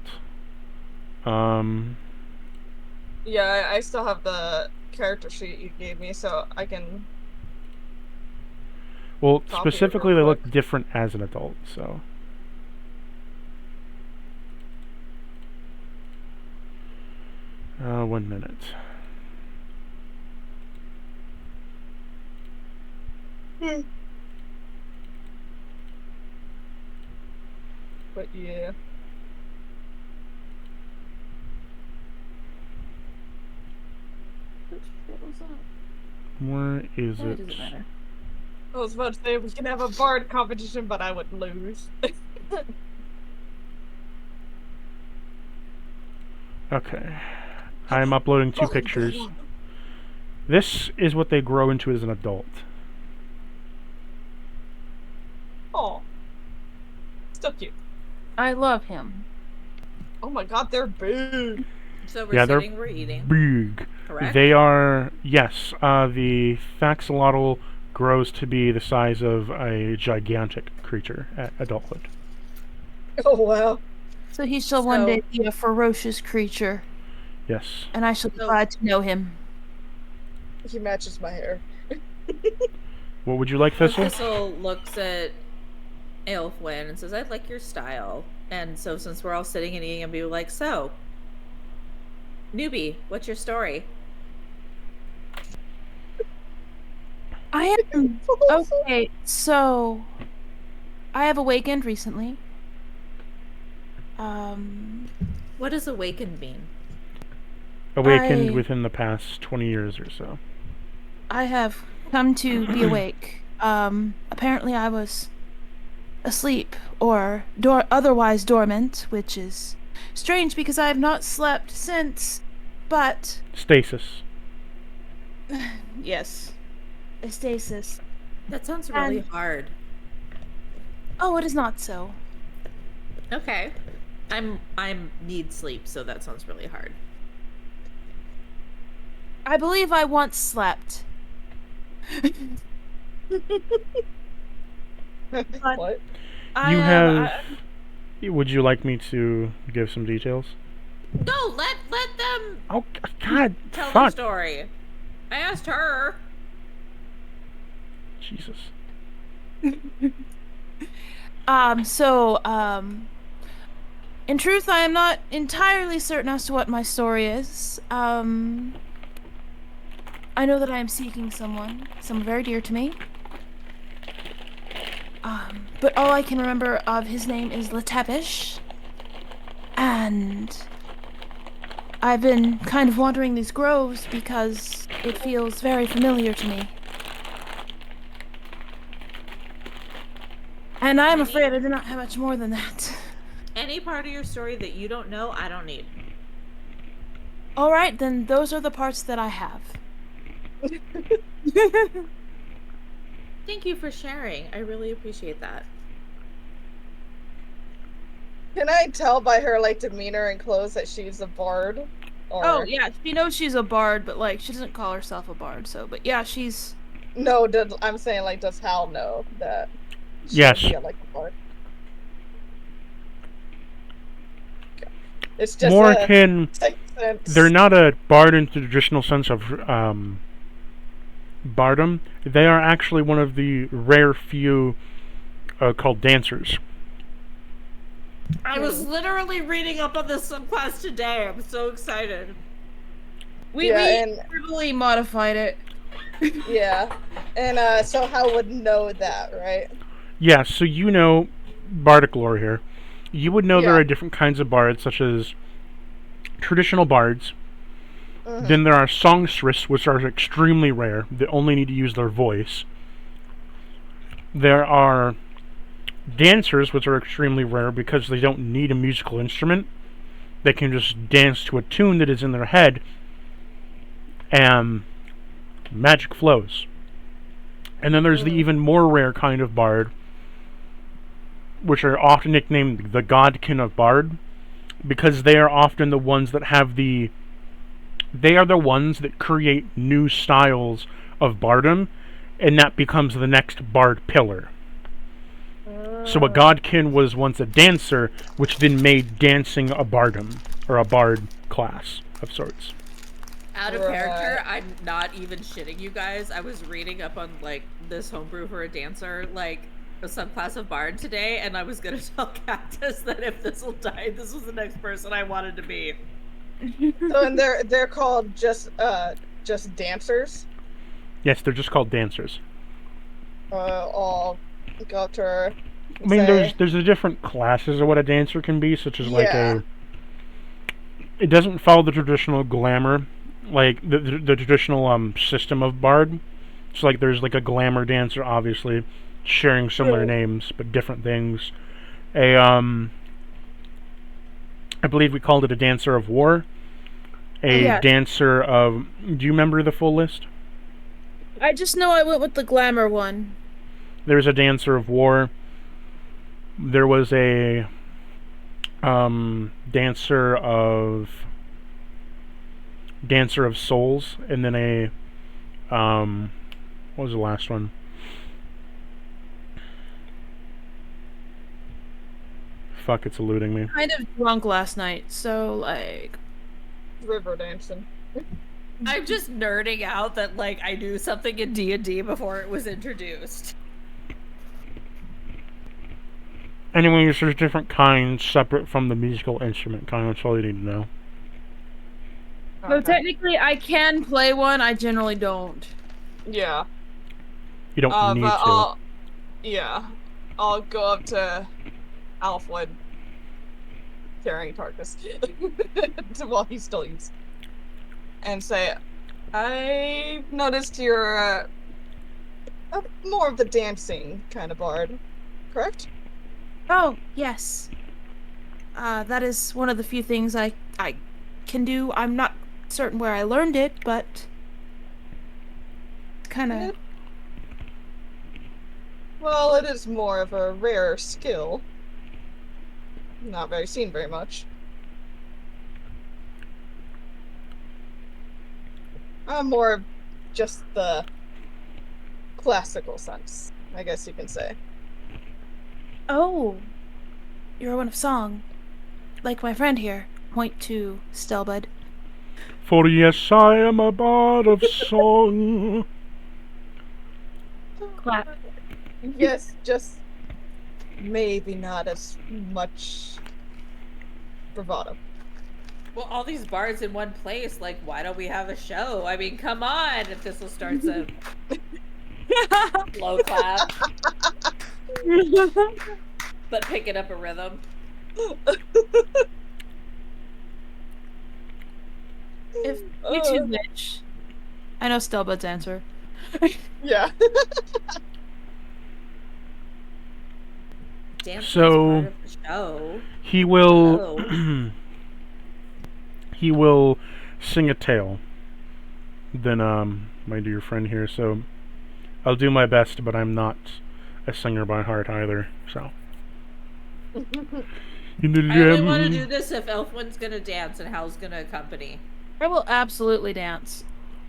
Yeah, I still have the character sheet you gave me, so I can... Well, Copy it specifically, real they quick. look different as an adult, so... 1 minute. But yeah. Where is Why it? does it matter? I was about to say we can have a bard competition, but I would lose. Okay. I'm uploading 2 pictures. This is what they grow into as an adult. Oh. Still cute. I love him. Oh my god, they're big. So we're Yeah, they're sitting, we're eating. Big. Correct? They are, yes, the Thaxolotl grows to be the size of a gigantic creature at adulthood. Oh wow. So he shall one day be a ferocious creature, Yes. and I shall be So- glad to know him. He matches my hair. What would you like, So Thistle? Thistle looks at Aelfwyn and says, I like your style. And so since we're all sitting and eating, I'll be like, so, newbie, what's your story? I am okay. So, I have awakened recently. What does awakened mean? Awakened I- within the past 20 years or so. I have come to be awake. Apparently I was asleep or otherwise dormant, which is strange because I have not slept since. But Stasis. yes, a stasis. That sounds really And- hard. Oh, it is not so. Okay. I'm need sleep, so that sounds really hard. I believe I once slept. What? I You am- have... Would you like me to give some details? No, let them Oh, God, tell the fuck. story. I asked her. Jesus. In truth, I am not entirely certain as to what my story is. I know that I am seeking someone very dear to me. But all I can remember of his name is Letepish. And I've been kind of wandering these groves because it feels very familiar to me. And I'm afraid I do not have much more than that. Any part of your story that you don't know, I don't need. Alright, then those are the parts that I have. Thank you for sharing. I really appreciate that. Can I tell by her like demeanor and clothes that she's a bard? Or... Oh, yeah, she knows she's a bard, but, like, she doesn't call herself a bard, so, but yeah, she's... No, I'm saying like does Hal know that she Yes. would be like a bard? It's just more a akin. sixth sense. They're not a bard in the traditional sense of bardom. They are actually one of the rare few called dancers. I was literally reading up on this subclass today. I'm so excited. We Yeah, and heavily modified it. yeah, and so Hal would know that, right? Yeah, so you know bardic lore here. You would know there Yeah. are different kinds of bards, such as traditional bards. Mhm. Then there are songsters, which are extremely rare. They only need to use their voice. There are dancers, which are extremely rare because they don't need a musical instrument. They can just dance to a tune that is in their head, and magic flows. And then there's the even more rare kind of bard, which are often nicknamed the Godkin of Bard, because they are often the ones that have the... They are the ones that create new styles of bardom, and that becomes the next bard pillar. So a godkin was once a dancer, which then made dancing a bardom, or a bard class of sorts. Out of Right. character, I'm not even shitting you guys. I was reading up on like this homebrew for a dancer, like a subclass of bard today, and I was gonna tell Cactus that if Thistle died, this was the next person I wanted to be. So and they're called just dancers. Yes, they're just called dancers. All go up to her. I mean, say, there's the different classes of what a dancer can be, such as like Yeah. It doesn't follow the traditional glamour, like the traditional system of bard. So like there's like a glamour dancer, obviously, sharing similar names but different things. I believe we called it a dancer of war. Yeah. Dancer of... Do you remember the full list? I just know I went with the glamour one. There's a dancer of war. There was a dancer of souls, and then a what was the last one? Fuck, it's eluding me. Kind of drunk last night, so like river dancing. I'm just nerding out that like I knew something in D&D before it was introduced. Anyways, there's different kinds separate from the musical instrument kind. That's all you need to know. So technically I can play one, I generally don't. Yeah. You don't need to. I'll go up to Alfred carrying Tarkus while he still eats and say, I noticed you're more of the dancing kind of bard, correct? Oh, yes. That is one of the few things I can do. I'm not certain where I learned it, but it's kind of... Well, it is more of a rare skill. Not very seen very much. More of just the classical sense, I guess you can say. Oh, you're one of song. Like my friend here. Point to Stelbud. For yes, I am a bard of song. Clap. Yes, just maybe not as much bravado. Well, all these bards in one place, like, why don't we have a show? I mean, come on, if Thistle starts a low clap, but picking up a rhythm. If you two bitch. I know Stelbud's answer. Yeah. Dancing So- is part of the show. He will... Hello. he will sing a tale. Then, my dear friend here, so... I'll do my best, but I'm not a singer by heart either, so... In the I only want to do this if Elfwin's gonna dance and Hal's gonna accompany. I will absolutely dance.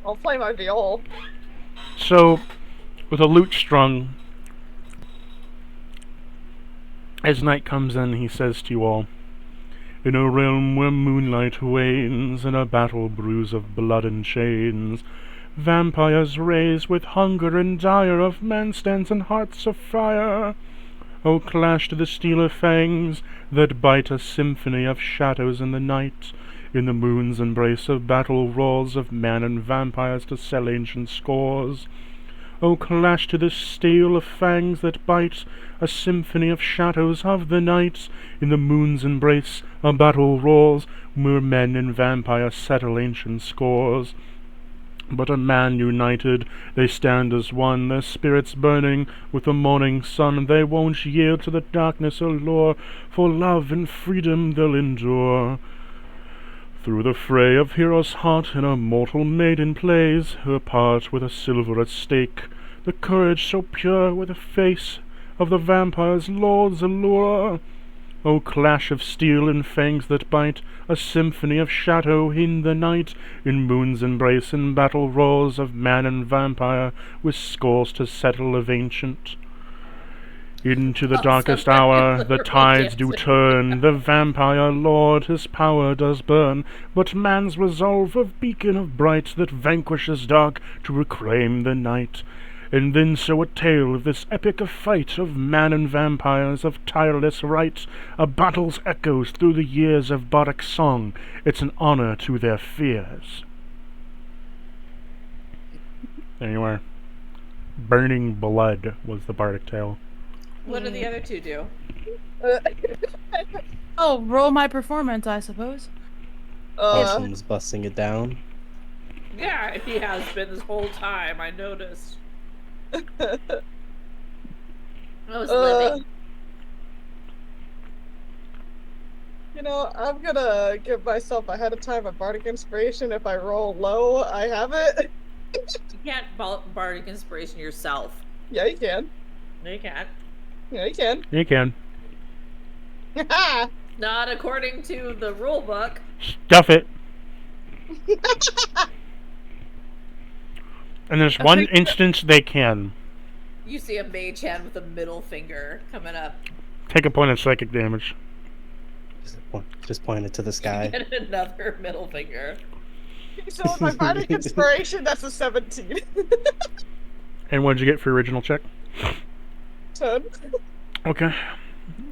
I'll play my viol. So, with a lute strung, as night comes in, he says to you all, In a realm where moonlight wanes, in a battle bruise of blood and chains, vampires raise with hunger and dire, of man stands in hearts of fire. Oh, clash to the steel of fangs that bite, a symphony of shadows in the night. In the moon's embrace of battle roars of man and vampires to sell ancient scores. Oh, clash to the steel of fangs that bite, a symphony of shadows of the night. In the moon's embrace a battle roars, where men and vampires settle ancient scores. But a man united, they stand as one, their spirits burning with the morning sun. They won't yield to the darkness allure, for love and freedom they'll endure. Through the fray of hero's heart an immortal maiden plays her part with a silver at stake, the courage so pure with the face of the vampire's lord's allure. O clash of steel and fangs that bite, a symphony of shadow in the night. In moon's embrace and battle roars of man and vampire, with scores to settle of ancient. Into the darkest hour the tides do turn, the vampire lord his power does burn, but man's resolve of beacon of bright, that vanquishes dark to reclaim the night. And then so a tale of this epic of fight, of man and vampires, of tireless right, a battle's echoes through the years of bardic song. It's an honor to their fears. There you are. Burning Blood was the bardic tale. What do the other two do? Oh, roll my performance, I suppose. Awesom's busting it down. Yeah, he has been this whole time, I noticed. I was living. You know, I'm gonna give myself ahead of time a bardic inspiration. If I roll low, I have it. You can't bardic inspiration yourself. Yeah, you can. No, you can't. Yeah, you can. You can. Not according to the rule book. Stuff it. And there's one instance they can. You see a mage hand with a middle finger coming up. Take a point of psychic damage. Just point it to the sky. Get another middle finger. So with my bardic inspiration, that's a 17. And what did you get for your original check? 10. Okay.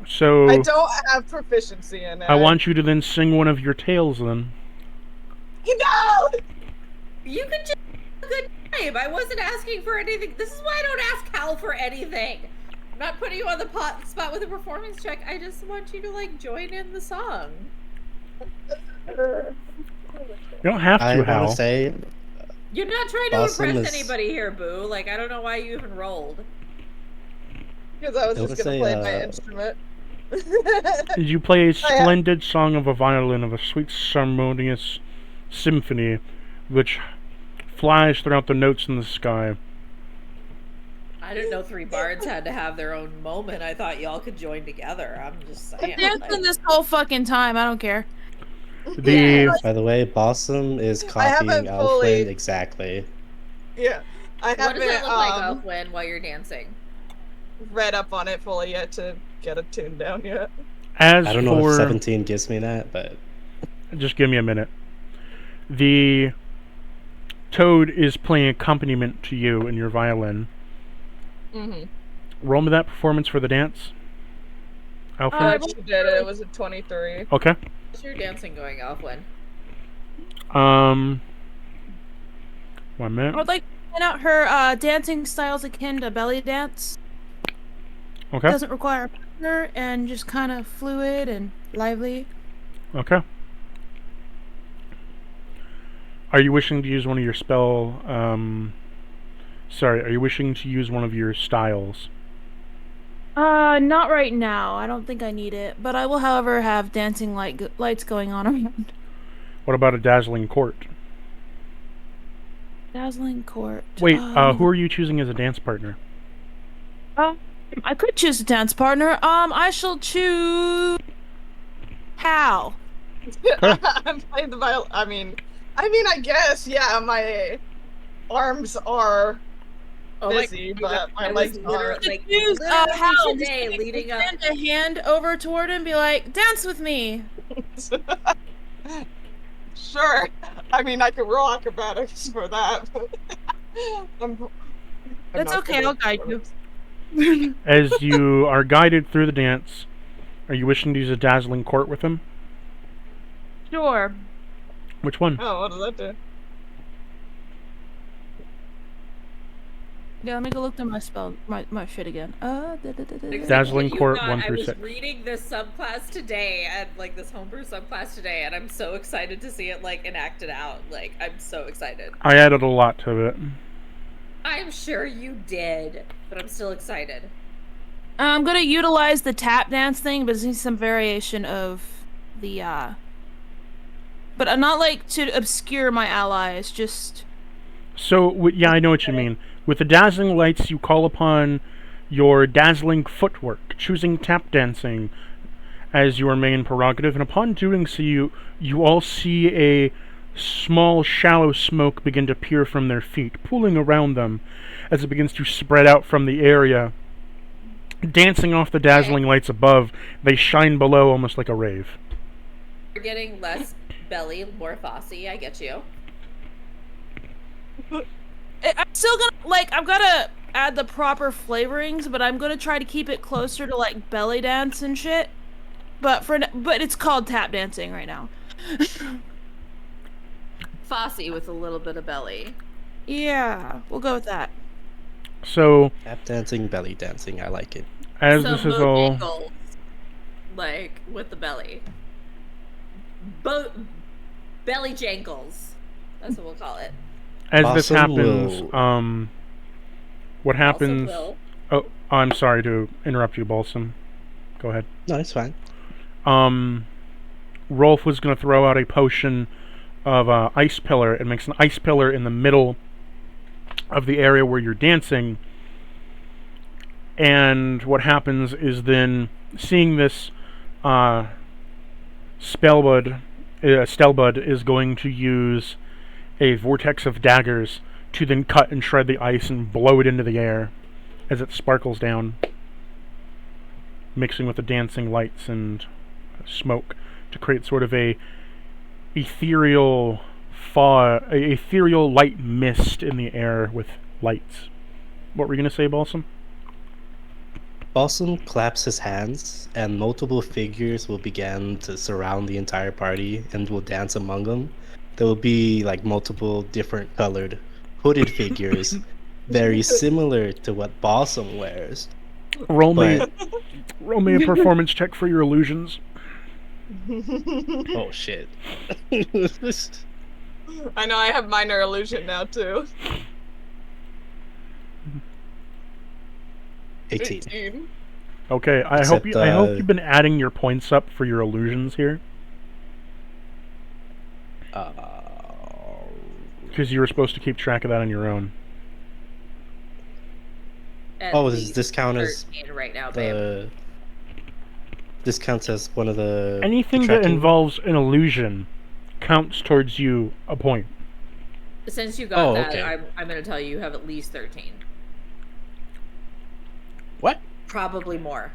So I don't have proficiency in it. I want you to then sing one of your tales then. You know! You could just have a good time. I wasn't asking for anything. This is why I don't ask Hal for anything. I'm not putting you on the spot with a performance check. I just want you to, like, join in the song. You don't have to, I Hal. want to say, You're not trying to Awesome impress is- anybody here, Boo. Like, I don't know why you even rolled. Because I was I just wanna gonna say, play my instrument. Did you play a splendid song of a violin of a sweet, harmonious symphony which flies throughout the notes in the sky? I didn't know three bards had to have their own moment. I thought y'all could join together. I'm just saying. I'm dancing this whole fucking time. I don't care. The by the way, Bossum is haven't copying fully- Alfred exactly. Yeah. I What does haven't it look like, Elfwin, while you're dancing? read up on it fully yet to get a tune down yet. as I don't know for if 17 gives me that, but just give me a minute. The toad is playing accompaniment to you in your violin. Mm-hmm. Roll me that performance for the dance. Alfred. I actually did it. It was a 23. Okay. How's your dancing going, Elfwin? 1 minute. I would like to point out her dancing styles akin to belly dance. Okay. Doesn't require a partner and just kind of fluid and lively. Okay. Are you wishing to use one of your spell? Sorry, are you wishing to use one of your styles? Not right now. I don't think I need it. But I will, however, have dancing lights going on around. What about a dazzling court? Dazzling court. Wait, who are you choosing as a dance partner? I could choose a dance partner. I shall choose Hal. I'm playing the violin. I mean, I guess, yeah, my arms are busy, but my legs aren't. Like, Choose literally Hal. today, leading up. Send a hand over toward him and be like, dance with me. Sure. I mean, I can roll acrobatics for that. But I'm That's not okay, good I'll at guide sports. you. As you are guided through the dance, are you wishing to use a dazzling court with him? Sure. Which one? Oh, what does that do? Yeah, let me go look through my spell, my shit again. Dazzling You Court, not, 1 I through was 6. reading this subclass today, and like this homebrew subclass today, and I'm so excited to see it like enacted out. Like, I'm so excited. I added a lot to it. I'm sure you did, but I'm still excited. I'm gonna utilize the tap dance thing, but it's need some variation of the but I'm not like to obscure my allies, just So, yeah, I know what you mean. With the dazzling lights, you call upon your dazzling footwork, choosing tap dancing as your main prerogative, and upon doing so, you all see a small, shallow smoke begin to peer from their feet, pooling around them as it begins to spread out from the area. Dancing off the dazzling lights above, they shine below almost like a rave. You're getting less belly, more Fossy, I get you. I'm still gonna like I'm gonna add the proper flavorings, but I'm gonna try to keep it closer to like belly dance and shit. But it's called tap dancing right now. Fossy with a little bit of belly. Yeah, we'll go with that. So, Tap dancing, belly dancing. I like it. as Some this is all... Bojangles, like with the belly. Belly jangles. That's what we'll call it. As this Awesome happens, will. what happens... Also Oh, I'm sorry to interrupt you, Balsam. Go ahead. No, it's fine. Rolf was going to throw out a potion of ice pillar. It makes an ice pillar in the middle of the area where you're dancing. And what happens is then, seeing this, Stelbud is going to use a vortex of daggers to then cut and shred the ice and blow it into the air as it sparkles down, mixing with the dancing lights and smoke to create sort of a ethereal light mist in the air with lights. What were you going to say, Balsam? Balsam claps his hands, and multiple figures will begin to surround the entire party and will dance among them. There will be like multiple different colored hooded figures, very similar to what Balsam wears. Roll me But a performance check for your illusions. oh shit. I know I have minor illusion now too. 18. 18. Okay, I hope Except, you've been adding your points up for your illusions here, because you were supposed to keep track of that on your own. At Oh, does least this count as 13 right now, babe. this counts as one of the Anything that tracking? involves an illusion counts towards you a point. Since you got that, okay. I'm going to tell you have at least 13. What? Probably more.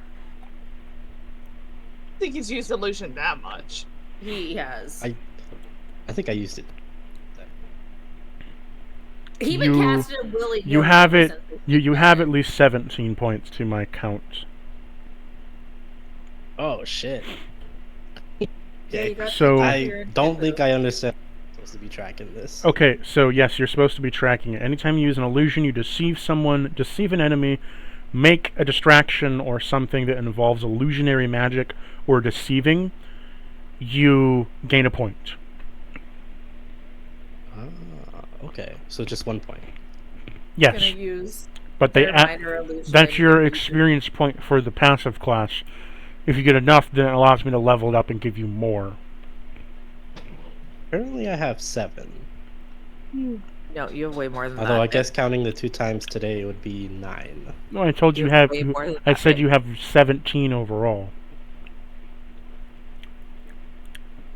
I think he's used illusion that much. He has. I think I used it. He even You- casted a willy. You have it. You have at least 17 points to my count. Oh shit. Yeah, Okay. you got So- I don't think I understand. I'm supposed to be tracking this. Okay, so yes, you're supposed to be tracking it. Anytime you use an illusion, you deceive someone, deceive an enemy, make a distraction or something that involves illusionary magic or deceiving, you gain a point. Okay, so just 1 point. Yes, Gonna use but they their minor illusion. that's your experience point for the passive class. If you get enough, then it allows me to level it up and give you more. Currently, I have 7. No, you have way more than Although that. I guess counting the 2 times today, it would be 9. No, I told you You have. way more than I that, said babe. you have 17 overall.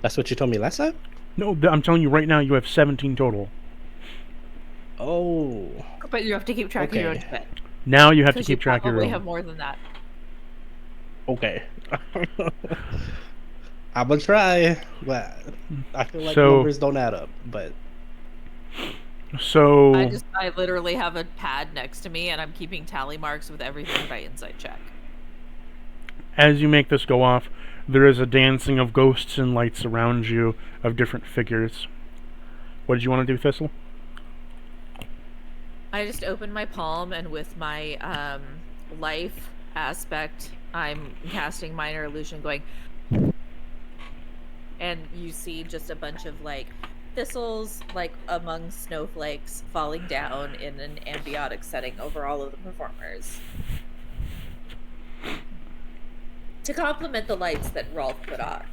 That's what you told me last time? No, I'm telling you right now, you have 17 total. Oh. But you have to keep track of your own Okay. shit. Now you have to Because you keep track of your probably own. have more than that. Okay. I'm gonna try. Well, I feel like So- numbers don't add up, but So I literally have a pad next to me, and I'm keeping tally marks with everything by insight check. as you make this go off, there is a dancing of ghosts and lights around you of different figures. What did you want to do, Thistle? I just open my palm, and with my life aspect, I'm casting minor illusion, going, and you see just a bunch of like thistles, like among snowflakes, falling down in an ambiotic setting over all of the performers. To complement the lights that Rolf put on.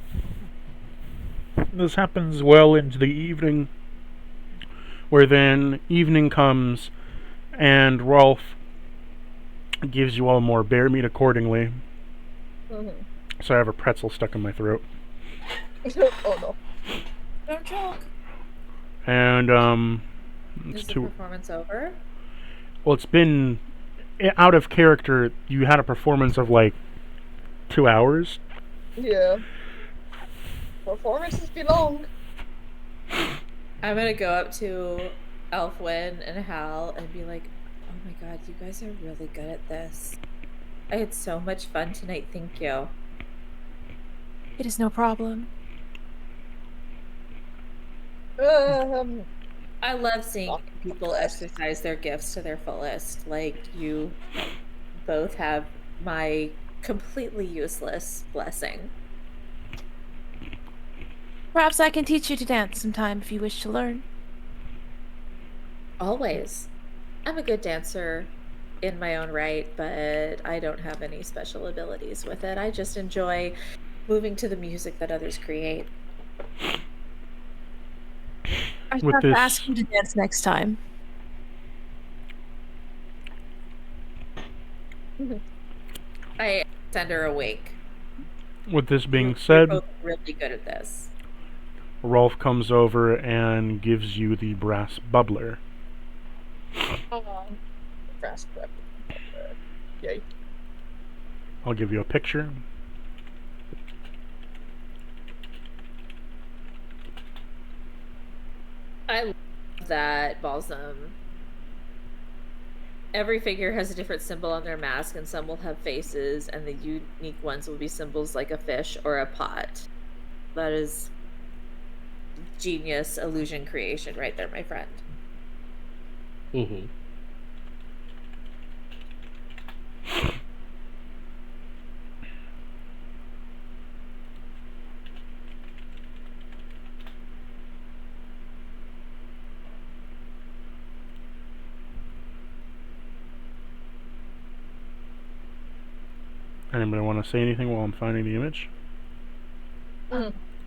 This happens well into the evening, where then evening comes, and Rolf gives you all more bear meat accordingly. Mhm. So I have a pretzel stuck in my throat. Oh no. Don't choke. And Is it's the performance over? well, it's been out of character. You had a performance of like 2 hours. Yeah. Performances be long. I'm gonna go up to Elfwin and Hal and be like, oh my god, you guys are really good at this. I had so much fun tonight, thank you. It is no problem. I love seeing people exercise their gifts to their fullest. Like, you both have my completely useless blessing. Perhaps I can teach you to dance sometime if you wish to learn. Always. I'm a good dancer in my own right, but I don't have any special abilities with it. I just enjoy moving to the music that others create. I shall With have to this- ask you to dance next time. I send her a wake. With this being You're said, both really good at this. Rolf comes over and gives you the brass bubbler. Fast prep. Yay. I'll give you a picture. I love that balsam. Every figure has a different symbol on their mask, and some will have faces, and the unique ones will be symbols like a fish or a pot. That is genius illusion creation right there, my friend. mm-hmm. Anybody want to say anything while I'm finding the image?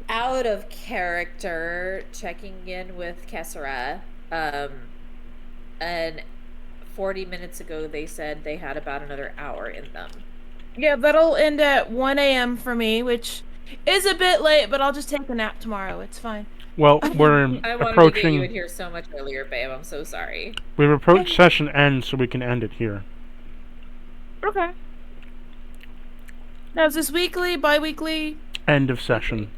Out of character, checking in with Kessera, and 40 minutes ago they said they had about another hour in them. Yeah, that'll end at 1 a.m. for me, which is a bit late, but I'll just take a nap tomorrow. It's fine. Well, we're I wanted to get you in approaching. here so much earlier, babe. I'm so sorry. We've approached session end, so we can end it here. Okay. Now, is this weekly, bi-weekly? End of session.